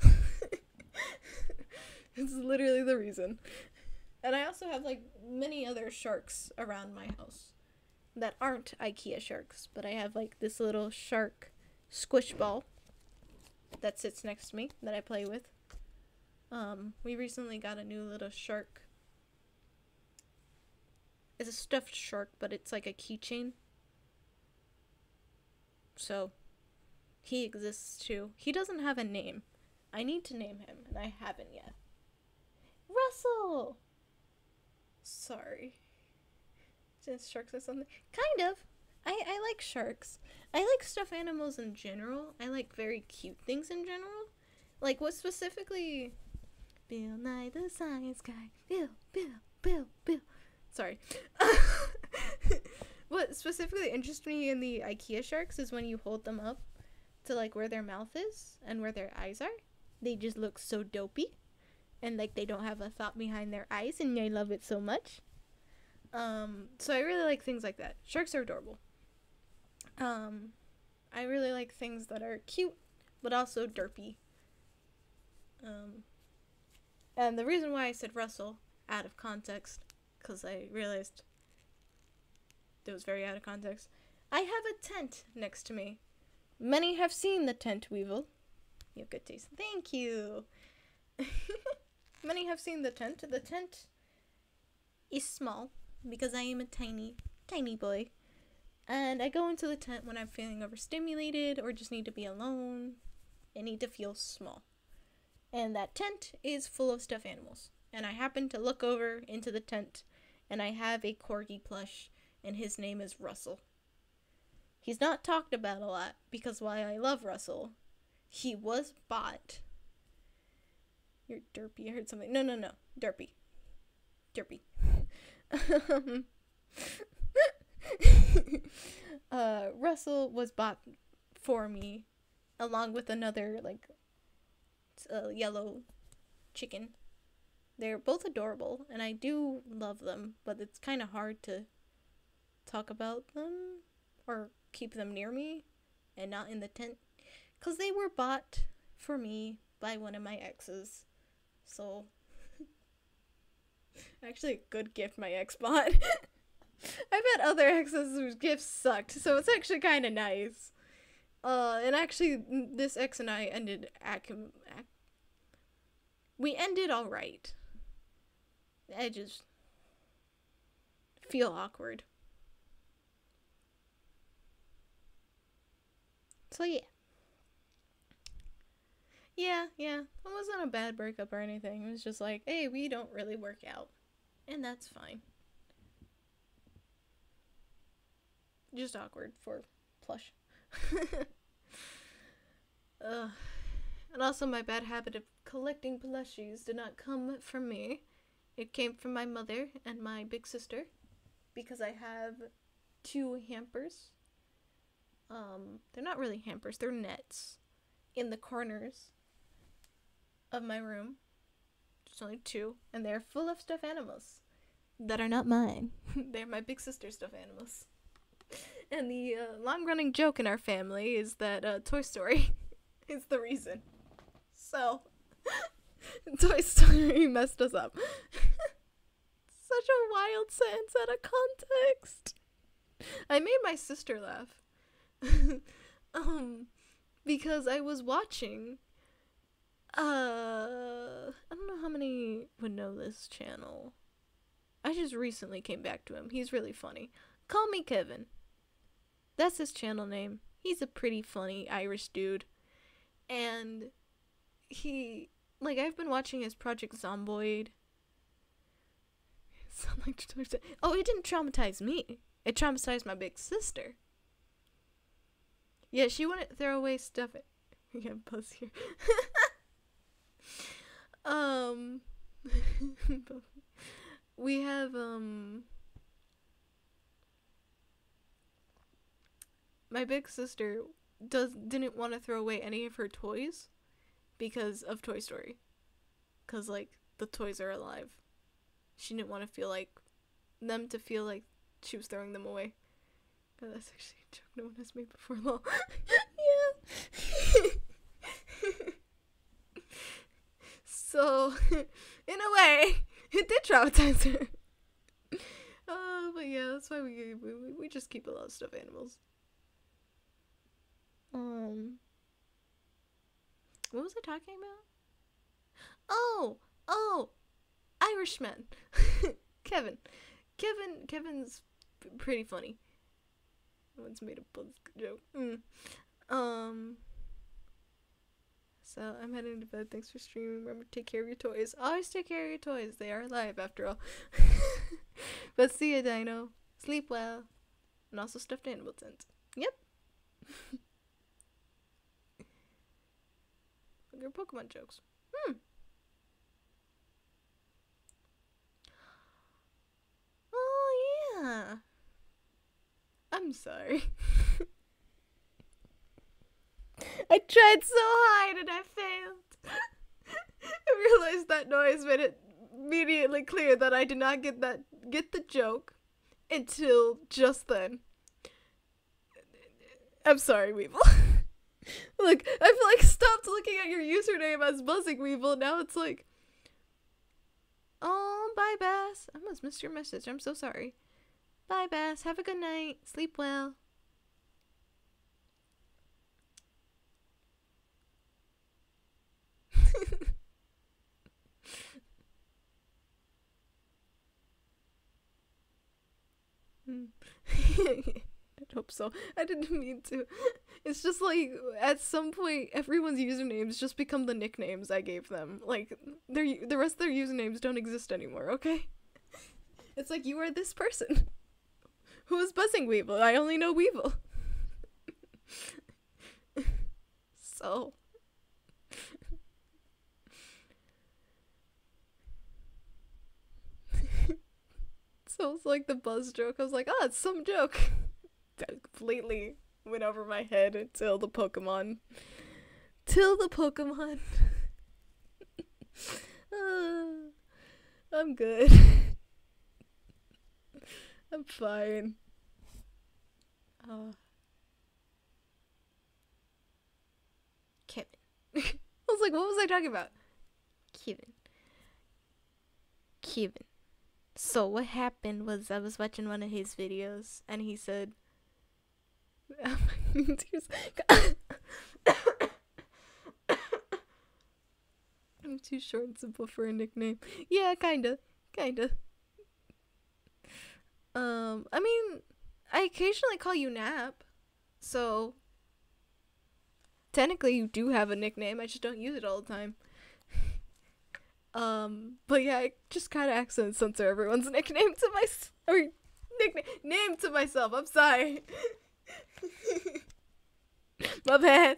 It's literally the reason. And I also have, like, many other sharks around my house that aren't IKEA sharks. But I have, like, this little shark squish ball that sits next to me that I play with. We recently got a new little shark. It's a stuffed shark, but it's like a keychain. So, he exists too. He doesn't have a name. I need to name him, and I haven't yet. Russell! Sorry. Just sharks or something? Kind of. I like sharks. I like stuffed animals in general. I like very cute things in general. Like, what specifically... Bill Nye the Science Guy. Bill. Sorry. What specifically interests me in the IKEA sharks is when you hold them up to, like, where their mouth is and where their eyes are. They just look so dopey. And, like, they don't have a thought behind their eyes, and I love it so much. So I really like things like that. Sharks are adorable. I really like things that are cute, but also derpy. And the reason why I said Russell, out of context, because I realized it was very out of context. I have a tent next to me. Many have seen the tent, Weevil. You have good taste. Thank you. Many have seen the tent. The tent is small because I am a tiny boy. And I go into the tent when I'm feeling overstimulated or just need to be alone. I need to feel small. And that tent is full of stuffed animals. And I happen to look over into the tent and I have a corgi plush and his name is Russell. He's not talked about a lot because while I love Russell, he was bought. You're derpy. I heard something. No. Derpy. Russell was bought for me along with another, like, yellow chicken. They're both adorable, and I do love them, but it's kind of hard to talk about them or keep them near me and not in the tent because they were bought for me by one of my exes. So, actually a good gift my ex bought. I've had other exes whose gifts sucked, so it's actually kind of nice. And actually, this ex and I ended we ended alright. I just feel awkward. So yeah. Yeah. It wasn't a bad breakup or anything. It was just like, hey, we don't really work out. And that's fine. Just awkward for plush. And also my bad habit of collecting plushies did not come from me. It came from my mother and my big sister. Because I have 2 hampers. They're not really hampers, they're nets. In the corners of my room. There's only 2. And they're full of stuffed animals. That are not mine. They're my big sister's stuffed animals. And the long-running joke in our family is that Toy Story is the reason. So, Toy Story messed us up. Such a wild sentence out of context. I made my sister laugh. Because I was watching, I don't know how many would know this channel. I just recently came back to him. He's really funny. Call Me Kevin. That's his channel name. He's a pretty funny Irish dude. And he, like, I've been watching his Project Zomboid. Oh, it didn't traumatize me. It traumatized my big sister. Yeah, she wouldn't throw away stuff. We have Buzz here. We have, my big sister didn't want to throw away any of her toys because of Toy Story. Because, like, the toys are alive. She didn't want to feel like she was throwing them away. God, that's actually a joke no one has made before. Lol. Yeah. So, in a way, it did traumatize her. But yeah, that's why we just keep a lot of stuffed animals. What was I talking about? Oh, Irishman. Kevin's pretty funny. No one's made a Buzz joke. So I'm heading to bed. Thanks for streaming. Remember to take care of your toys. Always take care of your toys. They are alive after all. But see ya, Dino. Sleep well. And also stuffed animal tent. Yep. Look at Pokemon jokes. Oh yeah. I'm sorry. I tried so hard and I failed. I realized that noise made it immediately clear that I did not get the joke until just then. I'm sorry, Weevil. Look, I've like stopped looking at your username as Buzzing Weevil. Now it's like, oh, bye, Bass. I must miss your message. I'm so sorry. Bye, Bass. Have a good night. Sleep well. I hope so. I didn't mean to. It's just like at some point everyone's usernames just become the nicknames I gave them. Like the rest of their usernames don't exist anymore, okay? It's like you are this person. Who is Buzzing Weevil? I only know Weevil. So So it's like the Buzz joke. I was like, oh, it's some joke. That completely went over my head until the Pokemon. I'm good. I'm fine. Kevin. I was like, what was I talking about? Kevin. So what happened was I was watching one of his videos and he said, I'm too short and simple for a nickname. Yeah, kinda. I mean, I occasionally call you Nap, so technically you do have a nickname, I just don't use it all the time. But yeah, I just kind of accidentally censor everyone's nickname to name to myself. I'm sorry. My bad.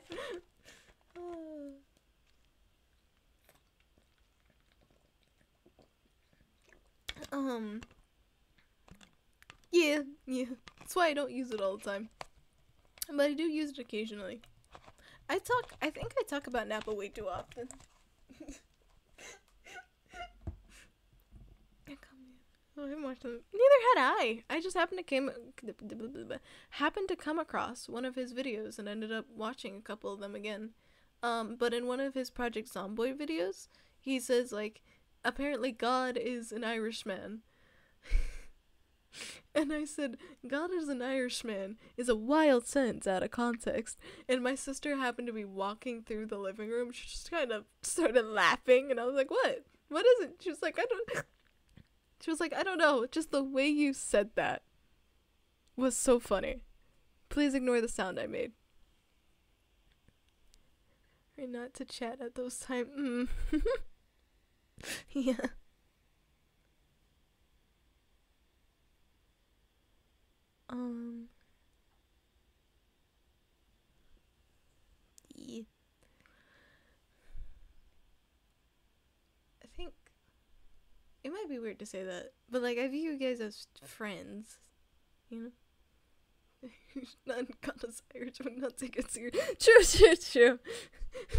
Yeah. That's why I don't use it all the time. But I do use it occasionally. I think I talk about Nappa way too often. Oh, I haven't watched them. Neither had I. I just happened to come across one of his videos and ended up watching a couple of them again. But in one of his Project Zomboid videos, he says, like, apparently God is an Irishman. And I said, God is an Irishman is a wild sentence out of context. And my sister happened to be walking through the living room. She just kind of started laughing. And I was like, what? What is it? She was like, I don't know. Just the way you said that was so funny. Please ignore the sound I made. Try not to chat at those times. Yeah. Yeah. I think it might be weird to say that, but like I view you guys as friends, you know? None connoisseurs would not take it serious. True.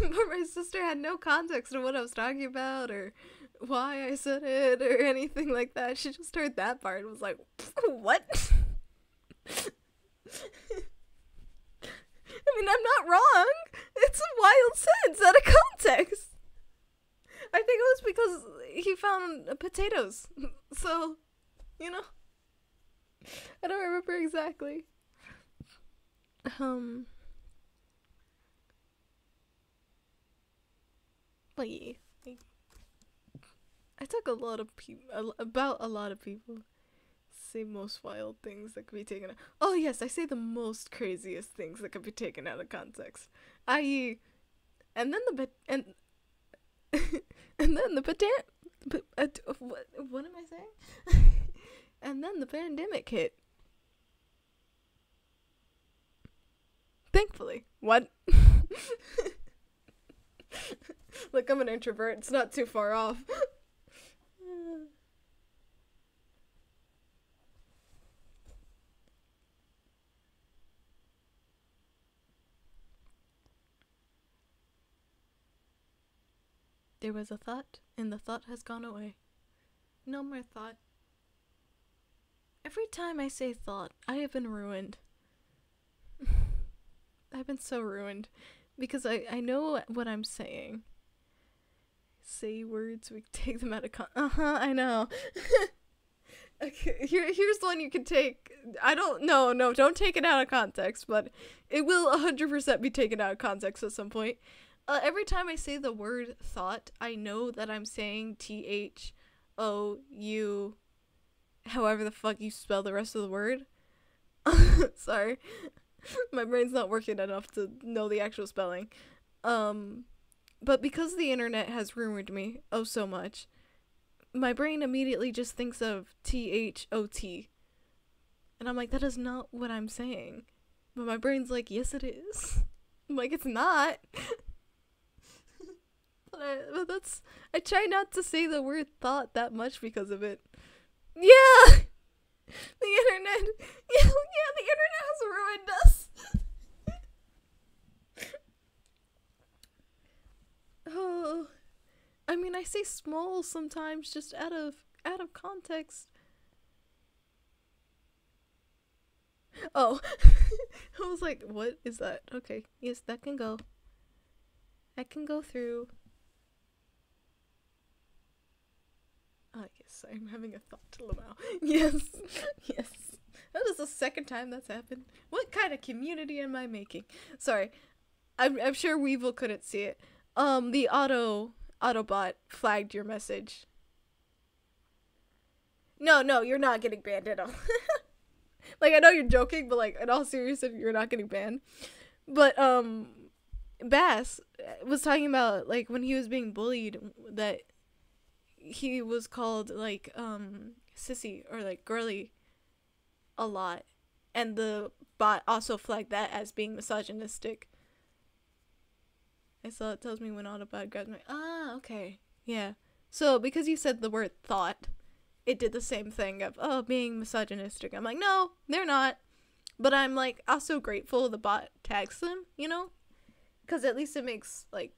But my sister had no context of what I was talking about or why I said it or anything like that. She just heard that part and was like, what? I mean, I'm not wrong. It's a wild sentence out of context. I think it was because he found potatoes. So, you know. I don't remember exactly. But yeah. I talk a lot of about a lot of people. Say most wild things that could be taken out. Oh yes, I say the most craziest things that could be taken out of context. I.e., and then the and then the what am I saying? And then the pandemic hit. Thankfully. What? Look, I'm an introvert. It's not too far off. There was a thought, and the thought has gone away. No more thought. Every time I say thought, I have been ruined. I've been so ruined. Because I know what I'm saying. Say words, we take them out of I know. Okay, here's one you can take. Don't take it out of context, but it will 100% be taken out of context at some point. Every time I say the word thought, I know that I'm saying THOU, however the fuck you spell the rest of the word. Sorry. My brain's not working enough to know the actual spelling. But because the internet has ruined me so much, my brain immediately just thinks of THOT. And I'm like, that is not what I'm saying. But my brain's like, yes it is. I'm like, it's not. I try not to say the word thought that much because of it. Yeah! The internet has ruined us. Oh, I mean, I say small sometimes just out of context. Oh, I was like, what is that? Okay, yes, that can go. That can go through. I guess I'm having a thought to Lamau. Yes. That is the second time that's happened. What kind of community am I making? Sorry. I'm sure Weevil couldn't see it. The Autobot flagged your message. No, you're not getting banned at all. Like, I know you're joking, but like, in all seriousness, you're not getting banned. But, Bass was talking about, like, when he was being bullied, that he was called like sissy or like girly a lot, and the bot also flagged that as being misogynistic. I saw it tells me when Autobot grabs me. Okay, yeah. So because you said the word thought, it did the same thing of being misogynistic. I'm like, no, they're not. But I'm like also grateful the bot tags them, you know, because at least it makes like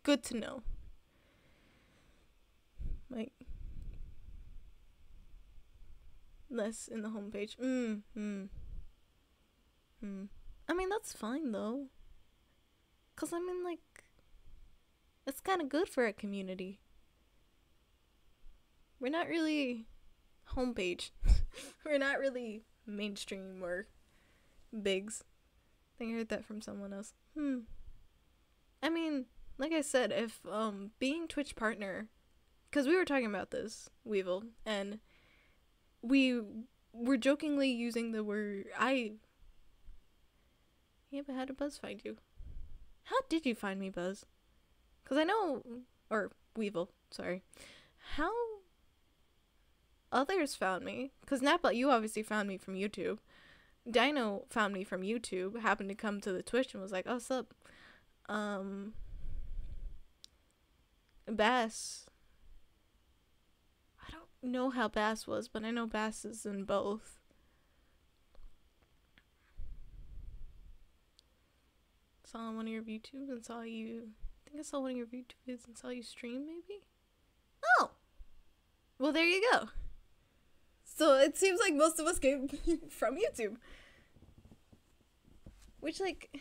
good to know. Like, less in the homepage. I mean, that's fine, though. Because, I mean, like, it's kind of good for a community. We're not really homepage. We're not really mainstream or bigs. I think I heard that from someone else. I mean, like I said, if, being Twitch partner... Because we were talking about this, Weevil, and we were jokingly using the word, Yeah, but how did Buzz find you? How did you find me, Buzz? Because I know, or Weevil, sorry. How others found me? Because Nappa, you obviously found me from YouTube. Dino found me from YouTube, happened to come to the Twitch and was like, oh, sup? Bass. I don't know how Bass was, but I know Bass is in both. Saw one of your YouTubes and saw you. I think I saw one of your YouTubes and saw you stream, maybe? Oh! Well, there you go. So it seems like most of us came from YouTube. Which, like,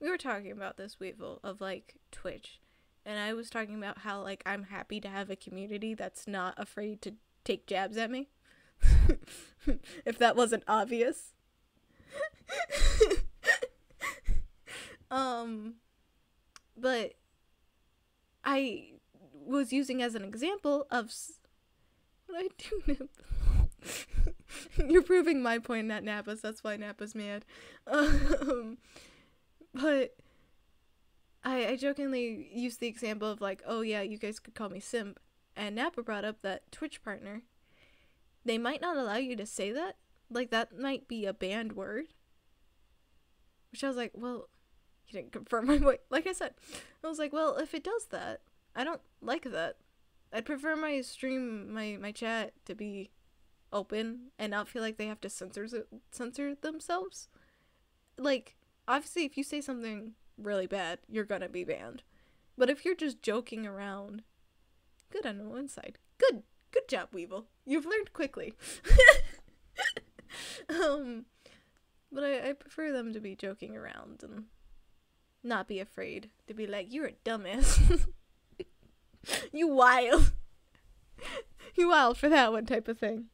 we were talking about this, Weevil, of, like, Twitch. And I was talking about how, like, I'm happy to have a community that's not afraid to take jabs at me. If that wasn't obvious. But I was using as an example of what I do, Nip. You're proving my point, not Nappa's. That's why Nappa's mad. But I jokingly used the example of like, oh yeah, you guys could call me simp. And Nappa brought up that Twitch partner. They might not allow you to say that. Like, that might be a banned word. Which I was like, well, he didn't confirm my point. Like I said, I was like, well, if it does that, I don't like that. I'd prefer my stream, my chat to be open and not feel like they have to censor themselves. Like, obviously, if you say something really bad, you're gonna be banned. But if you're just joking around, good on the inside. Good job, Weevil. You've learned quickly. But I prefer them to be joking around and not be afraid to be like, you're a dumbass. You wild. You wild for that one type of thing.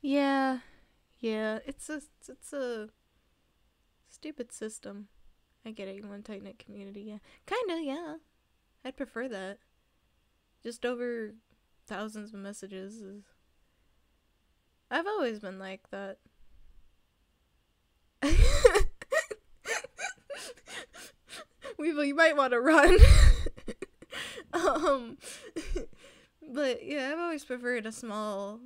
Yeah, it's a stupid system. I get it, you want a tight-knit community, yeah. Kinda, yeah. I'd prefer that. Just over thousands of messages is... I've always been like that. Weevil, you might want to run. But yeah, I've always preferred a small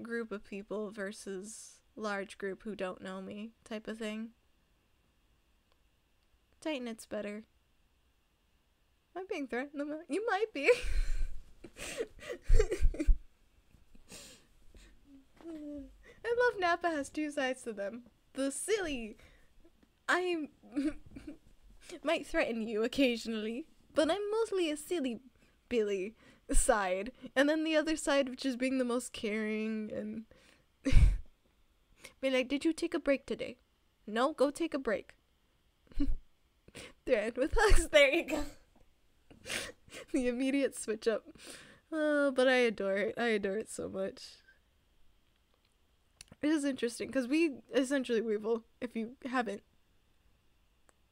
group of people versus large group who don't know me type of thing. Tight knit's better. Am I being threatened? You might be. I love Nappa has two sides to them. The silly, I might threaten you occasionally, but I'm mostly a silly Billy side. And then the other side of just being the most caring and be like, did you take a break today? No, go take a break. Threaten with hugs. There you go. The immediate switch up. Oh, but I adore it. I adore it so much. It is interesting because we essentially, Weevil, if you haven't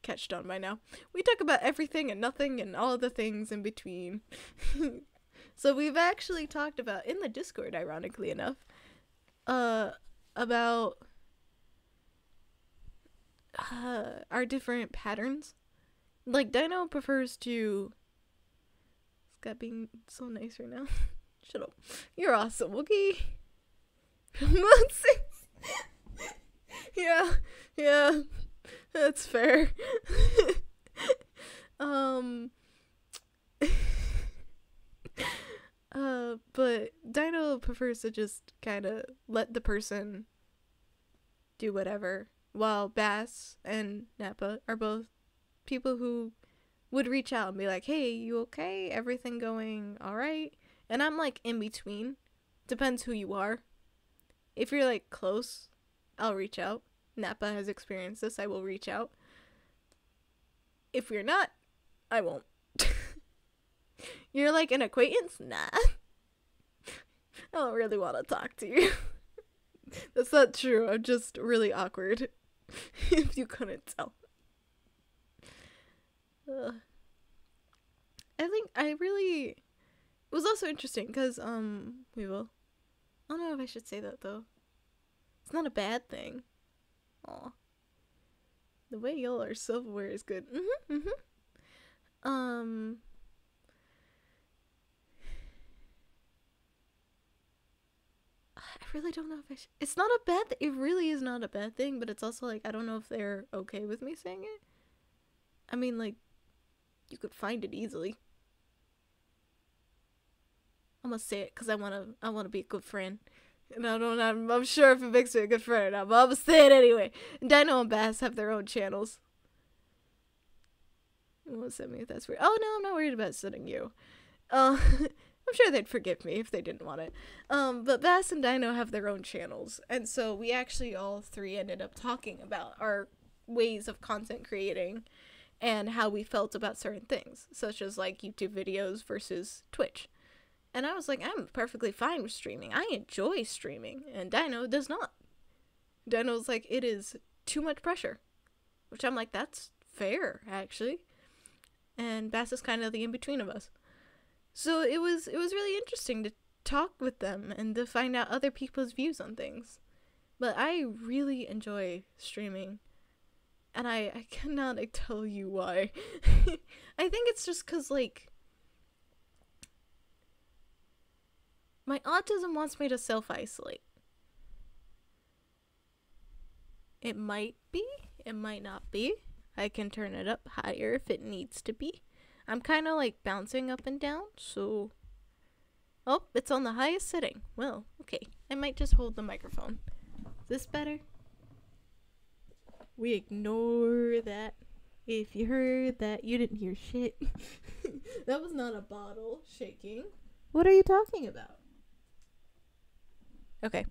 catched on by now, we talk about everything and nothing and all the things in between. So we've actually talked about, in the Discord, ironically enough, about our different patterns. Like, Dino prefers to... Scott being so nice right now. Shut up. You're awesome, okay? Yeah, that's fair. But Dino prefers to just kind of let the person do whatever, while Bass and Nappa are both people who would reach out and be like, hey, you okay? Everything going alright? And I'm like in between. Depends who you are. If you're like close, I'll reach out. Nappa has experienced this. I will reach out. If you're not, I won't. You're like an acquaintance? Nah. I don't really want to talk to you. That's not true. I'm just really awkward. If you couldn't tell. think it was also interesting because, we will. I don't know if I should say that, though. It's not a bad thing. Aw. The way y'all are self-aware is good. I really don't know if I should. It's not a bad thing. It really is not a bad thing, but it's also, like, I don't know if they're okay with me saying it. I mean, like, you could find it easily. I'm gonna say it because I wanna be a good friend. And I'm sure if it makes me a good friend or not, but I'm gonna say it anyway. Dino and Bass have their own channels. You won't send me if that's weird. Oh, no, I'm not worried about sending you. I'm sure they'd forgive me if they didn't want it. But Bass and Dino have their own channels. And so we actually all three ended up talking about our ways of content creating and how we felt about certain things, such as, like, YouTube videos versus Twitch. And I was like, I'm perfectly fine with streaming. I enjoy streaming. And Dino does not. Dino's like, it is too much pressure. Which I'm like, that's fair, actually. And Bass is kind of the in-between of us. So it was really interesting to talk with them and to find out other people's views on things. But I really enjoy streaming. And I cannot tell you why. I think it's just because, like, my autism wants me to self-isolate. It might be. It might not be. I can turn it up higher if it needs to be. I'm kind of, like, bouncing up and down, so... Oh, it's on the highest setting. Well, okay. I might just hold the microphone. Is this better? We ignore that. If you heard that, you didn't hear shit. That was not a bottle shaking. What are you talking about? Okay.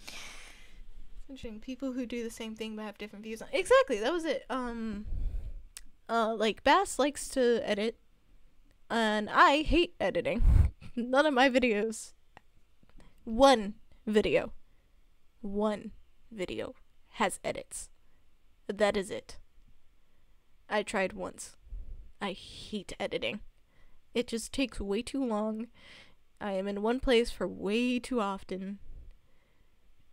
It's interesting. People who do the same thing but have different views on... Exactly, that was it. Like, Bass likes to edit, and I hate editing. None of my videos. One video has edits. That is it. I tried once. I hate editing. It just takes way too long. I am in one place for way too often,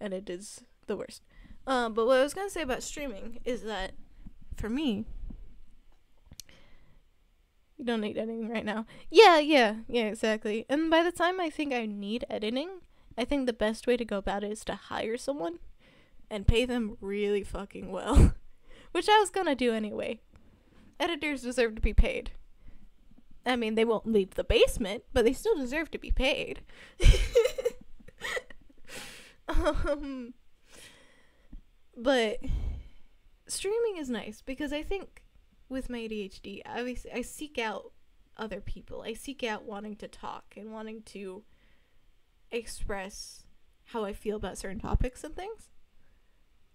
and it is the worst. But what I was gonna say about streaming is that, for me, you don't need editing right now. Yeah, exactly. And by the time I think I need editing, I think the best way to go about it is to hire someone and pay them really fucking well. Which I was gonna do anyway. Editors deserve to be paid. I mean, they won't leave the basement, but they still deserve to be paid. But streaming is nice because I think with my ADHD, I seek out other people. I seek out wanting to talk and wanting to express how I feel about certain topics and things.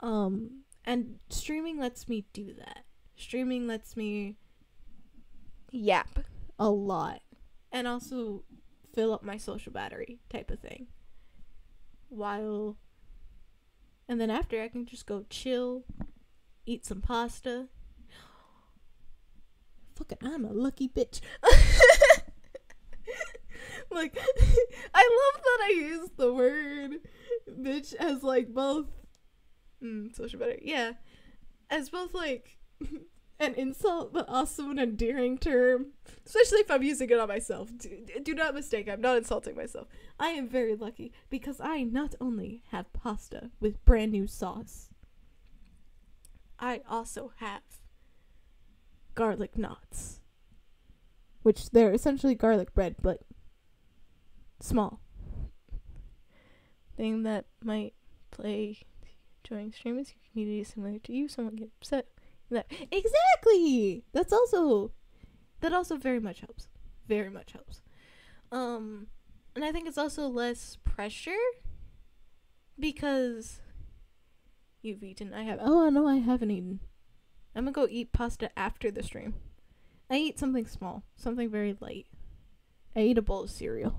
And streaming lets me do that. Streaming lets me yap a lot and also fill up my social battery type of thing. And then after I can just go chill, eat some pasta. Fucking, I'm a lucky bitch. Like, I love that I use the word bitch as, like, both social battery, yeah, as both, like, an insult but also an endearing term, especially if I'm using it on myself. Do not mistake, I'm not insulting myself. I am very lucky because I not only have pasta with brand new sauce, I also have garlic knots, which they're essentially garlic bread but small. Thing that might play during streaming community similar to you, someone get upset. That exactly. That also very much helps. Very much helps. And I think it's also less pressure because you've eaten. I have. Oh no, I haven't eaten. I'm gonna go eat pasta after the stream. I eat something small, something very light. I ate a bowl of cereal.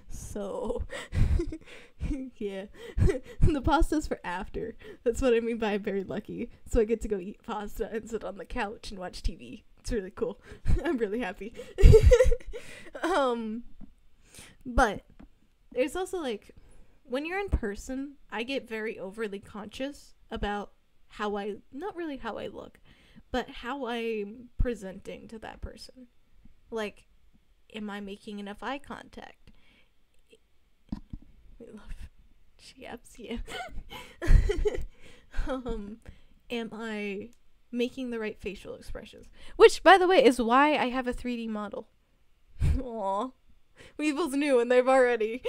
So, yeah. The pasta's for after. That's what I mean by I'm very lucky. So I get to go eat pasta and sit on the couch and watch TV It's really cool. I'm really happy. But it's also like, when you're in person, I get very overly conscious about not really how I look, but how I'm presenting to that person. Like, am I making enough eye contact? We love Chiaps, yeah. Am I making the right facial expressions? Which, by the way, is why I have a 3D model. Aww. Weevil's new and they've already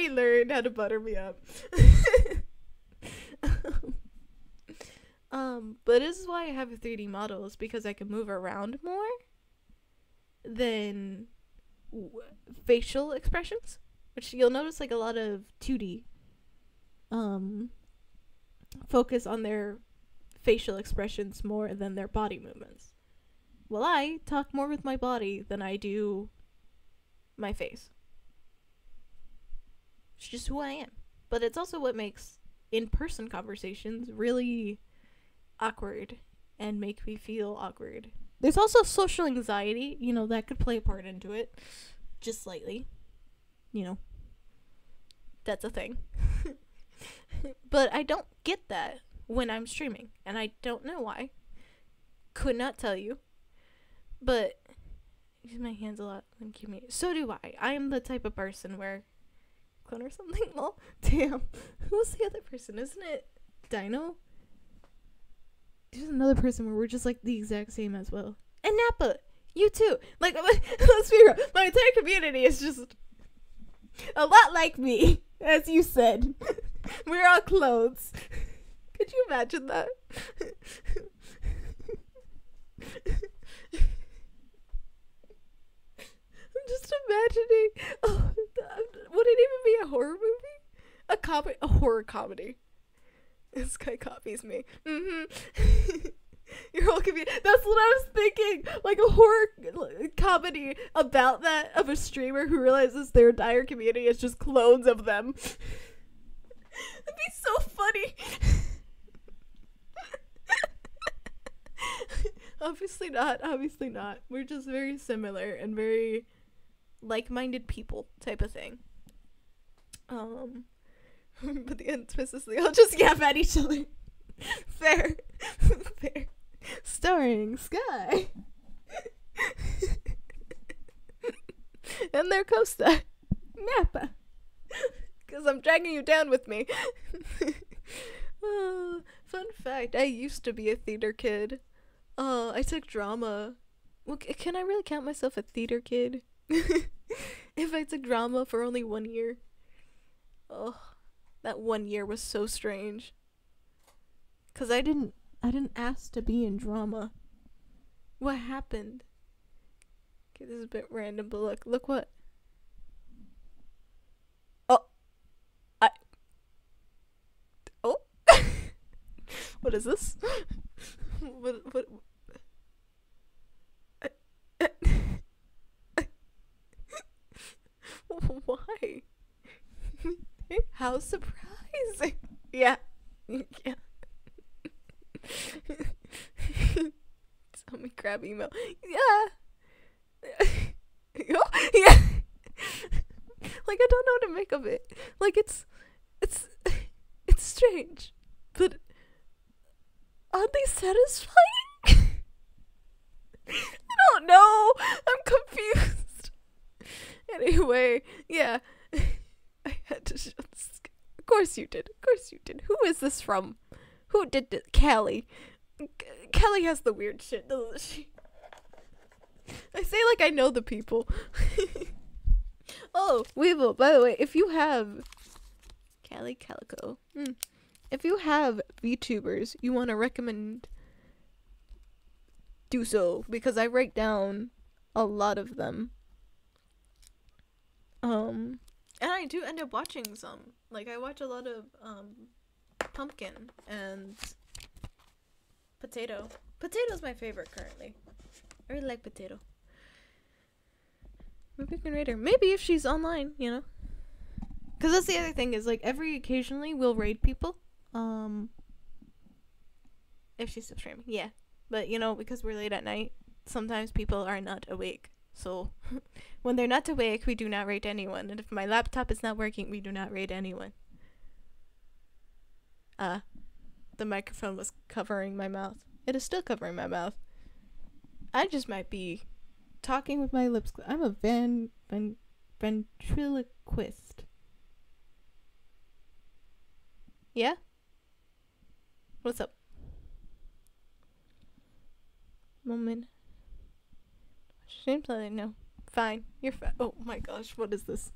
learned how to butter me up. But this is why I have a 3D model, is because I can move around more than facial expressions, which you'll notice like a lot of 2D focus on their facial expressions more than their body movements. Well, I talk more with my body than I do my face. It's just who I am. But it's also what makes in-person conversations really awkward and make me feel awkward. There's also social anxiety, that could play a part into it. Just slightly. That's a thing. But I don't get that when I'm streaming, and I don't know why. Could not tell you. But I use my hands a lot when communicating. So do I. I am the type of person where clone or something. Lol. Damn. Who's the other person? Isn't it Dino? There's another person where we're just like the exact same as well. And Nappa, you too. Like, let's be real. My entire community is just a lot like me, as you said. We're all clones. Could you imagine that? I'm just imagining. Oh, would it even be a horror movie? A horror comedy. This guy copies me. Your whole community. That's what I was thinking. Like a horror comedy about that, of a streamer who realizes their entire community is just clones of them. That'd be so funny. Obviously not. We're just very similar and very like-minded people type of thing. But the end twist is they all just yap at each other. Fair. Starring Sky. And their co-star, Nappa. Because I'm dragging you down with me. Fun fact, I used to be a theater kid. I took drama. Well, can I really count myself a theater kid? If I took drama for only 1 year. Oh, that 1 year was so strange. Cause I didn't ask to be in drama. What happened? Okay, this is a bit random, but look what. Oh, what is this? What? Why? How surprising! Yeah. Tell me crab email. Yeah. Yeah. Like, I don't know what to make of it. Like, it's strange, but oddly satisfying. I don't know. I'm confused. Anyway, yeah. I had to show this. Of course you did. Who is this from? Who did this? Callie. Callie has the weird shit, doesn't she? I say like I know the people. Oh, Weevil, by the way, if you have Callie Calico, if you have VTubers you want to recommend, do so, because I write down a lot of them. And I do end up watching some. Like, I watch a lot of Pumpkin and Potato. Potato's my favorite currently. I really like Potato. Maybe we can raid her. Maybe if she's online, Because that's the other thing, is like occasionally we'll raid people. If she's still streaming, yeah. But because we're late at night, sometimes people are not awake. So when they're not awake, we do not rate anyone. And if my laptop is not working, we do not rate anyone. The microphone was covering my mouth. It is still covering my mouth. I just might be talking with my lips. I'm a ventriloquist. Yeah? What's up? Moment. Seems like no. Fine. You're fine. Oh my gosh, what is this?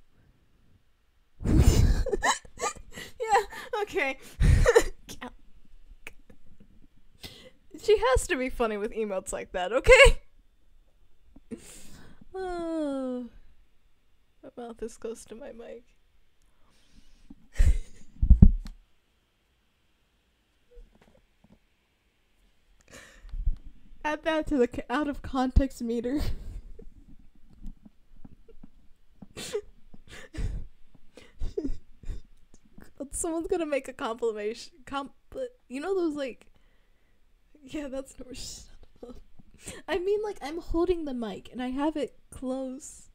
Yeah, okay. She has to be funny with emotes like that, okay? Oh. My mouth is close to my mic. Add that to the out of context meter. Someone's gonna make a compilation. You know those like. Yeah, that's no. Shut up. I mean, like, I'm holding the mic and I have it close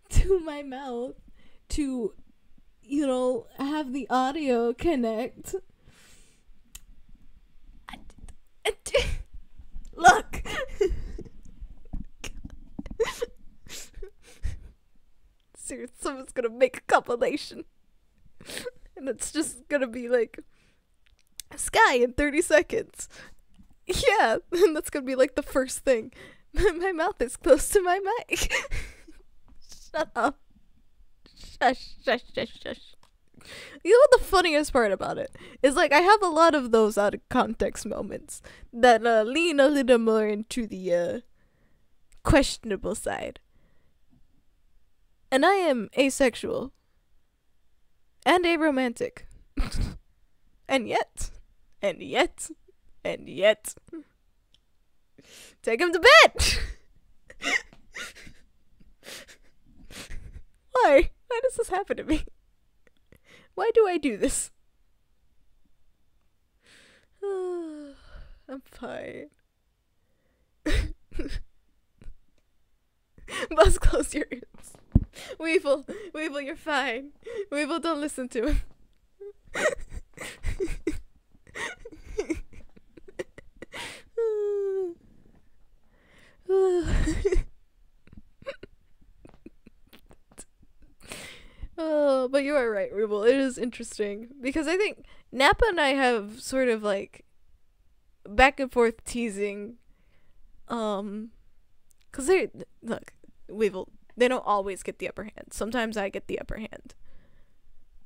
to my mouth to, you know, have the audio connect. Look! Seriously, someone's gonna make a compilation. And it's just gonna be like, Sky in 30 seconds. Yeah, and that's gonna be like the first thing. My mouth is close to my mic. Shut up. Shush, shush, shush, shush. You know what the funniest part about it is? Like, I have a lot of those out of context moments that lean a little more into the questionable side. And I am asexual and aromantic. and yet, take him to bed. Why? Why does this happen to me? Why do I do this? I'm fine. Buzz, close your ears. Weevil, you're fine. Weevil, don't listen to him. Oh, but you are right, Weevil. It is interesting because I think Nappa and I have sort of like back and forth teasing, because look, Weevil, they don't always get the upper hand. Sometimes I get the upper hand,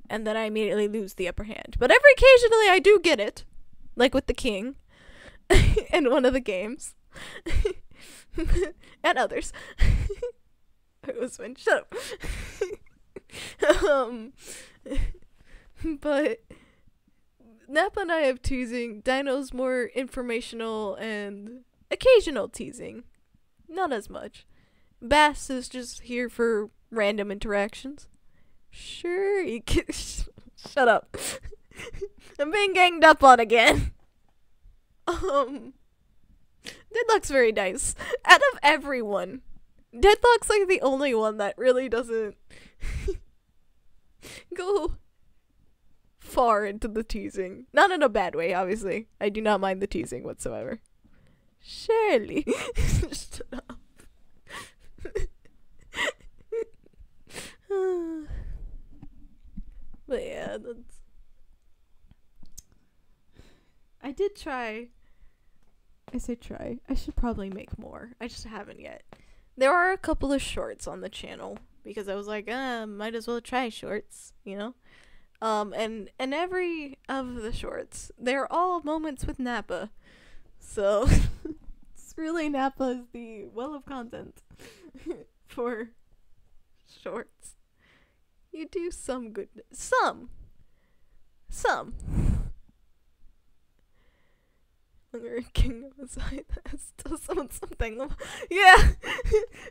and then I immediately lose the upper hand. But every occasionally I do get it, like with the king, in one of the games, and others. It was when shut up. But Nappa and I have teasing. Dino's more informational and occasional teasing. Not as much. Bass is just here for random interactions. Sure, you can. Shut up. I'm being ganged up on again. Deadlock's very nice. Out of everyone, Deadlock's like the only one that really doesn't go far into the teasing. Not in a bad way, obviously. I do not mind the teasing whatsoever. Surely. Shut up. But yeah, that's... I did try. I say try. I should probably make more. I just haven't yet. There are a couple of shorts on the channel because I was like, might as well try shorts, you know? And every of the shorts, they're all moments with Nappa. So it's really Nappa is the well of content for shorts. You do some good, some. King of the side has still something. Yeah.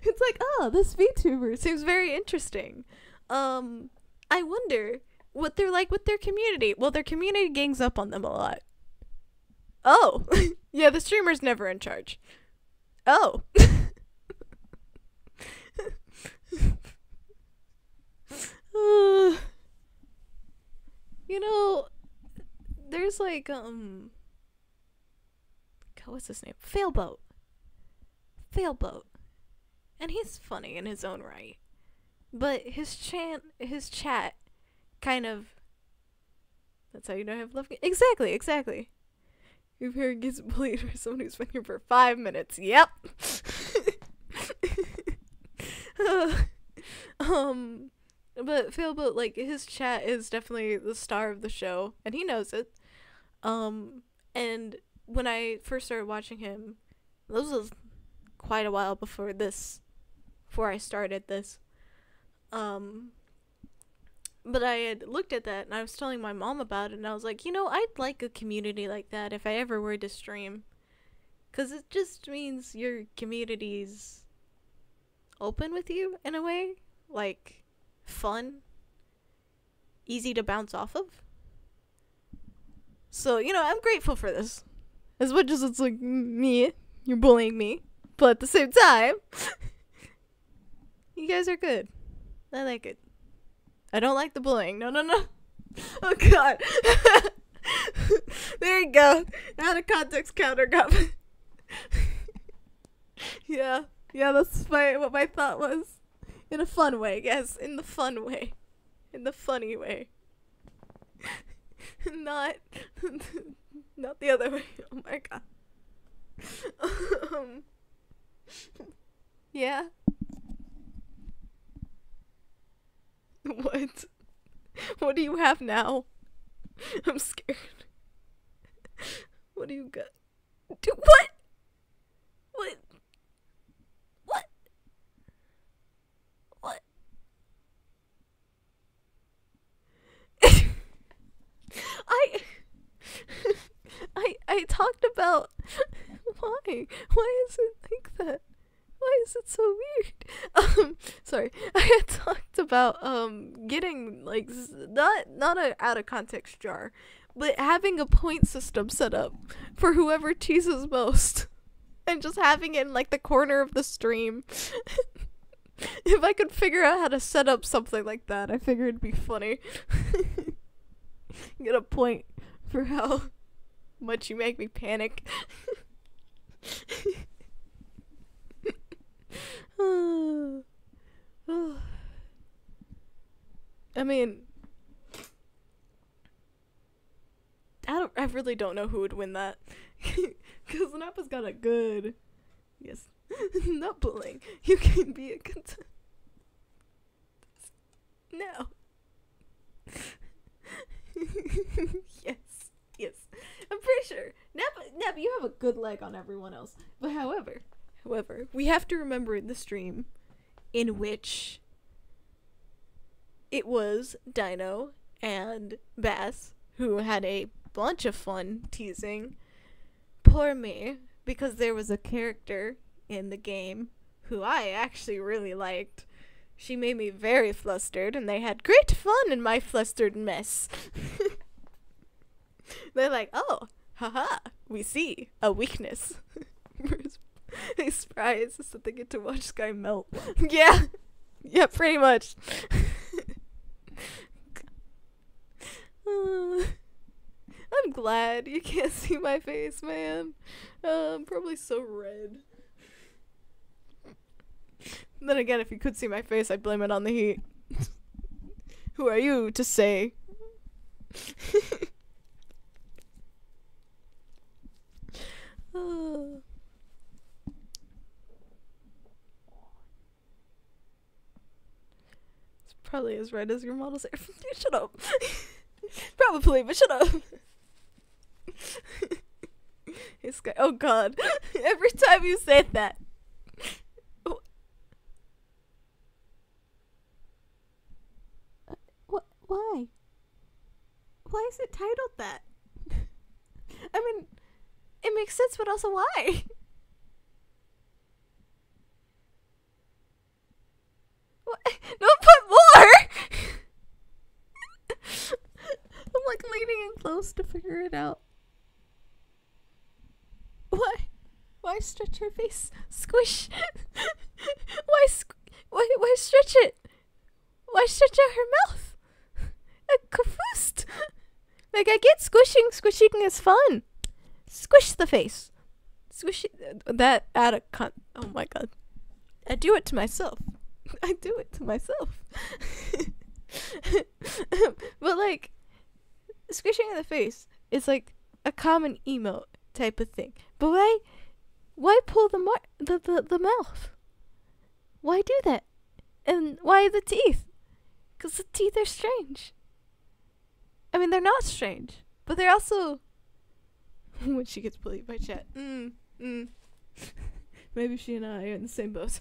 It's like, oh, this VTuber seems very interesting. I wonder what they're like with their community. Well, their community gangs up on them a lot. Oh. Yeah, the streamer's never in charge. Oh. You know, there's like, God, what's his name? Failboat. And he's funny in his own right. But his chat kind of, that's how you know I have love. Exactly. Your parent gets bullied for someone who's been here for 5 minutes. Yep. But Failboat, like, his chat is definitely the star of the show, and he knows it. And when I first started watching him, this was quite a while before I started this. But I had looked at that, and I was telling my mom about it, and I was like, you know, I'd like a community like that if I ever were to stream. Because it just means your community's open with you, in a way. Like, fun. Easy to bounce off of. So, you know, I'm grateful for this. As much as it's like, me, you're bullying me. But at the same time, you guys are good. I like it. I don't like the bullying. No. Oh, God. There you go. Out of context counter got me. Yeah, that's what my thought was. In a fun way, yes. In the fun way. In the funny way. Not the other way. Oh, my God. Yeah. What? What do you have now? I'm scared. What do you got? What? What? I talked about why is it like that? Why is it so weird? Sorry. I had talked about getting like not a out of context jar, but having a point system set up for whoever teases most, and just having it in like the corner of the stream. If I could figure out how to set up something like that, I figured it'd be funny. Get a point for how much you make me panic. I mean, I really don't know who would win that. Because Nappa's got a good, yes, not bullying. You can be a no. Yes. I'm pretty sure. Nappa, you have a good leg on everyone else. But however, we have to remember in the stream in which it was Dino and Bass who had a bunch of fun teasing poor me, because there was a character in the game who I actually really liked. She made me very flustered, and they had great fun in my flustered mess. They're like, oh, haha, we see a weakness. They surprise so they get to watch Sky melt. Yeah, pretty much. I'm glad you can't see my face, man. I'm probably so red. Then again, if you could see my face, I'd blame it on the heat. Who are you to say? It's probably as red as your model's hair. Shut up. Probably, but shut up. It's got, oh God. Every time you say that. Why? Why is it titled that? I mean, it makes sense, but also why? What? Don't put more! I'm like leaning in close to figure it out. Why stretch her face? Squish. Why stretch it? Why stretch out her mouth? A kafoost. Like, I get squishing. Squishing is fun. Squish the face. Squish it. That out of oh my god. I do it to myself. I do it to myself. But like, squishing in the face is like a common emote type of thing. But why pull the mouth? Why do that? And why the teeth? Because the teeth are strange. I mean, they're not strange, but they're also... when she gets bullied by chat. Maybe she and I are in the same boat.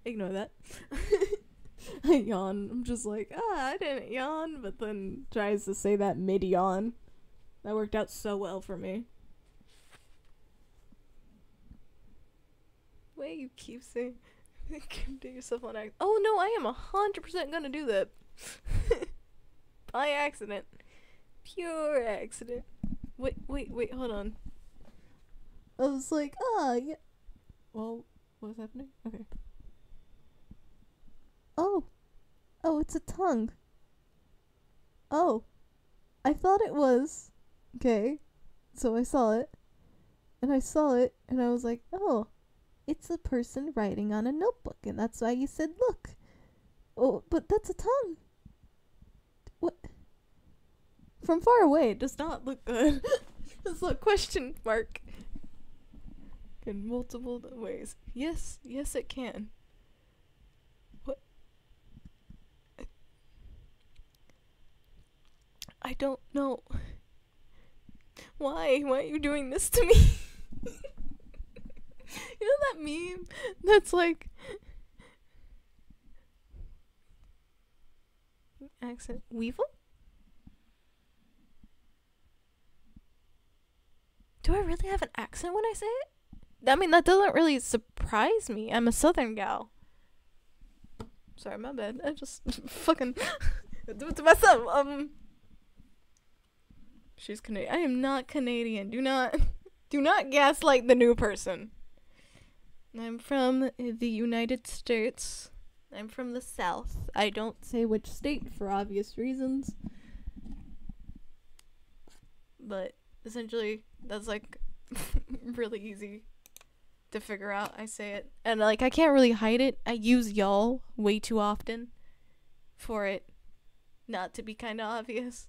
Ignore that. I yawn. I'm just like, I didn't yawn, but then tries to say that mid-yawn. That worked out so well for me. Way you keep saying, do yourself on accident. Oh no, I am 100% gonna do that. By accident. Pure accident. Wait, hold on. I was like, yeah. Well, what was happening? Okay. Oh, it's a tongue. Oh, I thought it was. Okay, so I saw it, and I was like, oh, it's a person writing on a notebook, and that's why you said look. Oh, but that's a tongue. What? From far away, it does not look good. It's a question mark. In multiple ways. Yes, it can. What? I don't know. Why? Why are you doing this to me? You know that meme that's like... accent. Weevil? Do I really have an accent when I say it? I mean, that doesn't really surprise me. I'm a southern gal. Sorry, my bad. I just fucking do it to myself. She's Canadian. I am not Canadian. Do not gaslight the new person. I'm from the United States. I'm from the South. I don't say which state for obvious reasons. But essentially, that's like really easy to figure out. I say it, and like I can't really hide it. I use y'all way too often for it not to be kind of obvious.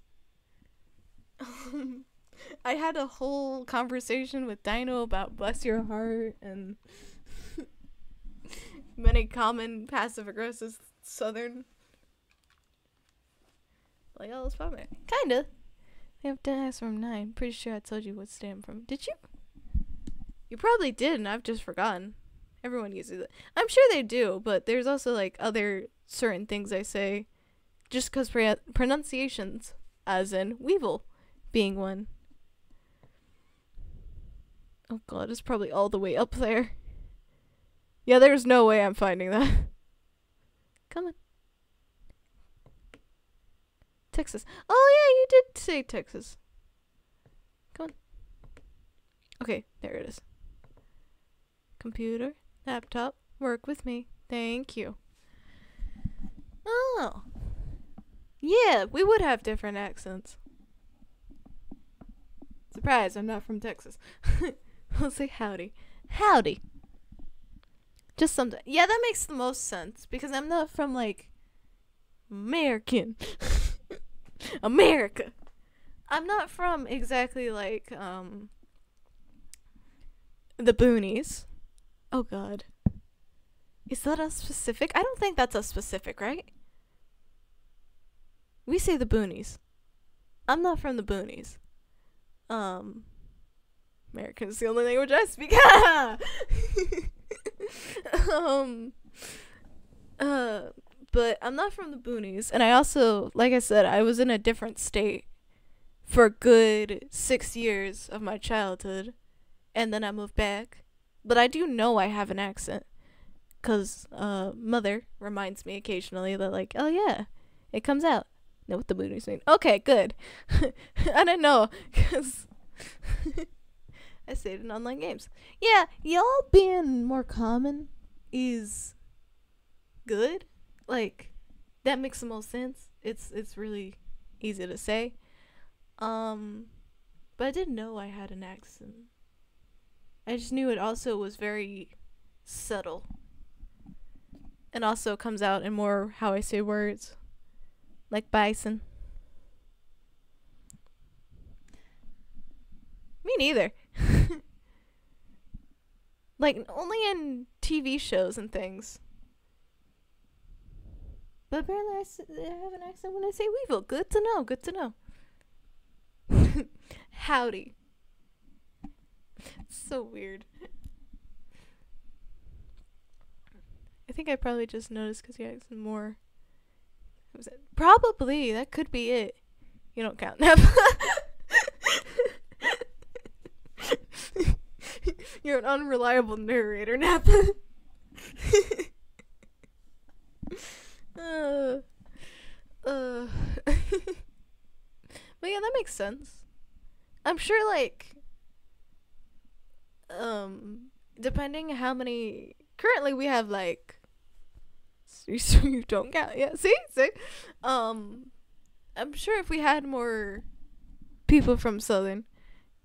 I had a whole conversation with Dino about bless your heart and many common passive-aggressive southern. Like, oh, it's probably kinda. They have dash from 9. Pretty sure I told you what state I'm from. Did you? You probably did, and I've just forgotten. Everyone uses it. I'm sure they do, but there's also like other certain things I say just because pronunciations, as in weevil being one. Oh god, it's probably all the way up there. Yeah, there's no way I'm finding that. Come on. Texas. Oh yeah, you did say Texas. Come on. Okay, there it is. Computer, laptop, work with me. Thank you. Oh. Yeah, we would have different accents. Surprise, I'm not from Texas. I'll say howdy. Howdy. Just something. Yeah, that makes the most sense because I'm not from like American. America. I'm not from exactly like the boonies. Oh god. Is that a specific? I don't think that's a specific, right? We say the boonies. I'm not from the boonies. American is the only language I speak. But I'm not from the boonies, and I also, like I said, I was in a different state for a good 6 years of my childhood, and then I moved back. But I do know I have an accent. Because mother reminds me occasionally that, like, oh yeah, it comes out. Know what the moonies mean. Okay, good. I didn't know. Because I stayed in online games. Yeah, y'all being more common is good. Like, that makes the most sense. It's really easy to say. But I didn't know I had an accent. I just knew it also was very subtle. And also comes out in more how I say words. Like bison. Me neither. Like, only in TV shows and things. But apparently I have an accent when I say Weevil. Good to know, good to know. Howdy. It's so weird. I think I probably just noticed because he has more. What was it? Probably. That could be it. You don't count. You're an unreliable narrator, Nappa. But yeah, that makes sense. I'm sure, like, depending how many. Currently, we have like. So you don't count. Yeah, see? I'm sure if we had more people from Southern,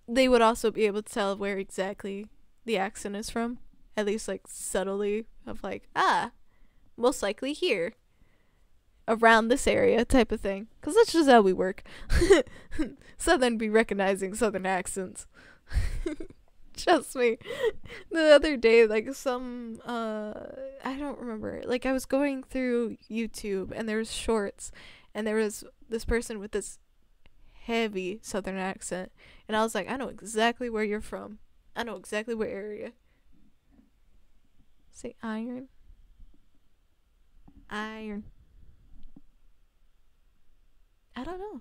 they would also be able to tell where exactly the accent is from. At least, like, subtly, of like, most likely here. Around this area type of thing. Because that's just how we work. Southern be recognizing Southern accents. Trust me. The other day, like, some, I don't remember. Like, I was going through YouTube, and there was shorts, and there was this person with this heavy Southern accent, and I was like, I know exactly where you're from. I know exactly what area. Say iron. Iron. I don't know.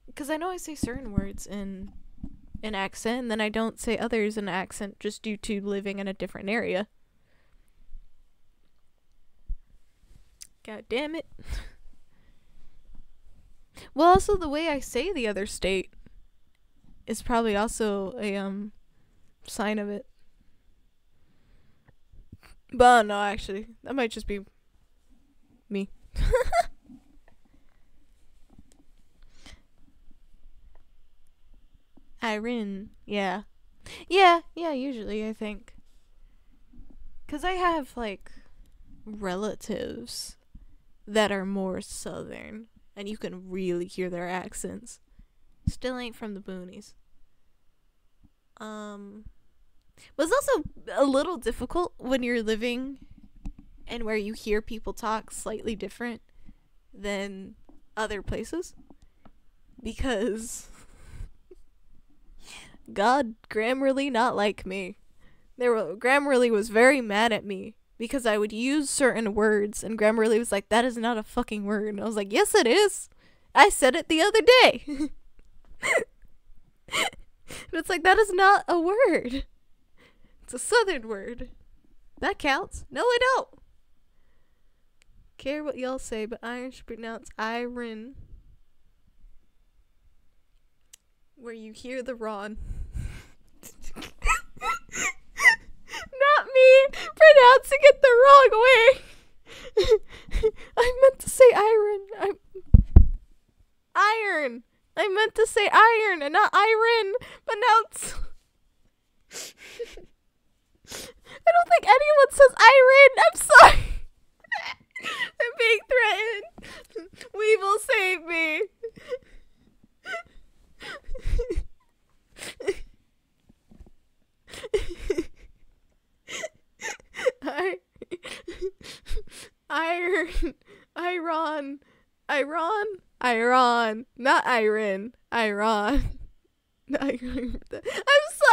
Because I know I say certain words in an accent, and then I don't say others in accent just due to living in a different area. God damn it. Well, also the way I say the other state is probably also a sign of it. But no, actually, that might just be me. Irin, yeah. Yeah, usually, I think. 'Cause I have, like, relatives that are more Southern, and you can really hear their accents. Still ain't from the boonies. But it's also a little difficult when you're living and where you hear people talk slightly different than other places. Because God Grammarly not like me. Grammarly was very mad at me because I would use certain words, and Grammarly was like, that is not a fucking word. And I was like, yes it is. I said it the other day. And it's like, that is not a word. It's a Southern word. That counts. No, I don't care what y'all say, but iron should be pronounced iron. Where you hear the Ron. Not me pronouncing it the wrong way. I meant to say iron. Iron. I meant to say iron and not iron. But now it's I don't think anyone says iron. I'm sorry. I'm being threatened. Weevil, save me. Iron, not iron, iron. I'm sorry,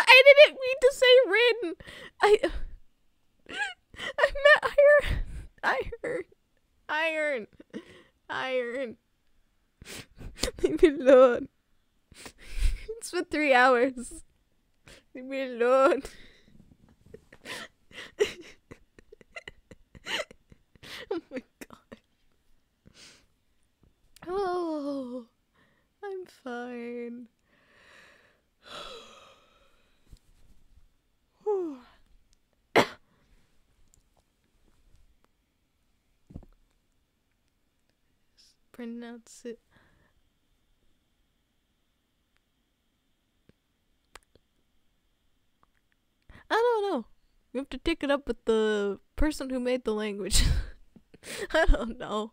I didn't mean to say rin. I meant iron. Leave me alone. It's been 3 hours. Leave me alone. Oh my god. Oh, I'm fine. Pronounce it. I don't know. You have to take it up with the person who made the language. I don't know.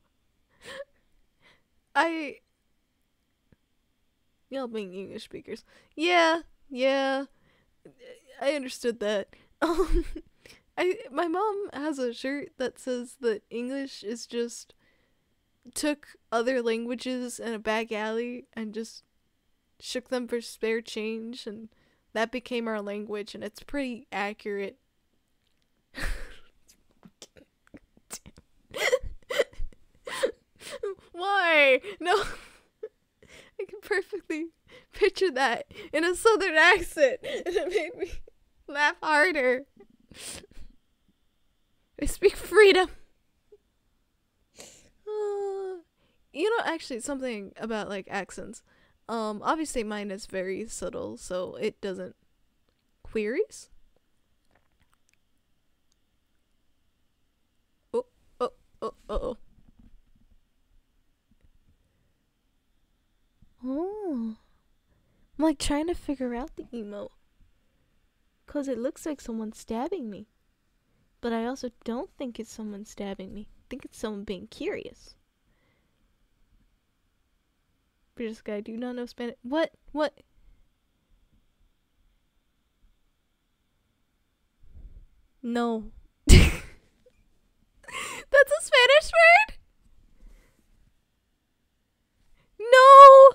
Y'all being English speakers. Yeah. I understood that. My mom has a shirt that says that English is just took other languages in a back alley and just shook them for spare change, and that became our language, and it's pretty accurate. Why? No. I can perfectly picture that in a southern accent, and it made me laugh harder. I speak freedom. You know, actually, something about, like, accents. Obviously mine is very subtle, so it doesn't... Queries? Oh. Oh. I'm, like, trying to figure out the emote. 'Cause it looks like someone's stabbing me. But I also don't think it's someone stabbing me. I think it's someone being curious. British guy, do not know Spanish. What? No. That's a Spanish word? No!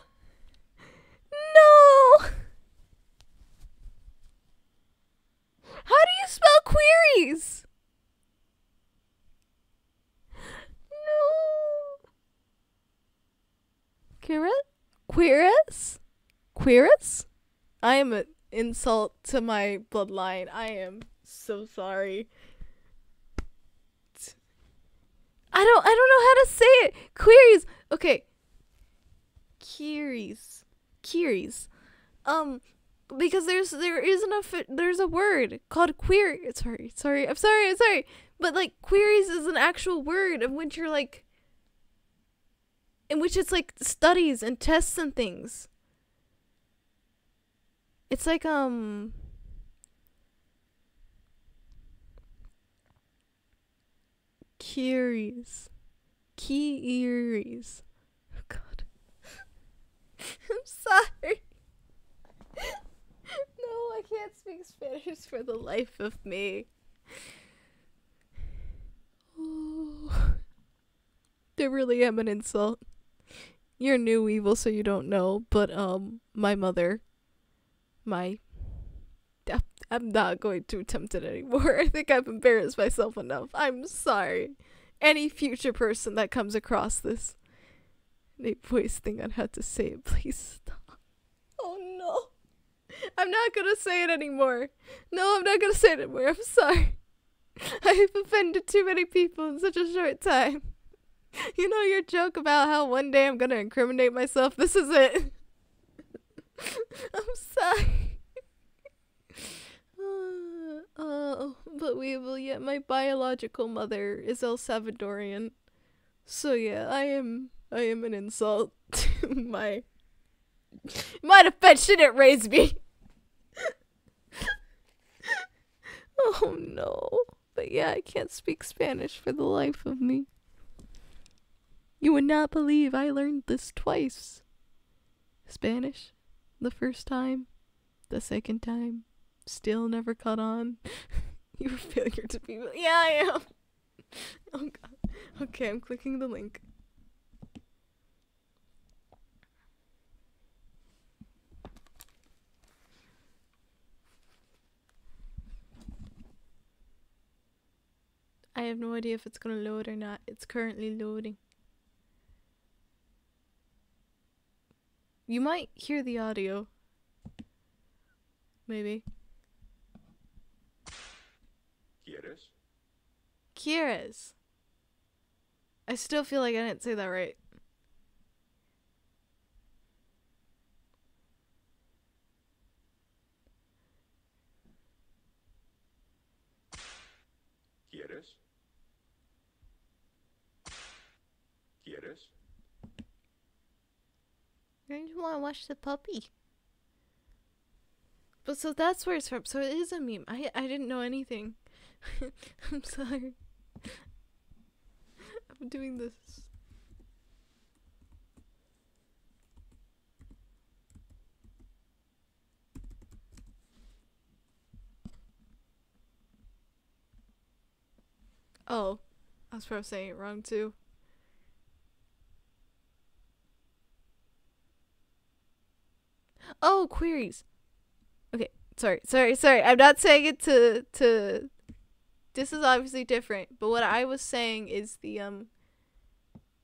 How do you spell queries? No. Queerus? I am an insult to my bloodline. I am so sorry. I don't know how to say it. Queries. Okay. Queries. Because there's a word called queer. Sorry. I'm sorry. But, like, queries is an actual word in which you're, like, in which it's, like, studies and tests and things. It's like, Queries. Oh, God. I'm sorry. No, I can't speak Spanish for the life of me. Oh. They really am an insult. You're new evil, so you don't know, but, my mother, I'm not going to attempt it anymore. I think I've embarrassed myself enough. I'm sorry. Any future person that comes across this, they voice thing on how to say it, please stop. Oh no. I'm not gonna say it anymore. No, I'm not gonna say it anymore. I'm sorry. I've offended too many people in such a short time. You know your joke about how one day I'm gonna incriminate myself? This is it. I'm sorry. But yet my biological mother is El Salvadorian. So yeah, I am an insult to my defense. She didn't raise me. Oh no. But yeah, I can't speak Spanish for the life of me. You would not believe I learned this twice. Spanish, the first time, the second time, still never caught on. You're a failure to be. Yeah, I am. Oh god. Okay, I'm clicking the link. I have no idea if it's gonna load or not. It's currently loading. You might hear the audio. Maybe. Quieres. I still feel like I didn't say that right. ¿Quieres? ¿Quieres? I just want to watch the puppy. But so that's where it's from. So it is a meme. I didn't know anything. I'm sorry. I'm doing this. Oh, I was probably saying it wrong too. Oh, queries. Okay, sorry. I'm not saying it to. This is obviously different, but what I was saying is the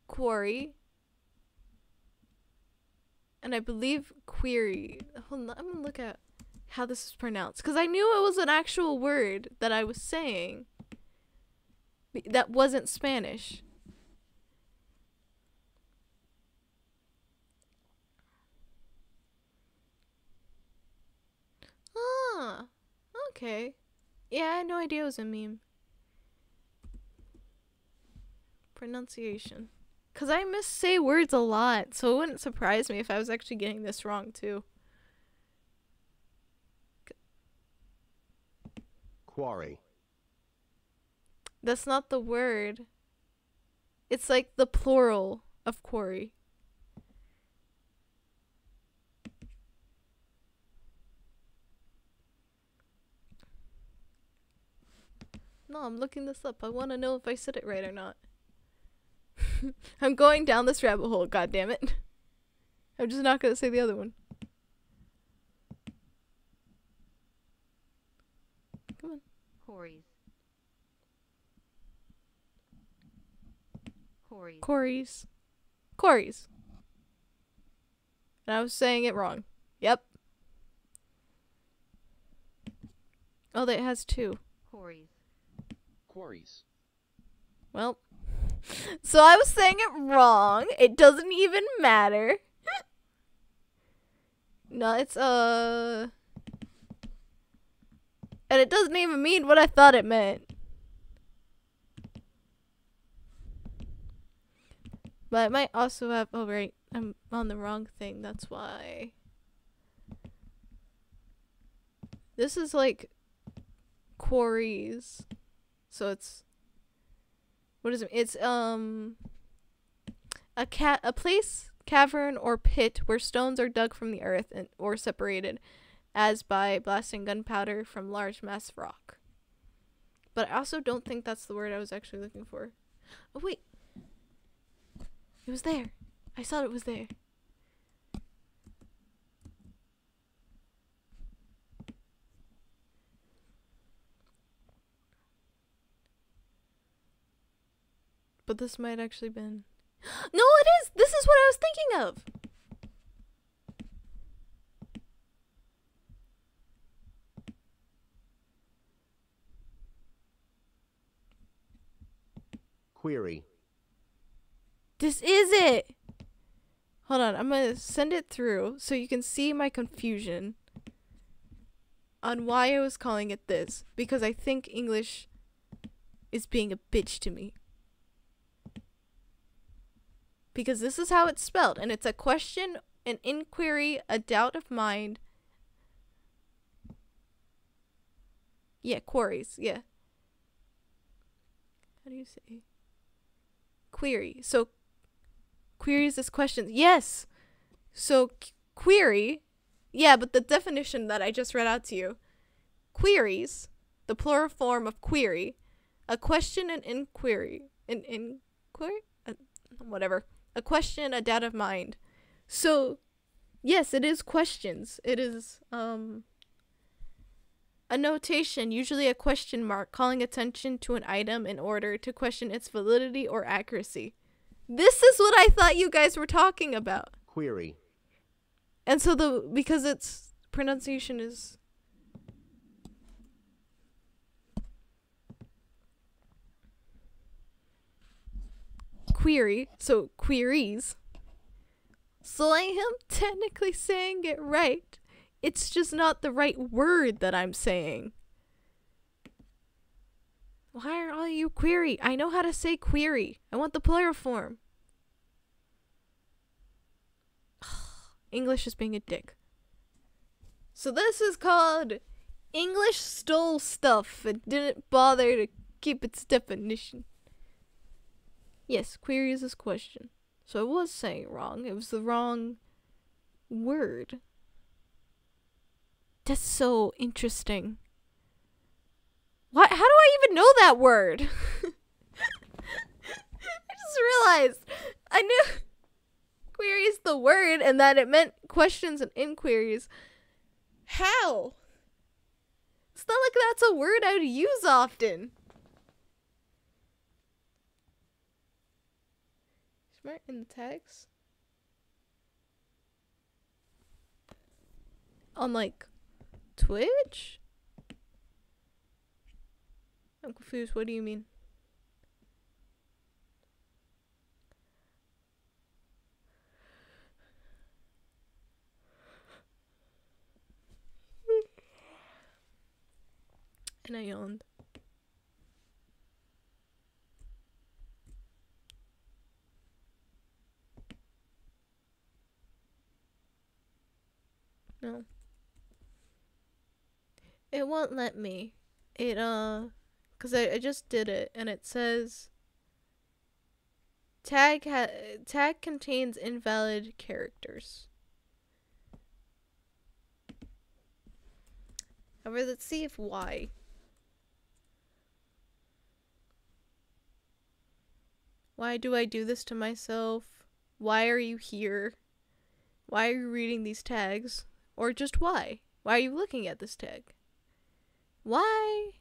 quarry, and I believe query. Hold on, I'm gonna look at how this is pronounced because I knew it was an actual word that I was saying. That wasn't Spanish. Ah, okay. Yeah, I had no idea it was a meme. Pronunciation. Because I missay words a lot, so it wouldn't surprise me if I was actually getting this wrong too. Quarry. That's not the word. It's like the plural of quarry. No, I'm looking this up. I want to know if I said it right or not. I'm going down this rabbit hole, goddammit. I'm just not going to say the other one. Come on. Quarries. Quarries. Quarries. Quarries. And I was saying it wrong. Yep. Oh, that has two. Quarries. Quarries. Well, so I was saying it wrong. It doesn't even matter. No, it's and it doesn't even mean what I thought it meant. But it might also have, oh right, I'm on the wrong thing, that's why. This is like quarries. So it's, what is it? It's a place, cavern, or pit where stones are dug from the earth and or separated, as by blasting gunpowder from large mass of rock. But I also don't think that's the word I was actually looking for. Oh wait, it was there. I thought it was there. But this might actually been. No, it is! This is what I was thinking of! Query. This is it! Hold on, I'm gonna send it through so you can see my confusion on why I was calling it this. Because I think English is being a bitch to me. Because this is how it's spelled, and it's a question, an inquiry, a doubt of mind. Yeah, quarries, yeah. How do you say? Query. So, queries is questions. Yes! So, query, yeah, but the definition that I just read out to you. Queries, the plural form of query, a question, an inquiry. An inquiry? Whatever. A question, a doubt of mind. So, yes, it is questions. It is, a notation, usually a question mark, calling attention to an item in order to question its validity or accuracy. This is what I thought you guys were talking about. Query. And so because its pronunciation is... query, so queries. So I am technically saying it right. It's just not the right word that I'm saying. Why are all you query? I know how to say query. I want the plural form. English is being a dick. So this is called English stole stuff and didn't bother to keep its definition. Yes, queries is question. So I was saying it wrong. It was the wrong word. That's so interesting. What? How do I even know that word? I just realized I knew queries the word and that it meant questions and inquiries. How? It's not like that's a word I would use often. Smart in the tags. On like Twitch? I'm confused. What do you mean? And I yawned. No. It won't let me. It, cause I just did it and it says tag contains invalid characters. However, let's see if why. Why do I do this to myself? Why are you here? Why are you reading these tags? Or just why? Why are you looking at this tag? Why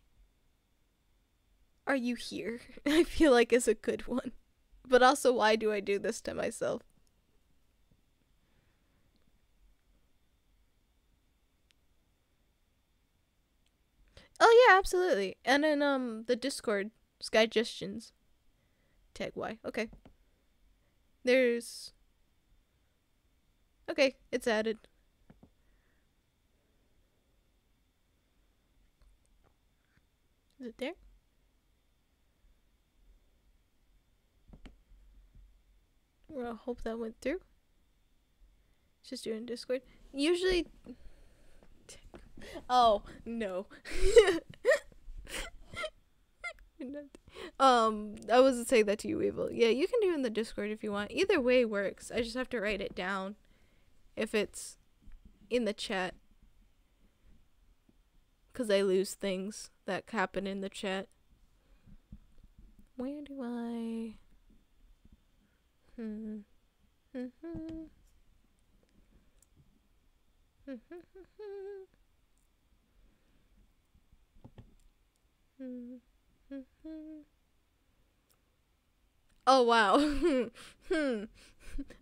are you here? I feel like is a good one. But also, why do I do this to myself? Oh yeah, absolutely. And in the Discord, Skygestions. Tag Y. Okay. There's... Okay, it's added. Is it there? Well, I hope that went through. Just doing Discord. Usually... Oh, no. I wasn't saying that to you, Evil. Yeah, you can do it in the Discord if you want. Either way works. I just have to write it down if it's in the chat. Because I lose things that happen in the chat. Where do I... Oh wow.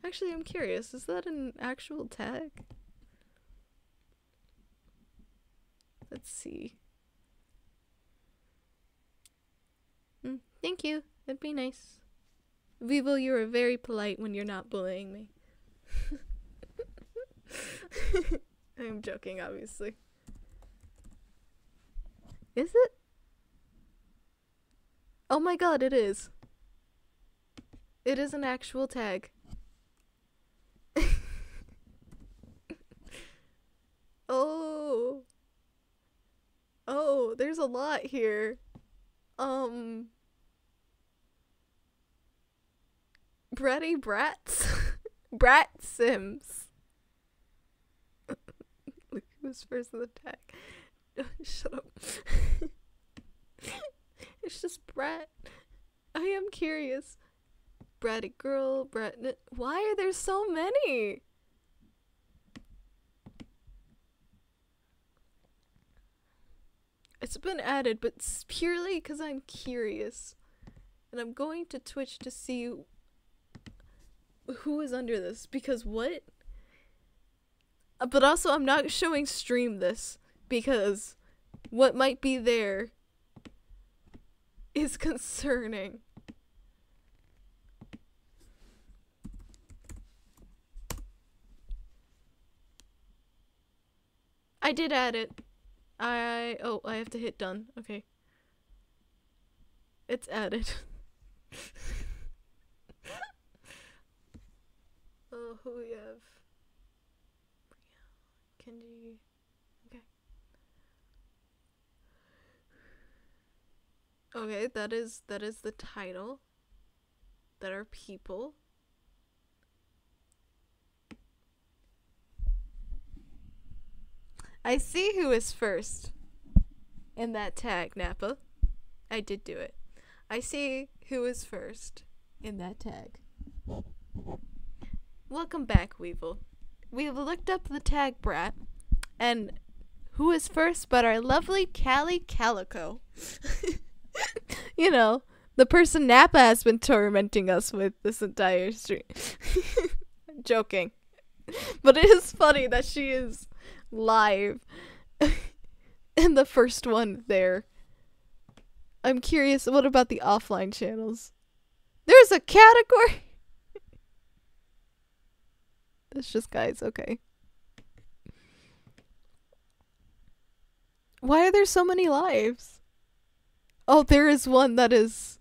Actually, I'm curious. Is that an actual tag? Let's see. Thank you. That'd be nice. Vivo, you are very polite when you're not bullying me. I'm joking, obviously. Is it? Oh my god, it is. It is an actual tag. Oh. Oh, there's a lot here. Bratty Brats? Brat Sims. Look who's first in the tag. Shut up. It's just Brat. I am curious. Bratty girl, why are there so many? It's been added, but it's purely because I'm curious. And I'm going to Twitch to see who is under this, because what? But also, I'm not showing stream this, because what might be there is concerning. I did add it. I have to hit done. Okay. It's added. Oh, who we have? Kenji. Okay. Okay, that is the title. That are people. I see who is first in that tag, Nappa. I did do it. I see who is first in that tag. Welcome back, Weevil. We've looked up the tag brat, and who is first but our lovely Callie Calico. You know, the person Nappa has been tormenting us with this entire stream. I'm joking. But it is funny that she is live in the first one there. I'm curious, what about the offline channels? There's a category? It's just guys, okay. Why are there so many lives? Oh, there is one that is...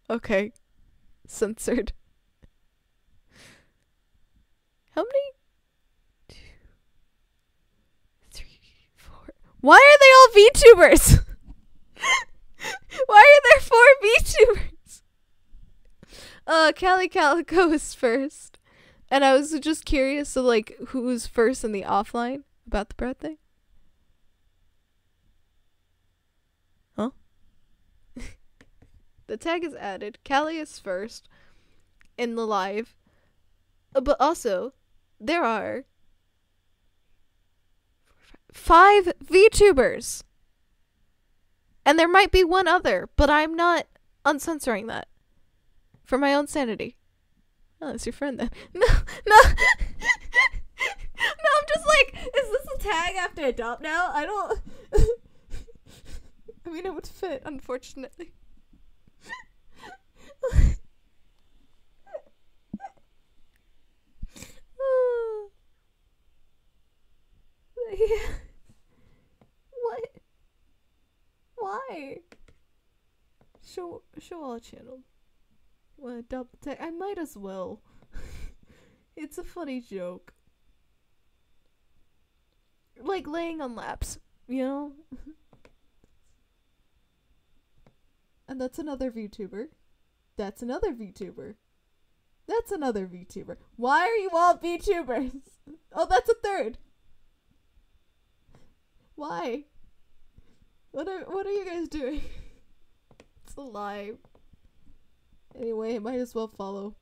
Okay. Censored. How many? 2, 3, 4. Why are they all VTubers? Why are there 4 VTubers? Callie Calico is first. And I was just curious of, like, who was first in the offline about the bread thing. Huh? The tag is added. Callie is first in the live. But also, there are 5 VTubers. And there might be one other, but I'm not uncensoring that. For my own sanity. Oh, that's your friend then. No. No, I'm just like, is this a tag I have to adopt now? I don't... I mean, it would fit, unfortunately. Yeah. What? Why? Show all channel. What, double tag? I might as well. It's a funny joke. Like laying on laps, you know? And that's another VTuber. That's another VTuber. That's another VTuber. Why are you all VTubers? Oh, that's a third. Why? What are you guys doing? It's a live. Anyway, I might as well follow.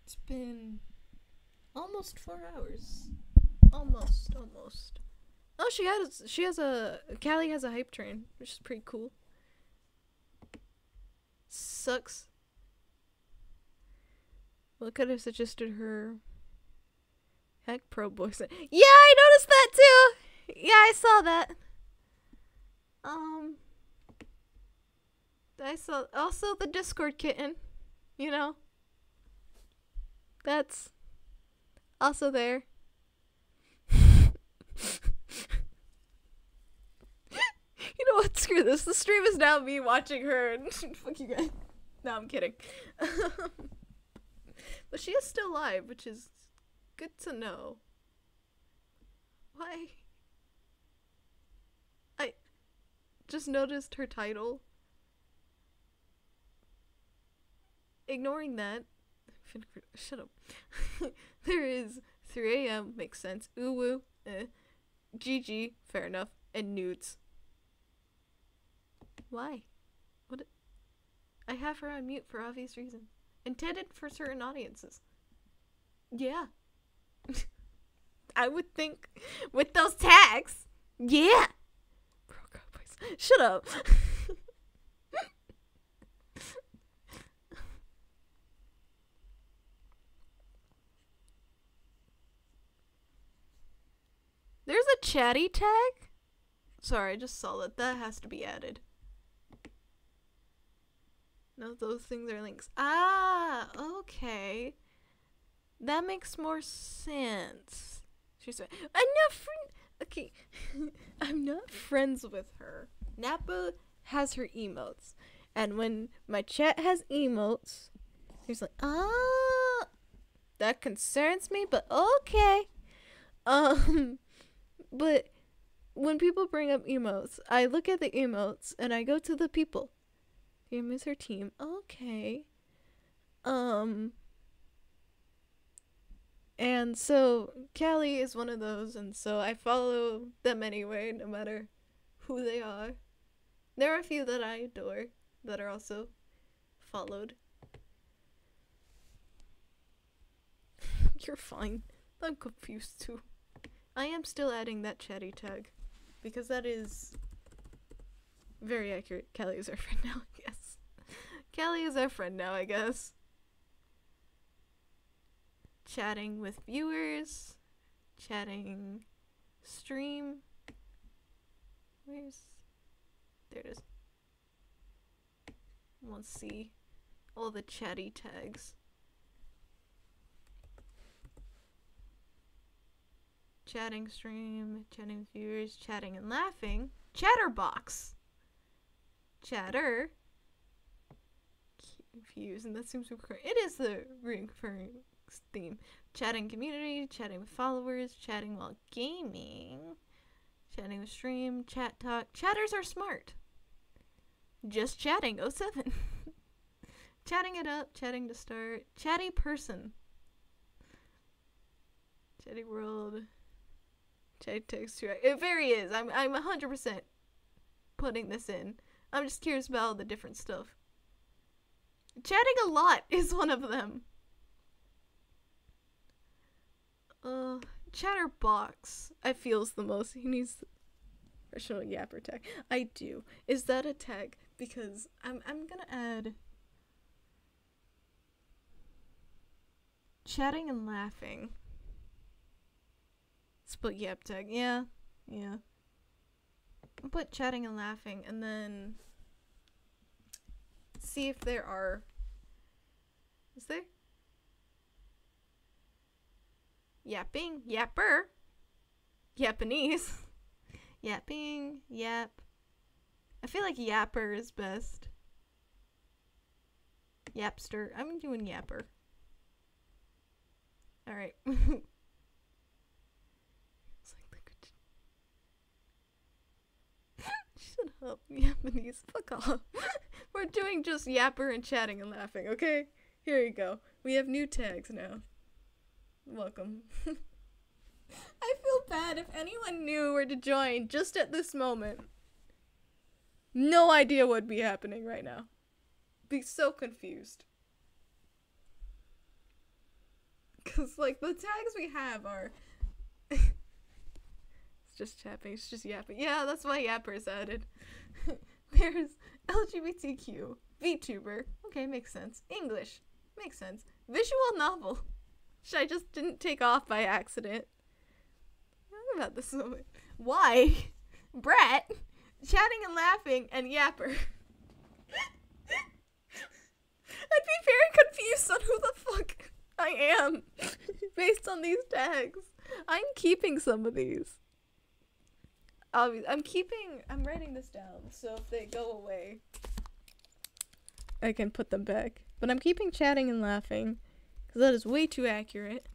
It's been almost 4 hours. Almost. Oh, Callie has a hype train, which is pretty cool. Sucks. Well, could have suggested her. Heck, Pro Boys. Yeah, I noticed that too. Yeah, I saw that. I saw also the Discord kitten. You know, that's also there. You know what? Screw this. The stream is now me watching her. And fuck you guys. No, I'm kidding. But she is still live, which is good to know. Why? I just noticed her title. Ignoring that. Shut up. There is 3 a.m. Makes sense. Uwu. GG. Fair enough. And nudes. Why? What? I have her on mute for obvious reasons. Intended for certain audiences. Yeah. I would think with those tags. Yeah. Shut up. There's a chatty tag? Sorry, I just saw that. That has to be added. No, those things are links. Ah, okay. That makes more sense. She's like, I'm not okay. I'm not friends with her. Nappa has her emotes. And when my chat has emotes, he's like, ah, that concerns me, but okay. But when people bring up emotes, I look at the emotes and I go to the people. Yume is her team. Okay. And so Callie is one of those, and so I follow them anyway, no matter who they are. There are a few that I adore that are also followed. You're fine. I'm confused too. I am still adding that chatty tag because that is very accurate. Callie is our friend now, I guess. Callie is our friend now, I guess. Chatting with viewers, chatting stream. There it is. Let's see all the chatty tags. Chatting stream, chatting with viewers, chatting and laughing. Chatterbox. Chatter. Confused, and that seems to be correct. It is the recurring theme. Chatting community, chatting with followers, chatting while gaming, chatting with stream, chat talk. Chatters are smart. Just chatting 07. Chatting it up, chatting to start, chatty person, chatty world, chatty text. It very is. I'm 100% putting this in. I'm just curious about all the different stuff. Chatting a lot is one of them. Chatterbox, I feels the most. He needs the professional yapper tag. I do. Is that a tag? Because I'm gonna add chatting and laughing. Let's put yap tag. Yeah. I'll put chatting and laughing, and then see if there are. Is there? Yapping, yapper, Japanese, yapping, yap. I feel like yapper is best. Yapster. I'm doing yapper. Alright. Shut up, Japanese. Fuck off. We're doing just yapper and chatting and laughing, okay? Here you go. We have new tags now. Welcome. I feel bad if anyone knew where to join just at this moment. No idea what would be happening right now. Be so confused. Cause like the tags we have are it's just chapping, it's just yapping. Yeah, that's why yapper is added. There's LGBTQ, VTuber. Okay, makes sense. English. Makes sense. Visual novel. I just didn't take off by accident. What about this moment? Why? Brett, chatting and laughing, and yapper. I'd be very confused on who the fuck I am based on these tags. I'm keeping some of these. I'm writing this down, so if they go away, I can put them back. But I'm keeping chatting and laughing. Because that is way too accurate.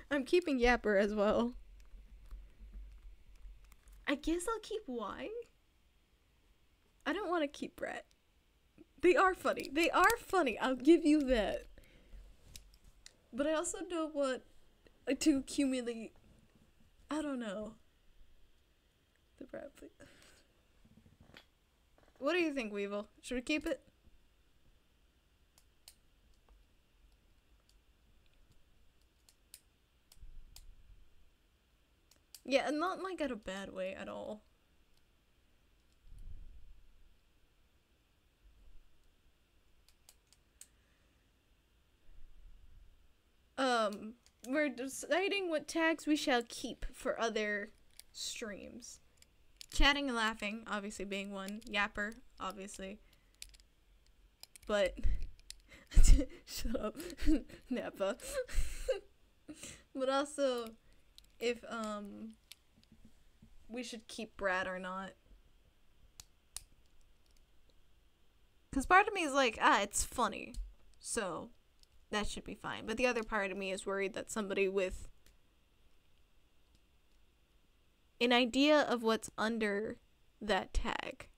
I'm keeping yapper as well. I guess I'll keep Y. I don't want to keep Brett. They are funny. They are funny. I'll give you that. But I also don't want to accumulate. I don't know. The Brett, please. What do you think, Weevil? Should we keep it? Yeah, and not like in a bad way at all. We're deciding what tags we shall keep for other streams. Chatting and laughing, obviously being one. Yapper, obviously. But shut up. Nappa. But also if we should keep Brad or not. Cause part of me is like, it's funny. So that should be fine. But the other part of me is worried that somebody with an idea of what's under that tag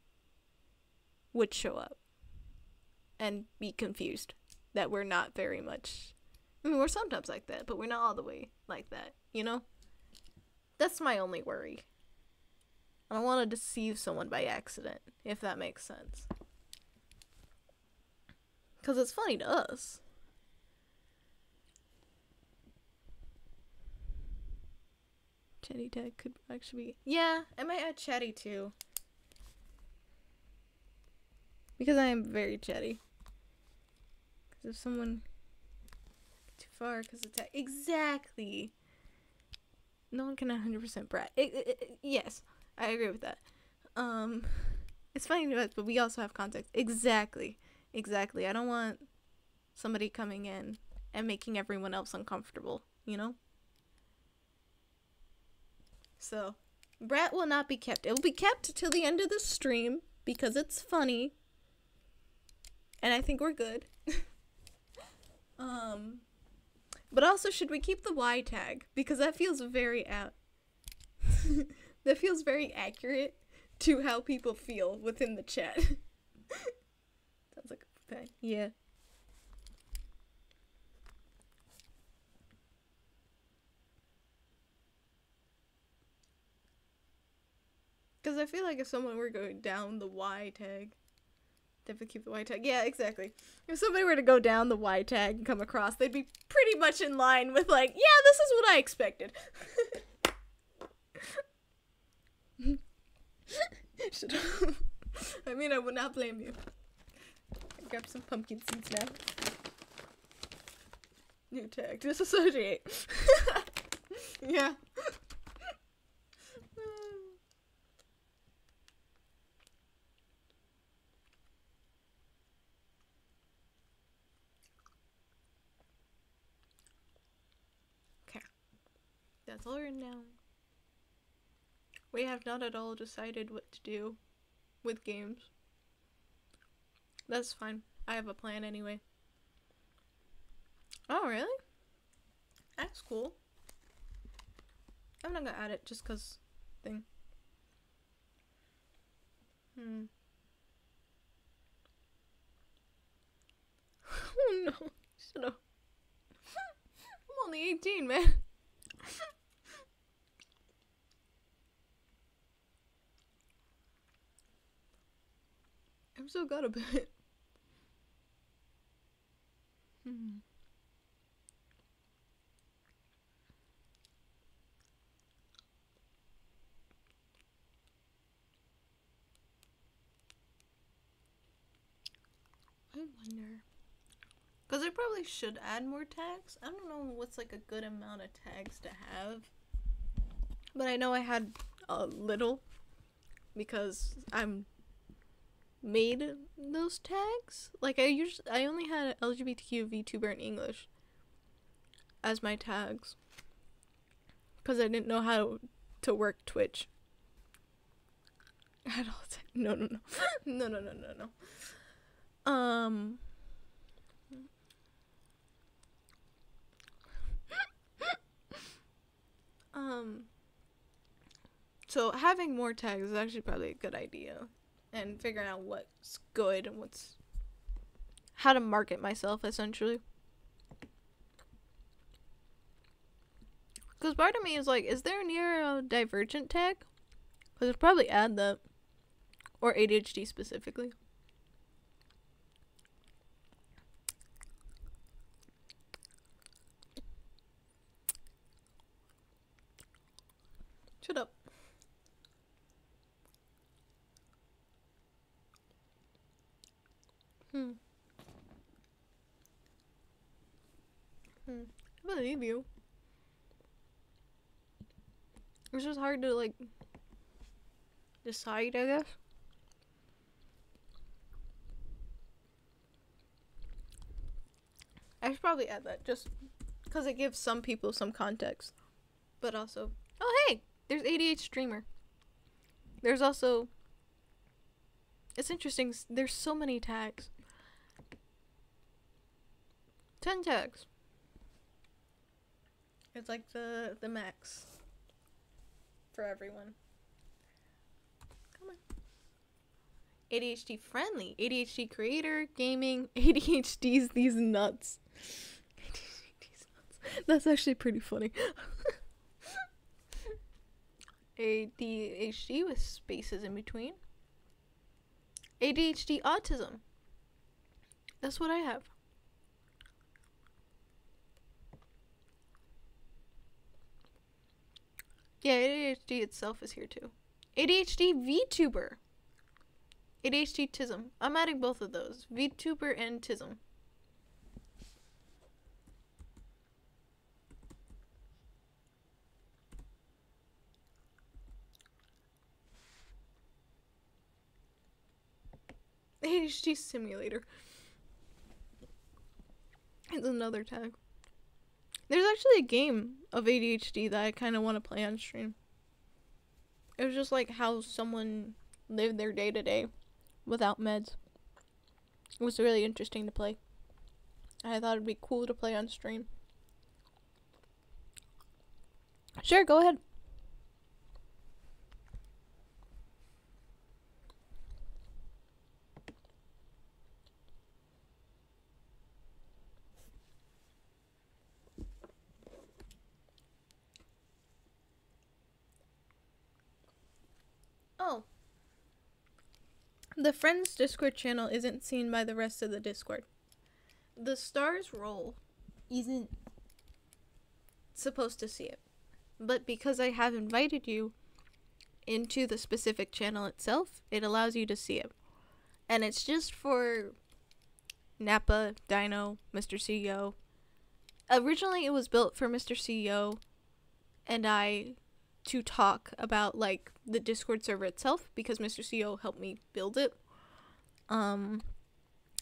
would show up and be confused that we're not very much. I mean, we're sometimes like that, but we're not all the way like that, you know? That's my only worry. I don't want to deceive someone by accident, if that makes sense. Because it's funny to us. Chatty tag could actually be... Yeah, I might add chatty too. Because I am very chatty. Because if someone... Too far, because it's... Exactly! No one can 100% Brad. Yes, I agree with that. It's funny to us, but we also have context. Exactly. Exactly. I don't want somebody coming in and making everyone else uncomfortable, you know? So, Brat will not be kept. It will be kept till the end of the stream because it's funny. And I think we're good. But also, should we keep the Y tag? Because that feels very that feels very accurate to how people feel within the chat. Sounds like a thing. Yeah. Because I feel like if someone were going down the Y tag, definitely keep the Y tag. Yeah, exactly. If somebody were to go down the Y tag and come across, they'd be pretty much in line with like, yeah, this is what I expected. Shut up. I mean, I would not blame you. I grab some pumpkin seeds now. New tag. Disassociate. Yeah. That's all written down. We have not at all decided what to do with games. That's fine. I have a plan anyway. Oh, really? That's cool. I'm not gonna add it just cause thing. Oh no. Shut up. I'm only 18, man. I've still got a bit. I wonder. Because I probably should add more tags. I don't know what's like a good amount of tags to have. But I know I had a little. Because I'm made those tags. Like I only had LGBTQ, VTuber, and English as my tags. Because I didn't know how to work Twitch. I don't. No. No. So having more tags is actually probably a good idea. And figuring out what's good and how to market myself, essentially. Because part of me is like, is there a neurodivergent tag? Because I'd probably add that. Or ADHD specifically. Shut up. I believe you. It's just hard to like decide, I guess. I should probably add that just because it gives some people some context. But also, oh hey, there's ADH streamer. There's also, it's interesting, there's so many tags. 10 tags. It's like the max for everyone. Come on. ADHD friendly, ADHD creator, gaming, ADHD's these nuts. ADHD's nuts. That's actually pretty funny. ADHD with spaces in between. ADHD autism. That's what I have. Yeah, ADHD itself is here too. ADHD VTuber. ADHD tism. I'm adding both of those. VTuber and tism. ADHD simulator. It's another tag. There's actually a game of ADHD that I kind of want to play on stream. It was just like how someone lived their day to day without meds. It was really interesting to play. I thought it'd be cool to play on stream. Sure, go ahead. Oh. The Friends Discord channel isn't seen by the rest of the Discord. The stars roll isn't supposed to see it. But because I have invited you into the specific channel itself, it allows you to see it. And it's just for Nappa, Dino, Mr. CEO. Originally it was built for Mr. CEO and I to talk about like the Discord server itself because Mr. CEO helped me build it. And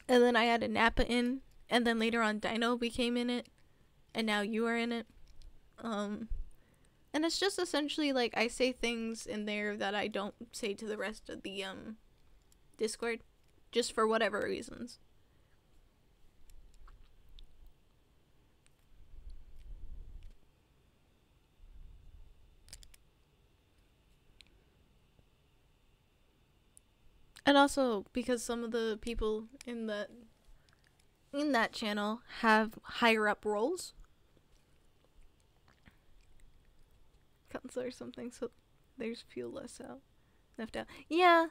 then I added Nappa in, and then later on Dino became in it, and now you are in it. And it's just essentially like I say things in there that I don't say to the rest of the Discord, just for whatever reasons. And also because some of the people in that channel have higher up roles. Counselor or something, so there's fuel left out. Yeah.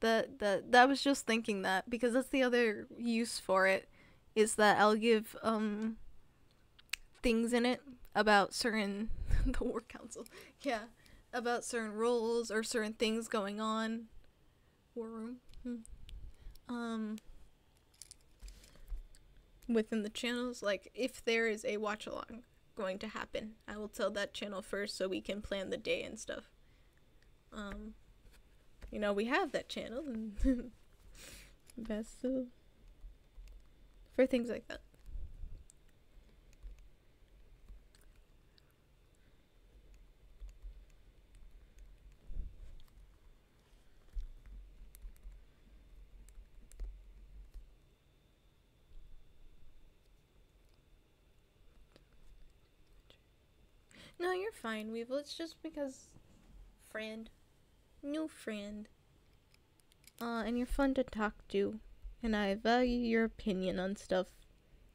That was just thinking that because that's the other use for it is that I'll give things in it about certain the war council. Yeah. About certain roles or certain things going on. War room. Within the channels, like if there is a watch along going to happen, I will tell that channel first so we can plan the day and stuff. You know, we have that channel and best for things like that. No, you're fine, Weevil. It's just because new friend. And you're fun to talk to. And I value your opinion on stuff.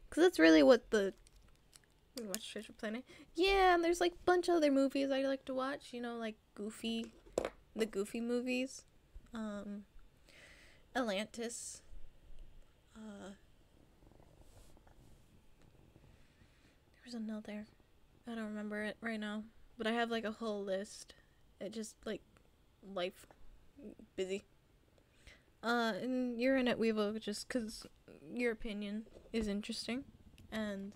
Because that's really what the... Watch Treasure Planet. Yeah, and there's like a bunch of other movies I like to watch. You know, like Goofy. The Goofy movies. Atlantis. There's another. I don't remember it right now. But I have like a whole list. It just like... life. Busy. And you're in it, Weevil, just because your opinion is interesting and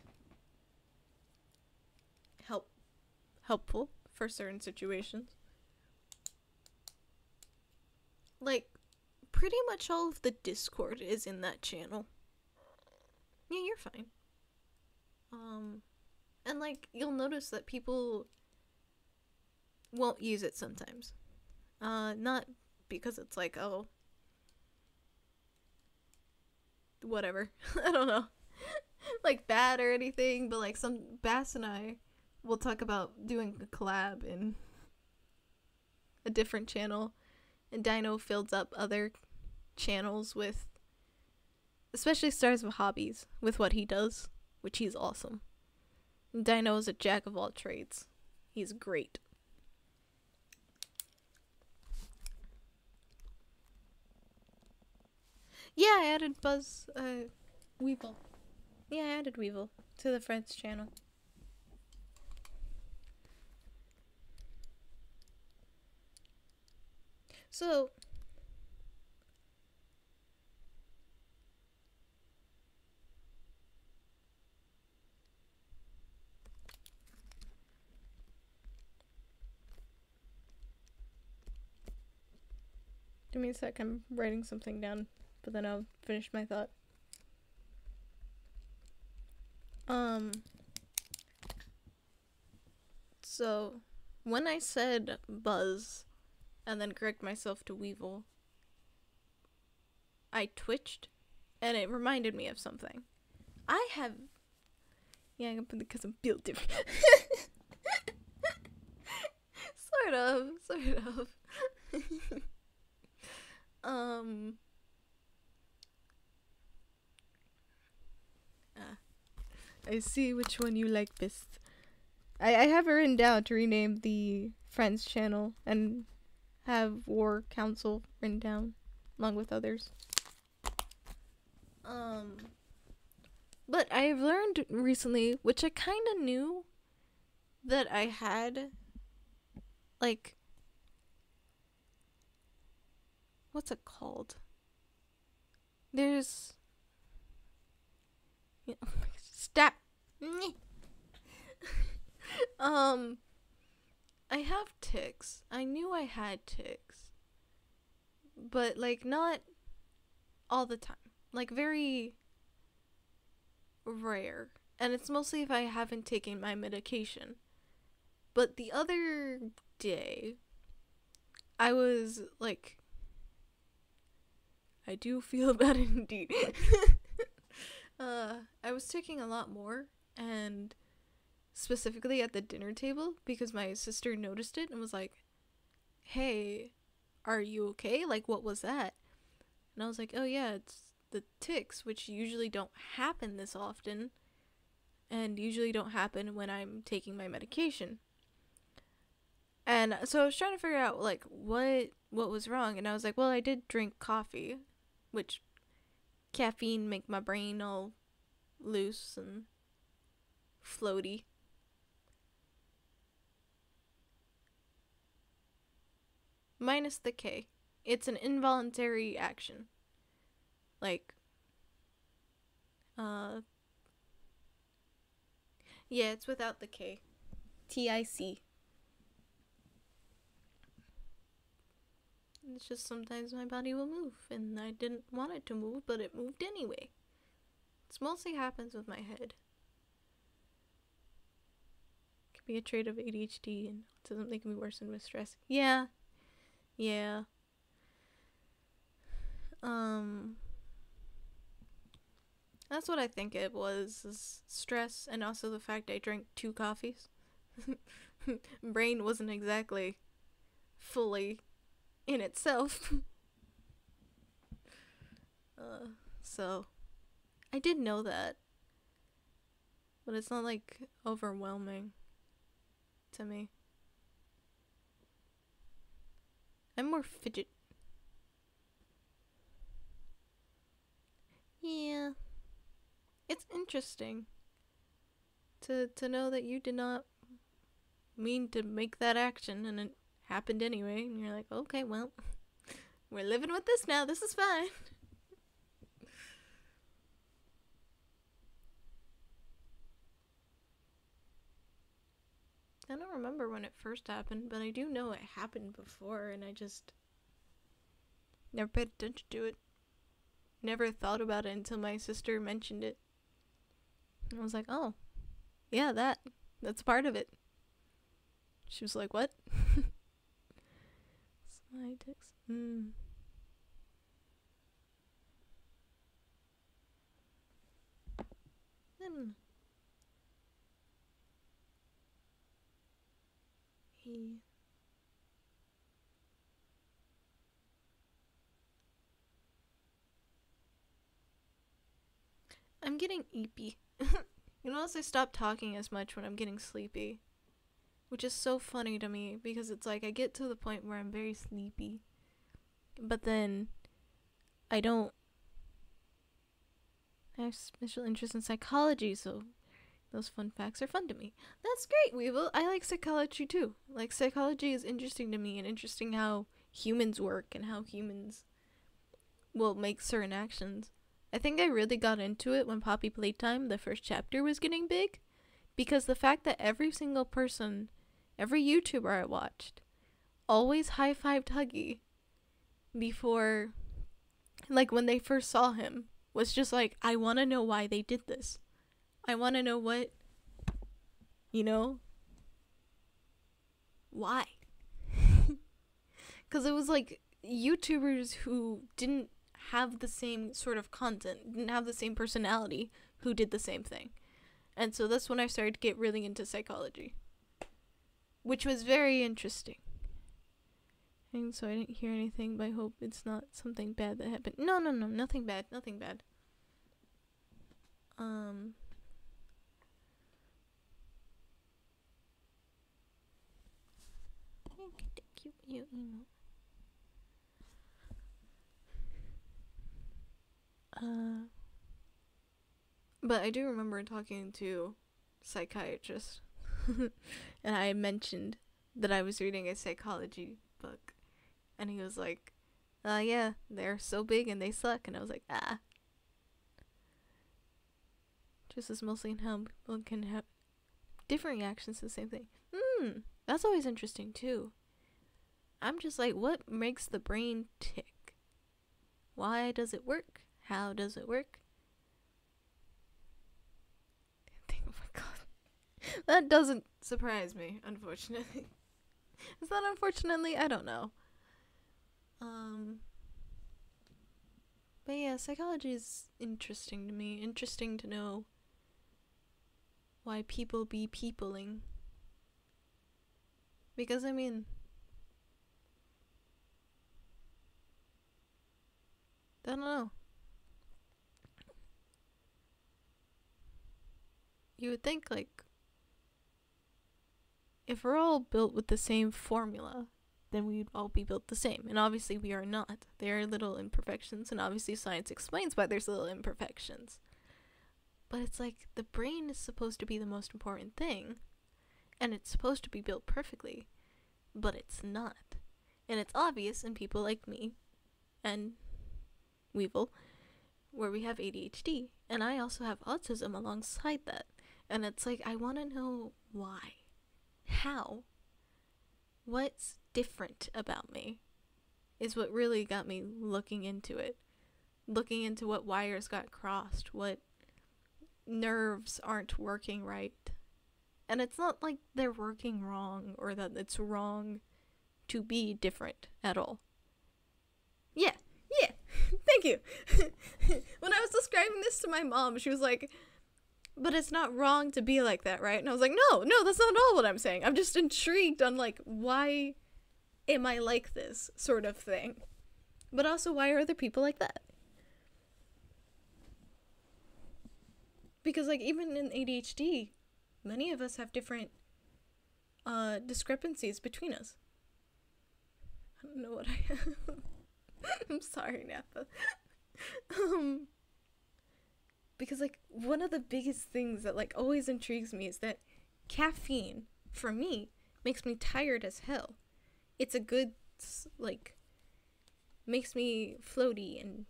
helpful for certain situations. like, pretty much all of the Discord is in that channel. Yeah, you're fine. And like, you'll notice that people won't use it sometimes. Not because it's like, oh, whatever. I don't know. Like, bad or anything, but like, Bass and I will talk about doing a collab in a different channel, and Dino fills up other channels with, especially Stars of Hobbies, with what he does, which he's awesome. Dino is a jack of all trades. He's great. Yeah, I added Weevil. Yeah, I added Weevil to the Friends channel. So, give me a sec, I'm writing something down, but then I'll finish my thought. So, when I said Buzz, and then correct myself to Weevil, I twitched, and it reminded me of something. I have... Yeah, because I'm built different. Sort of. I see which one you like best. I have it written down to rename the Friends channel and have War Council written down along with others. But I've learned recently, which I kind of knew that I had, like, what's it called? There's, yeah, stop. I have tics. I knew I had tics, but like not all the time. Like very rare, and it's mostly if I haven't taken my medication. But the other day, I was like, I do feel bad indeed. I was taking a lot more, and specifically at the dinner table, because my sister noticed it and was like, hey, are you okay? Like, what was that? And I was like, oh yeah, it's the tics, which usually don't happen this often, and usually don't happen when I'm taking my medication. And so I was trying to figure out, like, what was wrong, and I was like, well, I did drink coffee, which caffeine make my brain all loose and floaty. Minus the K. It's an involuntary action. Like, yeah, it's without the K. TIC. It's just sometimes my body will move, and I didn't want it to move, but it moved anyway. This mostly happens with my head. It could be a trait of ADHD, and autism. They can be worsened with stress. Yeah. That's what I think it was, is stress, and also the fact I drank 2 coffees. Brain wasn't exactly fully in itself. So I did know that, but it's not like overwhelming to me. I'm more fidget. Yeah. It's interesting to know that you did not mean to make that action and it happened anyway, and you're like, okay, well, we're living with this now, this is fine. I don't remember when it first happened, but I do know it happened before, and I just Never paid attention to it. Never thought about it until my sister mentioned it. And I was like, oh, yeah, that's part of it. She was like, what? Slide text. He. I'm getting eepy. You notice I stop talking as much when I'm getting sleepy. Which is so funny to me because it's like I get to the point where I'm very sleepy. But then I don't have special interest in psychology, so those fun facts are fun to me. That's great, Weevil. I like psychology too. Like, psychology is interesting to me and interesting how humans work and how humans will make certain actions. I think I really got into it when Poppy Playtime, the first chapter, was getting big. Because the fact that every single person, every YouTuber I watched, always high-fived Huggy before, like, when they first saw him, was just like, I want to know why they did this. I want to know what, you know, why. Because it was like YouTubers who didn't have the same sort of content, didn't have the same personality, who did the same thing. And so that's when I started to get really into psychology, which was very interesting. And so I didn't hear anything, but I hope it's not something bad that happened. No, nothing bad. Cute emote. But I do remember talking to a psychiatrist, and I mentioned that I was reading a psychology book, and he was like, yeah, they're so big and they suck, and I was like, just as mostly in how people can have different reactions to the same thing. That's always interesting too. I'm just like, what makes the brain tick? Why does it work? How does it work? Oh my god. That doesn't surprise me, unfortunately. Is that unfortunately? I don't know. But yeah, psychology is interesting to me. Interesting to know why people be peopling. Because, I mean, I don't know. You would think, like, if we're all built with the same formula, then we'd all be built the same. And obviously we are not. There are little imperfections, and obviously science explains why there's little imperfections. But it's like, the brain is supposed to be the most important thing, and it's supposed to be built perfectly, but it's not. And it's obvious in people like me and Weevil, where we have ADHD, and I also have autism alongside that. And it's like, I want to know why. How? What's different about me is what really got me looking into it. Looking into what wires got crossed, what nerves aren't working right. And it's not like they're working wrong or that it's wrong to be different at all. Yeah, thank you. When I was describing this to my mom, she was like, but it's not wrong to be like that, right? And I was like, no, that's not all what I'm saying. I'm just intrigued on, like, why am I like this sort of thing? But also, why are other people like that? Because, like, even in ADHD, many of us have different discrepancies between us. I don't know what I have. I'm sorry, Nappa. Because, like, one of the biggest things that, like, always intrigues me is that caffeine, for me, makes me tired as hell. It's a good, like, makes me floaty and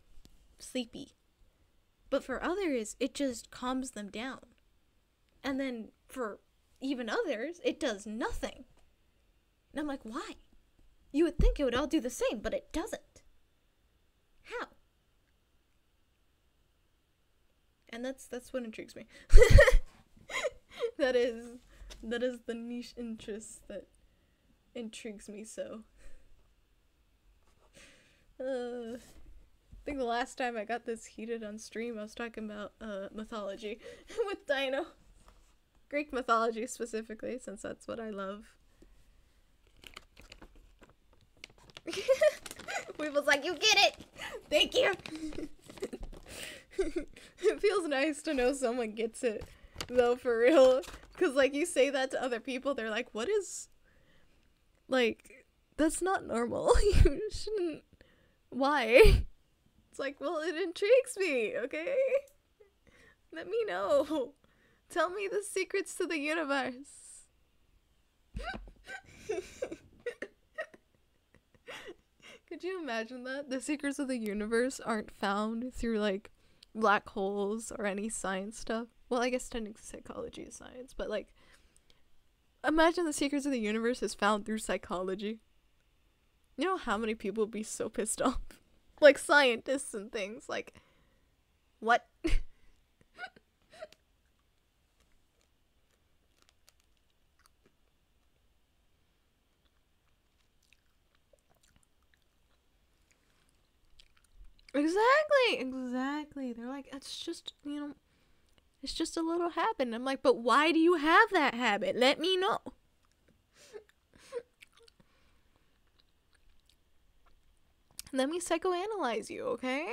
sleepy. But for others, it just calms them down. And then for even others, it does nothing. And I'm like, why? You would think it would all do the same, but it doesn't. How? And that's what intrigues me. that is the niche interest that intrigues me so. I think the last time I got this heated on stream, I was talking about mythology with Dino. Greek mythology specifically, since that's what I love. We was like, you get it! Thank you! It feels nice to know someone gets it, though, for real. Because, like, you say that to other people, they're like, what is... Like, that's not normal. You shouldn't... Why? It's like, well, it intrigues me, okay? Let me know. Tell me the secrets to the universe. Could you imagine that? The secrets of the universe aren't found through, like, black holes or any science stuff. Well, I guess technically psychology is science, but, like, imagine the secrets of the universe is found through psychology. You know how many people would be so pissed off? Like, scientists and things. Like, what? Exactly. They're like, it's just, you know, it's just a little habit. And I'm like, but why do you have that habit? Let me know. Let me psychoanalyze you, okay?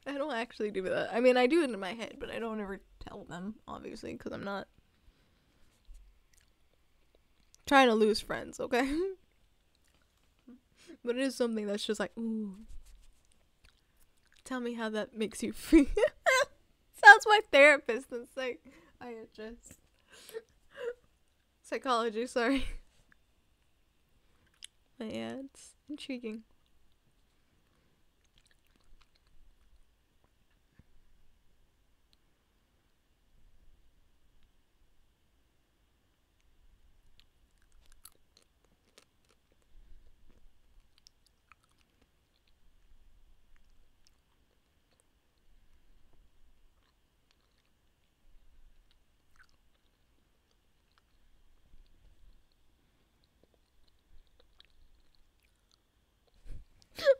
I don't actually do that. I mean, I do it in my head, but I don't ever tell them, obviously, because I'm not trying to lose friends, okay? But it is something that's just like, ooh. Tell me how that makes you feel. Sounds my therapist and psychiatrist. Psychology, sorry. But yeah, it's intriguing.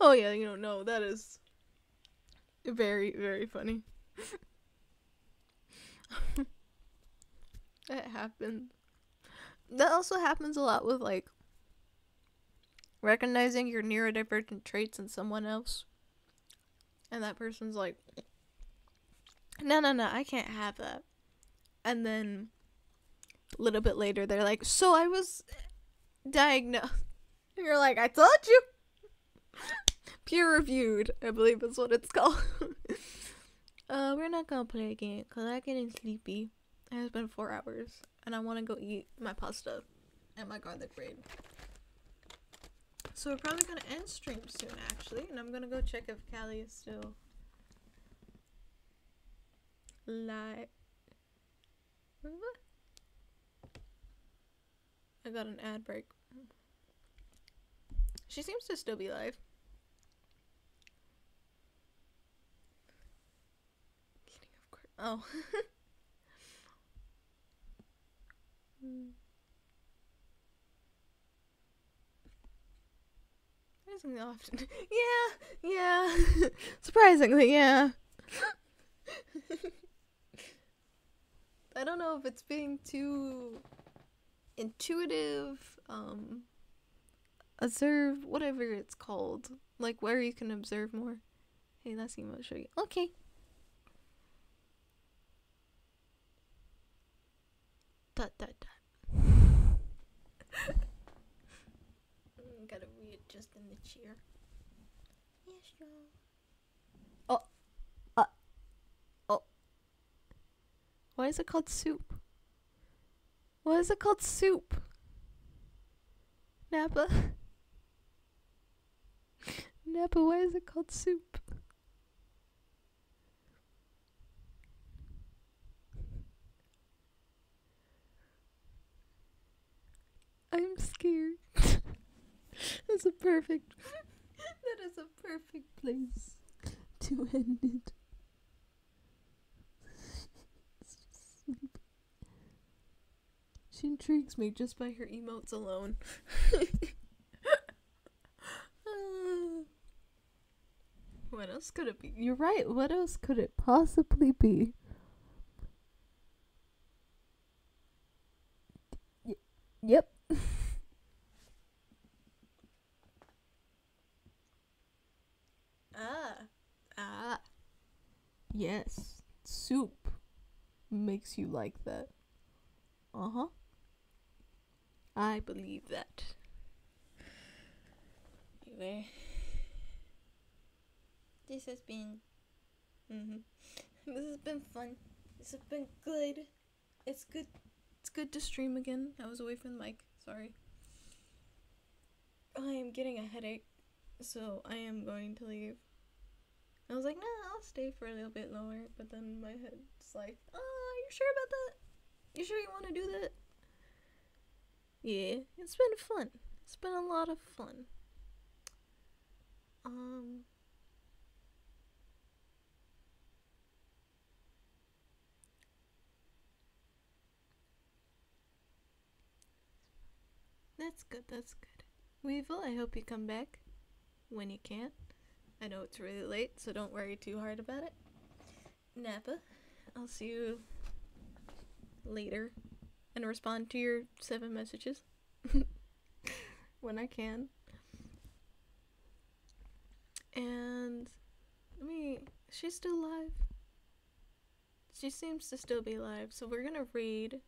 Oh yeah, you don't know. That is very, very funny. That happened. That also happens a lot with, like, recognizing your neurodivergent traits in someone else. And that person's like, no, I can't have that. And then a little bit later, they're like, so I was diagnosed. And you're like, I told you. Peer reviewed, I believe is what it's called. We're not gonna play again because I'm getting sleepy. It's been 4 hours and I want to go eat my pasta and my garlic bread. So we're probably gonna end stream soon, actually, and I'm gonna go check if Callie is still live. What? I got an ad break. She seems to still be live. Oh. Surprisingly often. Yeah. Surprisingly, yeah. I don't know if it's being too intuitive, observe, whatever it's called. Like, where you can observe more. Hey, that's emo, show you. Okay. Dot. Gotta readjust in the chair. Yes, no. Oh. Why is it called soup? Why is it called soup? Nappa, why is it called soup? I'm scared. That's a perfect. That is a perfect place to end it. It's just sleep. She intrigues me just by her emotes alone. What else could it be? You're right. What else could it possibly be? Yep. Ah. Yes. Soup makes you like that. Uh-huh. I believe that. Anyway. This has been... This has been fun. This has been good. It's good. It's good to stream again. I was away from the mic. Sorry. I am getting a headache, so I am going to leave. I was like, nah, I'll stay for a little bit longer, but then my head's like, oh, you sure about that? You sure you want to do that? Yeah, it's been fun. It's been a lot of fun. That's good, that's good. Weevil, I hope you come back when you can. I know it's really late, so don't worry too hard about it. Nappa, I'll see you later and respond to your 7 messages when I can. And she's still live. She seems to still be live, so we're gonna raid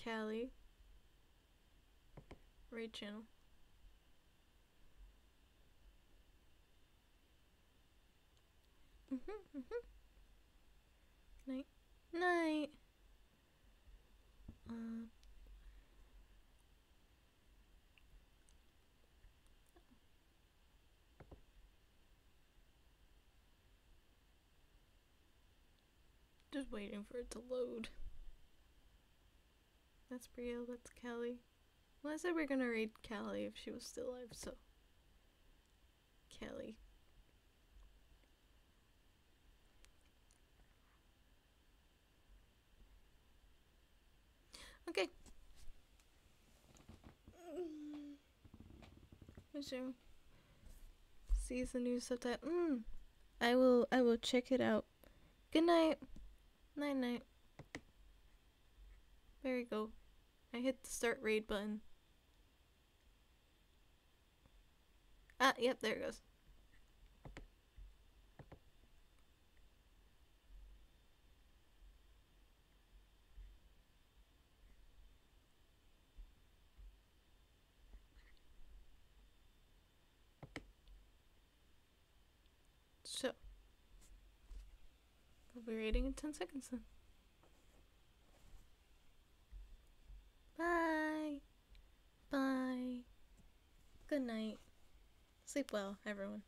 Callie. Raid channel. Night. Night. Just waiting for it to load. That's Brielle, that's Callie. Well, I said we are gonna raid Callie if she was still alive, so. Callie. Okay. So, sees the new subtitle. I will check it out. Good night. Night night. There you go. I hit the start raid button. Ah, yep, there it goes. So, we'll be raiding in 10 seconds then. Bye. Bye. Good night. Sleep well, everyone.